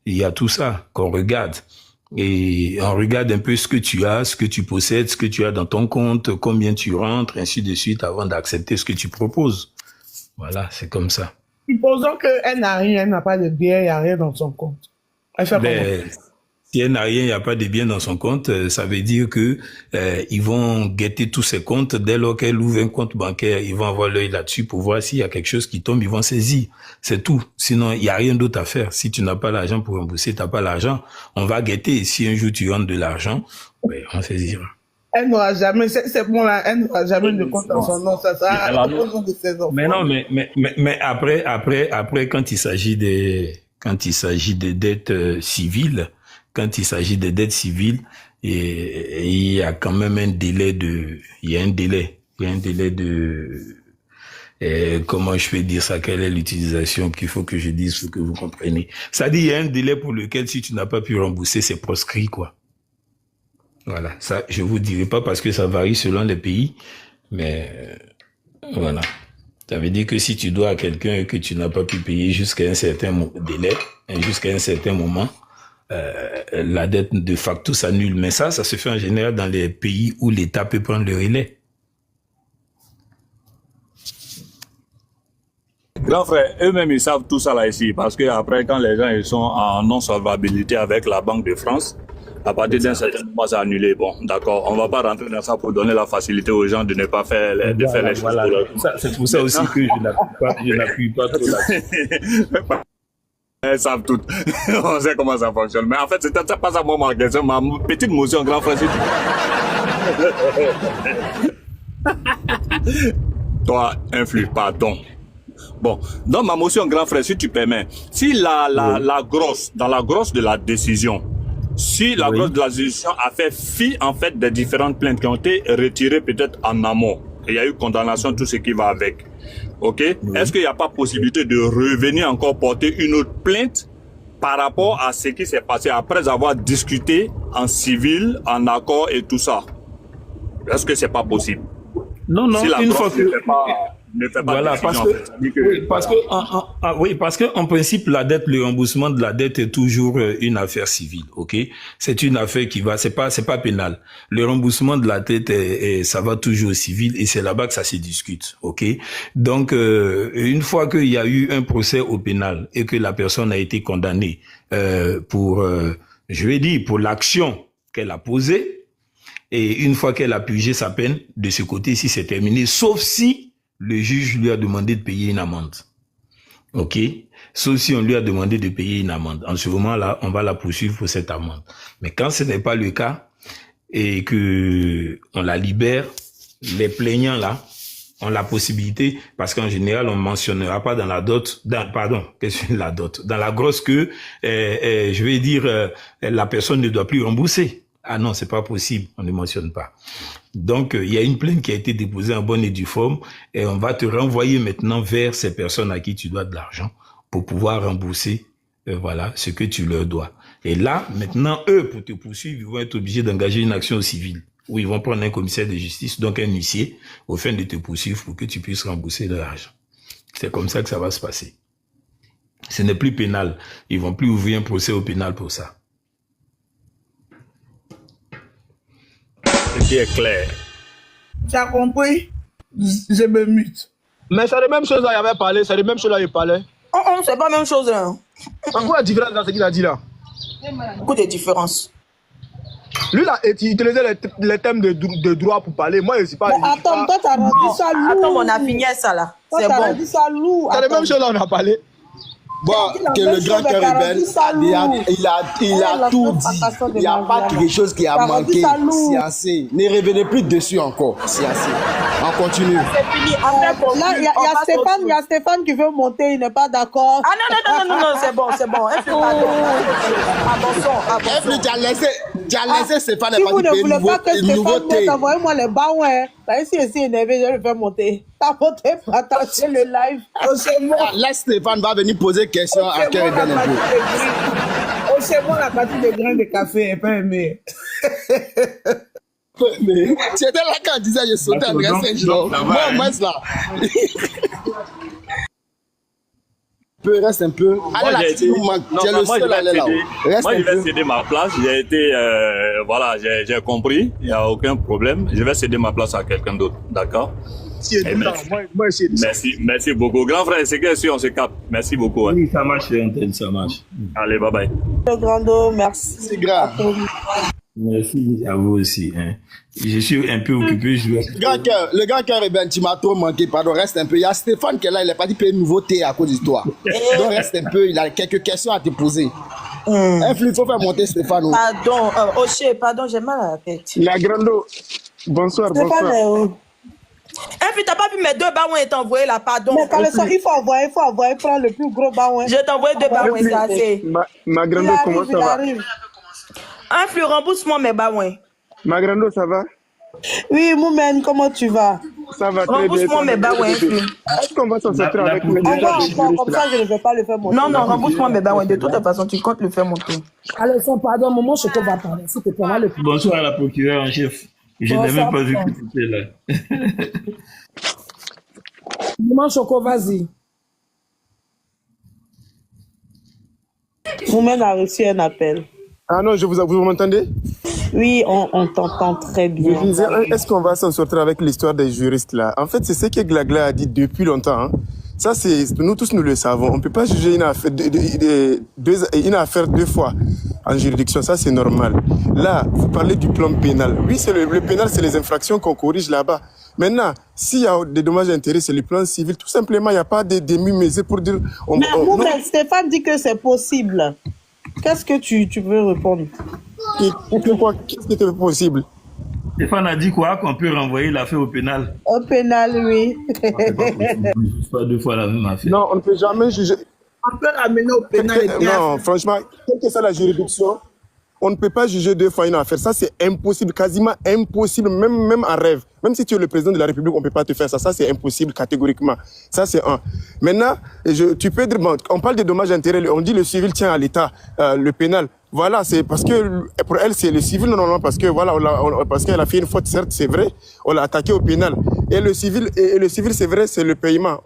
S14: Il y a tout ça qu'on regarde. Et on regarde un peu ce que tu as, ce que tu possèdes, ce que tu as dans ton compte, combien tu rentres, ainsi de suite, avant d'accepter ce que tu proposes. Voilà, c'est comme ça.
S8: Supposons qu'elle n'a rien, elle n'a pas de bien, il n'y a rien dans son compte. Elle fait comment?
S14: Si elle n'a rien, il n'y a pas de bien dans son compte, ça veut dire que ils vont guetter tous ses comptes. Dès lors qu'elle ouvre un compte bancaire, ils vont avoir l'œil là-dessus pour voir s'il y a quelque chose qui tombe, ils vont saisir. C'est tout. Sinon, il n'y a rien d'autre à faire. Si tu n'as pas l'argent pour rembourser, tu n'as pas l'argent, on va guetter. Si un jour tu rentres de l'argent, ben, on saisira.
S8: Elle n'aura jamais, c'est bon là, elle n'aura jamais de compte dans son nom, ça sera au nom de ses enfants.
S14: Mais non, mais après, quand il s'agit des dettes civiles, et il y a quand même un délai de, comment je peux dire ça, quelle est l'utilisation qu'il faut que je dise pour que vous compreniez. Ça dit, il y a un délai pour lequel si tu n'as pas pu rembourser, c'est proscrit, quoi. Voilà. Ça, je vous dirai pas parce que ça varie selon les pays, mais, voilà. Ça veut dire que si tu dois à quelqu'un et que tu n'as pas pu payer jusqu'à un certain délai, jusqu'à un certain moment, la dette de facto s'annule. Mais ça se fait en général dans les pays où l'État peut prendre le relais.
S13: Grand frère, eux-mêmes ils savent tout ça là ici, parce que après quand les gens ils sont en non-solvabilité avec la Banque de France, À partir d'un certain moment, c'est annulé. Bon, d'accord, on va pas rentrer dans ça pour donner la facilité aux gens de ne pas faire faire les choses.
S14: Voilà. C'est pour ça aussi que je n'appuie pas trop là-dessus.
S13: Elles savent tout. On sait comment ça fonctionne. Mais en fait, c'était pas ça ma question. Ma petite motion, grand frère. Toi, influe, pardon. Bon, dans ma motion, grand frère, si tu permets, si la grosse, dans la grosse de la décision, si la grosse de la décision a fait fi, en fait, des différentes plaintes qui ont été retirées peut-être en amont, et il y a eu condamnation, tout ce qui va avec. Ok? Est-ce qu'il n'y a pas possibilité de revenir encore porter une autre plainte par rapport à ce qui s'est passé après avoir discuté en civil, en accord et tout ça? Est-ce que c'est pas possible?
S14: Non,
S13: si la
S14: une fois que...
S13: ne fait pas
S14: voilà, parce que en principe, la dette, le remboursement de la dette est toujours une affaire civile, ok? C'est une affaire qui va, c'est pas pénal. Le remboursement de la dette, ça va toujours au civil et c'est là-bas que ça se discute, ok? Donc, une fois qu'il y a eu un procès au pénal et que la personne a été condamnée pour, je vais dire, pour l'action qu'elle a posée, et une fois qu'elle a purgé sa peine, de ce côté-ci, c'est terminé, sauf si le juge lui a demandé de payer une amende. Ok? Sauf si on lui a demandé de payer une amende. En ce moment-là, on va la poursuivre pour cette amende. Mais quand ce n'est pas le cas et que on la libère, les plaignants là ont la possibilité, parce qu'en général, on mentionnera pas dans la dot, qu'est-ce que la dot? Dans la grosse que, je vais dire, la personne ne doit plus rembourser. Ah non, c'est pas possible, on ne mentionne pas. Donc, il y a une plainte qui a été déposée en bonne et due forme et on va te renvoyer maintenant vers ces personnes à qui tu dois de l'argent pour pouvoir rembourser, voilà, ce que tu leur dois. Et là, maintenant, eux, pour te poursuivre, ils vont être obligés d'engager une action civile où ils vont prendre un commissaire de justice, donc un huissier, au fin de te poursuivre pour que tu puisses rembourser de l'argent. C'est comme ça que ça va se passer. Ce n'est plus pénal. Ils vont plus ouvrir un procès au pénal pour ça.
S13: Qui est clair.
S8: Tu as compris? Je me mute.
S11: Mais c'est les mêmes choses là, il avait parlé, c'est les mêmes choses là, il parlait.
S12: C'est pas la même chose là.
S11: C'est quoi la différence dans ce qu'il a dit là?
S12: Beaucoup de différences.
S11: Lui là, il utilisait les thèmes de droit pour parler. Moi, je ne sais pas.
S7: Mais attends, toi, t'as rendu ça lourd.
S12: Attends, on a fini ça là.
S7: C'est bon. T'as rendu ça lourd.
S11: C'est les mêmes choses là, on a parlé.
S6: Bon, que le grand cœur urbain, il a tout dit. Il n'y a pas quelque chose qui a manqué. Siancé. Ne revenez plus dessus encore. Siancé. On continue.
S7: C'est fini. Là, il y a Stéphane qui veut monter, il n'est pas d'accord.
S12: Ah non, c'est bon. Avançons.
S6: Tu as laissé Stéphane
S7: si vous ne voulez pas que Stéphane monte, envoyez-moi les baouins. Si je suis énervé, je le fais monter. T'as monté pour attacher le live.
S6: Laisse Stéphane va venir poser question à Cœur Urbain un peu.
S8: C'est moi la partie des grains de café n'est pas aimé.
S6: C'était là quand on disait je sautais André Saint-Jean. Moi, là. Reste un peu. Allez là, tu nous manques. Tu es le seul à aller là.
S13: Moi, je vais céder ma place. J'ai été, voilà, j'ai compris. Il n'y a aucun problème. Je vais céder ma place à quelqu'un d'autre. D'accord? Merci beaucoup. Grand frère, c'est que si on se capte. Merci beaucoup. Hein.
S14: Oui, ça marche, ça marche.
S13: Allez, bye bye.
S7: Grando, merci.
S6: C'est grave.
S14: Merci à vous aussi. Hein. Je suis un peu occupé.
S6: Le grand cœur, ben, tu m'as trop manqué. Pardon, reste un peu. Il y a Stéphane qui est là. Il n'est pas dit payer une nouveauté à cause de toi. Donc, reste un peu. Il a quelques questions à te poser. Il faut faire monter Stéphane.
S12: Pardon, pardon, j'ai mal à la tête.
S11: La Grando. Bonsoir.
S12: Et puis, t'as pas vu mes 2 baouins et t'envoyer là, pardon.
S7: Mais il faut envoyer, prendre le plus gros baouin.
S12: Je t'envoie 2 baouins, c'est assez.
S11: Ma Grando, comment ça va?
S12: Influe, rembourse-moi mes baouins.
S11: Ma Grando, ça va?
S7: Oui, Moumen, comment tu vas?
S11: Ça va très bien.
S12: Rembourse-moi mes baouins, Influe.
S11: Est-ce qu'on va s'en sortir avec les
S7: gens comme ça, je ne vais pas le faire monter.
S12: Non, rembourse-moi mes baouins. De toute façon, tu comptes le faire monter.
S9: Alexandre, pardon, maman, je te va parler. S'il te plaît,
S14: Bonsoir à la procureure en chef. Je n'ai même pas vu que tu étais là.
S9: Maman Choco, vas-y.
S7: Moumen a reçu un appel.
S11: Ah non, vous m'entendez?
S7: Oui, on t'entend très bien.
S11: Je disais, est-ce qu'on va s'en sortir avec l'histoire des juristes là? En fait, c'est ce que Glagla a dit depuis longtemps. Hein.
S15: Ça, nous tous, nous le savons. On ne peut pas juger une affaire, une affaire 2 fois en juridiction. Ça, c'est normal. Là, vous parlez du plan pénal. Oui, le pénal, c'est les infractions qu'on corrige là-bas. Maintenant, s'il y a des dommages et intérêts, c'est le plan civil. Tout simplement, il n'y a pas de demi-mesure pour dire...
S7: Mais Stéphane dit que c'est possible. Qu'est-ce que tu veux répondre?
S15: Qu'est-ce qui est possible?
S14: Stéphane a dit quoi? Qu'on peut renvoyer l'affaire au pénal?
S7: Au pénal, oui.
S14: Pas 2 fois la même affaire.
S15: Non, on ne peut jamais juger.
S7: On peut ramener au pénal.
S15: Non, franchement, quelle que soit la juridiction, on ne peut pas juger 2 fois une affaire. Ça, c'est impossible, quasiment impossible, même en rêve. Même si tu es le président de la République, on ne peut pas te faire ça. Ça, c'est impossible catégoriquement. Ça, c'est un. Maintenant, tu peux dire, bon, on parle de dommages intérêts, on dit le civil tient à l'État, le pénal. Voilà, c'est parce que pour elle, c'est le civil, non, parce que voilà, parce qu'elle a fait une faute, certes, c'est vrai, on l'a attaqué au pénal. Et le civil, c'est vrai, c'est le paiement.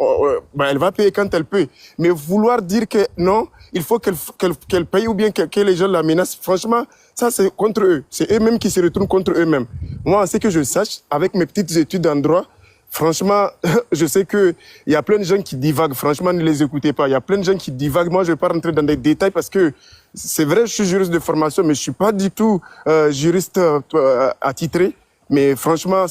S15: Elle va payer quand elle peut. Mais vouloir dire que non, il faut qu'elle paye ou bien que les gens la menacent, franchement, ça c'est contre eux. C'est eux-mêmes qui se retournent contre eux-mêmes. Moi, c'est que je sache, avec mes petites études en droit, franchement, je sais qu'il y a plein de gens qui divaguent. Franchement, ne les écoutez pas. Il y a plein de gens qui divaguent. Moi, je ne vais pas rentrer dans des détails parce que c'est vrai, je suis juriste de formation, mais je ne suis pas du tout juriste attitré. Mais franchement,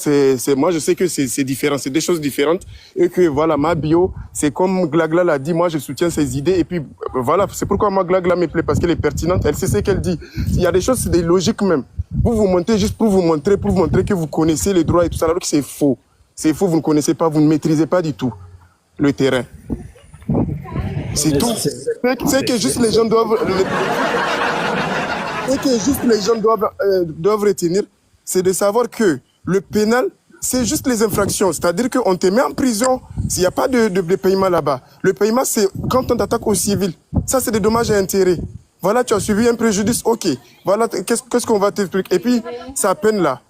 S15: moi, je sais que c'est différent. C'est des choses différentes. Et que voilà, ma bio, c'est comme Glagla l'a dit, moi, je soutiens ses idées. Et puis, voilà, c'est pourquoi moi, Glagla me plaît, parce qu'elle est pertinente. Elle sait ce qu'elle dit. Il y a des choses, c'est des logiques même. Vous montez juste pour vous montrer que vous connaissez les droits et tout ça, alors que c'est faux. C'est faux, vous ne connaissez pas, vous ne maîtrisez pas du tout le terrain. C'est tout. C'est que juste les gens doivent... doivent retenir, c'est de savoir que le pénal, c'est juste les infractions. C'est-à-dire qu'on te met en prison s'il n'y a pas de paiement là-bas. Le paiement, c'est quand on t'attaque au civil. Ça, c'est des dommages et intérêts. Voilà, tu as subi un préjudice, ok. Voilà, qu'est-ce qu'on va t'expliquer? Et puis, sa peine là,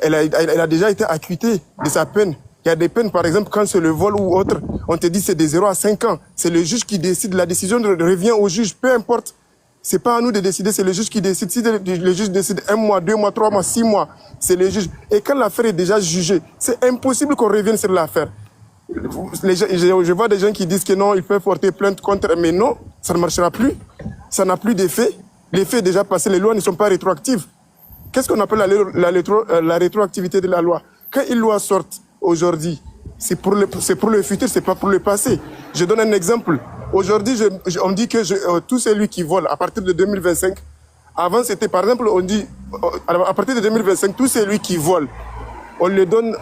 S15: elle a déjà été acquittée de sa peine. Il y a des peines, par exemple, quand c'est le vol ou autre, on te dit c'est de 0 à 5 ans. C'est le juge qui décide. La décision revient au juge, peu importe. C'est pas à nous de décider, c'est le juge qui décide. Si le juge décide 1 mois, 2 mois, 3 mois, 6 mois, c'est le juge. Et quand l'affaire est déjà jugée, c'est impossible qu'on revienne sur l'affaire. Je vois des gens qui disent que non, ils peuvent porter plainte contre, mais non, ça ne marchera plus. Ça n'a plus d'effet. L'effet est déjà passé, les lois ne sont pas rétroactives. Qu'est-ce qu'on appelle la rétroactivité de la loi? Quand une loi sort aujourd'hui, c'est pour le futur, c'est pas pour le passé. Je donne un exemple. Aujourd'hui, on dit que tout celui qui vole à partir de 2025, avant c'était par exemple, on dit, à partir de 2025, tout celui qui vole, on lui donne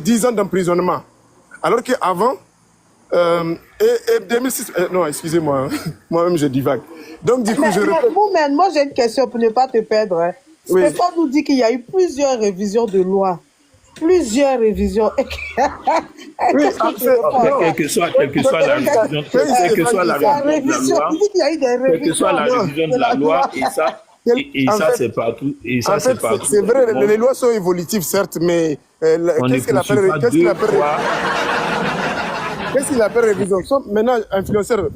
S15: 10 ans d'emprisonnement. Alors qu'avant, et 2006, non, excusez-moi, moi-même je divague. Donc du coup,
S7: moi j'ai une question pour ne pas te perdre. Hein. Oui. Stéphane nous dit qu'il y a eu plusieurs révisions de loi. Plusieurs révisions. Oui,
S14: quelle que soit la révision de la loi, et ça c'est partout. Et ça c'est partout.
S15: C'est vrai, les lois sont évolutives, certes, mais qu'est-ce qu'il appelle révision? Maintenant, influenceur,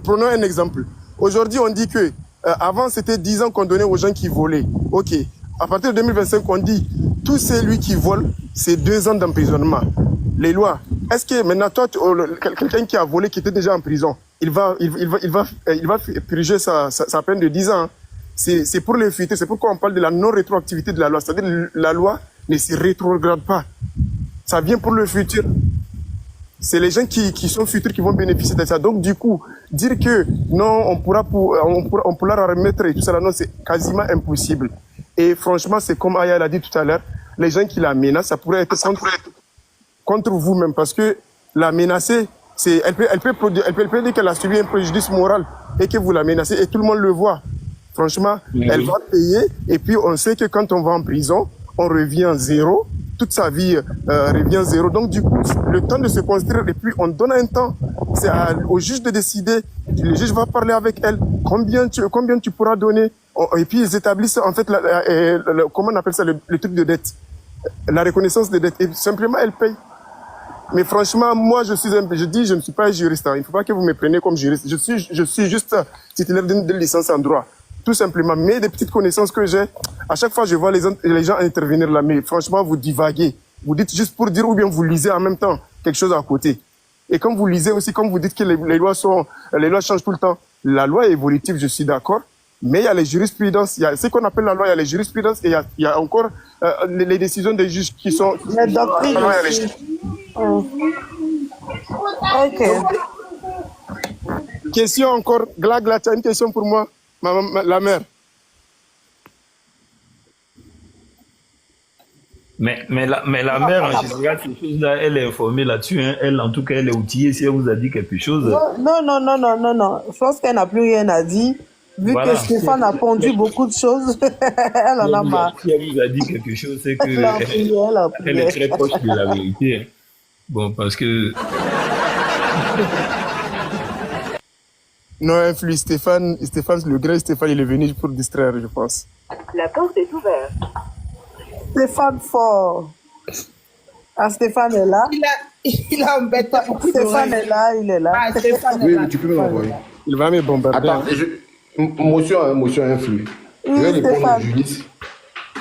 S15: prenons un exemple. Aujourd'hui, on dit que avant c'était 10 ans qu'on donnait aux gens qui volaient. Ok. À partir de 2025, on dit tout celui qui vole, c'est 2 ans d'emprisonnement. Les lois. Est-ce que maintenant, toi, quelqu'un qui a volé, qui était déjà en prison, il va purger sa peine de 10 ans. C'est pour le futur. C'est pourquoi on parle de la non-rétroactivité de la loi. C'est-à-dire la loi ne se rétrograde pas. Ça vient pour le futur. C'est les gens qui sont futurs qui vont bénéficier de ça. Donc, du coup, dire que non, on pourra la remettre et tout ça, là, non, c'est quasiment impossible. Et franchement, c'est comme Aya l'a dit tout à l'heure, les gens qui la menacent, ça pourrait être contre vous-même. Parce que la menacer, elle peut dire qu'elle a subi un préjudice moral et que vous la menacez et tout le monde le voit. Franchement, elle va payer et puis on sait que quand on va en prison, on revient zéro. Toute sa vie revient zéro. Donc du coup, le temps de se construire et puis on donne un temps. C'est au juge de décider. Le juge va parler avec elle. Combien tu pourras donner? Et puis ils établissent en fait comment on appelle ça, le truc de dette, la reconnaissance de dette. Et simplement elle paye. Mais franchement, moi je ne suis pas juriste. Hein. Il ne faut pas que vous me preniez comme juriste. Je suis juste titulaire d'une licence en droit. Tout simplement. Mais des petites connaissances que j'ai, à chaque fois je vois les gens intervenir là, mais franchement vous divaguez. Vous dites juste pour dire ou bien vous lisez en même temps quelque chose à côté. Et comme vous lisez aussi, comme vous dites que les lois changent tout le temps, la loi est évolutive, je suis d'accord. Mais il y a les jurisprudences, il y a ce qu'on appelle la loi, il y a les jurisprudences et il y a encore les décisions des juges qui sont...
S7: Les doctrines aussi. Ok.
S15: Question encore, Gla, tu as une question pour moi, la mère?
S14: Mais la mère, en général, ces choses-là, elle est informée là-dessus. Hein. Elle, en tout cas, elle est outillée. Si elle vous a dit quelque chose...
S7: Non. Je pense qu'elle n'a plus rien à dire. Vu que Stéphane a pondu beaucoup de choses, elle en a marre.
S14: Si elle vous a dit quelque chose, c'est que elle est très proche de la vérité. Hein. Bon, parce que...
S15: Non, influe Stéphane, le grand Stéphane, il est venu pour distraire, je pense.
S10: La porte est ouverte.
S7: Stéphane fort. Ah, Stéphane est là.
S2: Il a embêté beaucoup de
S7: Stéphane est là, il est là.
S2: Ah, Stéphane est
S3: Oui,
S2: là.
S3: mais tu peux me l'envoyer.
S15: Il va me bombarder.
S3: Attends, motion influe. Je vais répondre au juriste.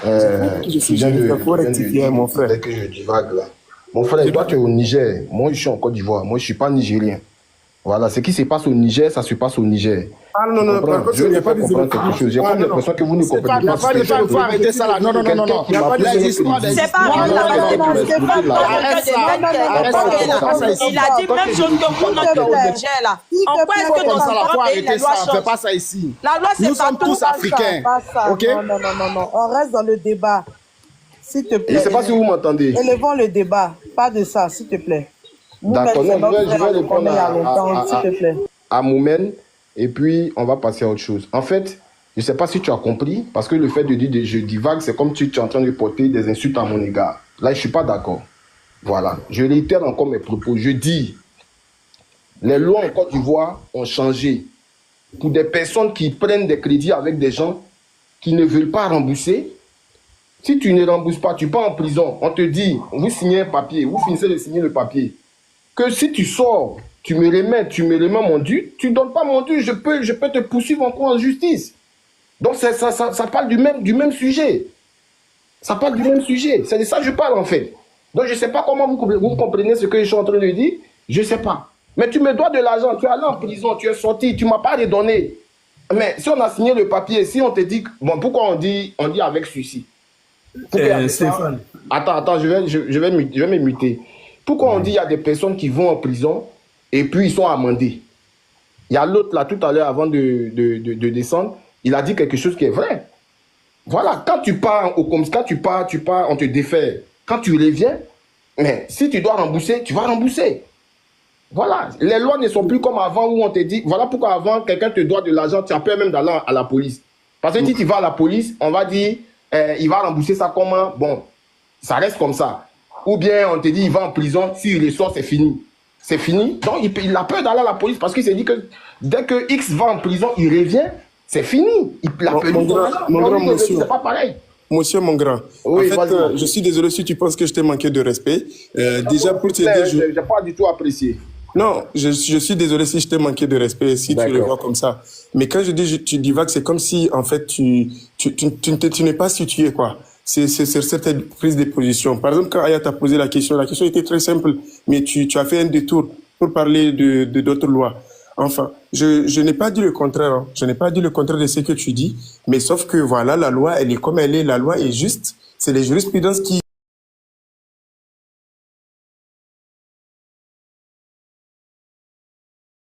S15: Je suis juriste, il faut rectifier, mon frère.
S3: Dès que je divague là. Mon frère, toi tu es au Niger. Moi, je suis en Côte d'Ivoire. Moi, je ne suis pas nigérien. Voilà, ce qui se passe au Niger, ça se passe au Niger.
S15: Ah non, par contre,
S3: je ne vais pas comprendre quelque chose. J'ai pas l'impression que vous ne comprenez pas.
S6: Il faut arrêter ça là. Non.
S3: C'est pas
S12: il a dit même chose que vous notre au Niger là. En quoi est-ce que dans ce pays la loi change?
S6: On fait pas ça ici.
S12: La loi c'est
S6: Nous sommes tous africains.
S7: Ok? Non. On reste dans le débat. S'il te plaît.
S3: Je ne sais pas si vous m'entendez.
S7: Élevons le débat. Pas de ça, s'il te plaît.
S3: D'accord, non, je vais répondre à Moumen et puis on va passer à autre chose. En fait, je ne sais pas si tu as compris, parce que le fait de dire que je divague, c'est comme si tu es en train de porter des insultes à mon égard. Là, je ne suis pas d'accord. Voilà, je réitère encore mes propos. Je dis, les lois en Côte d'Ivoire ont changé. Pour des personnes qui prennent des crédits avec des gens qui ne veulent pas rembourser, si tu ne rembourses pas, tu pars en prison. On te dit, vous signez un papier, vous finissez de signer le papier. Que si tu sors, tu me remets mon dû, tu ne donnes pas mon dû, je peux te poursuivre encore en justice. Donc ça parle du même sujet. Ça parle du même sujet. C'est de ça que je parle en fait. Donc je ne sais pas comment vous comprenez ce que je suis en train de dire. Je ne sais pas. Mais tu me dois de l'argent, tu es allé en prison, tu es sorti, tu ne m'as pas redonné. Mais si on a signé le papier, si on te dit... Bon, pourquoi on dit avec ceci?
S14: Stéphane.
S3: Attends, je vais me muter. Pourquoi on dit qu'il y a des personnes qui vont en prison et puis ils sont amendés? Il y a l'autre là, tout à l'heure, avant de descendre, il a dit quelque chose qui est vrai. Voilà, quand tu pars au commissariat, quand tu pars, on te défait. Quand tu reviens, mais si tu dois rembourser, tu vas rembourser. Voilà, les lois ne sont plus comme avant où on te dit, voilà pourquoi avant, quelqu'un te doit de l'argent, tu as peur même d'aller à la police. Parce que si tu vas à la police, on va dire, il va rembourser ça comment? Bon, ça reste comme ça. Ou bien on te dit il va en prison, s'il ressort, c'est fini. C'est fini. Donc il a peur d'aller à la police parce qu'il s'est dit que dès que X va en prison, il revient, c'est fini. Il a peur
S15: monsieur,
S3: c'est pas pareil.
S15: Monsieur mon grand,
S3: oui,
S15: en fait, je suis désolé si tu penses que je t'ai manqué de respect. Déjà pour te dire...
S3: Je n'ai pas du tout apprécié.
S15: Non, je suis désolé si je t'ai manqué de respect, si tu le vois comme ça. Mais quand je dis tu divagues, c'est comme si en fait tu n'es pas situé quoi. C'est certaines prises de position. Par exemple, quand Aya t'a posé la question était très simple, mais tu as fait un détour pour parler de d'autres lois. Enfin, je n'ai pas dit le contraire. Hein. Je n'ai pas dit le contraire de ce que tu dis, mais sauf que voilà, la loi, elle est comme elle est. La loi est juste. C'est les jurisprudences qui